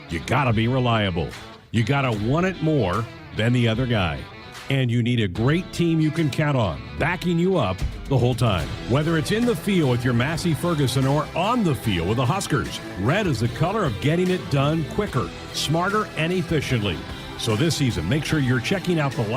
Speaker 6: You got to be reliable. You got to want it more than the other guy. And you need a great team you can count on, backing you up the whole time. Whether it's in the field with your Massey Ferguson or on the field with the Huskers, red is the color of getting it done quicker, smarter, and efficiently. So this season, make sure you're checking out the line.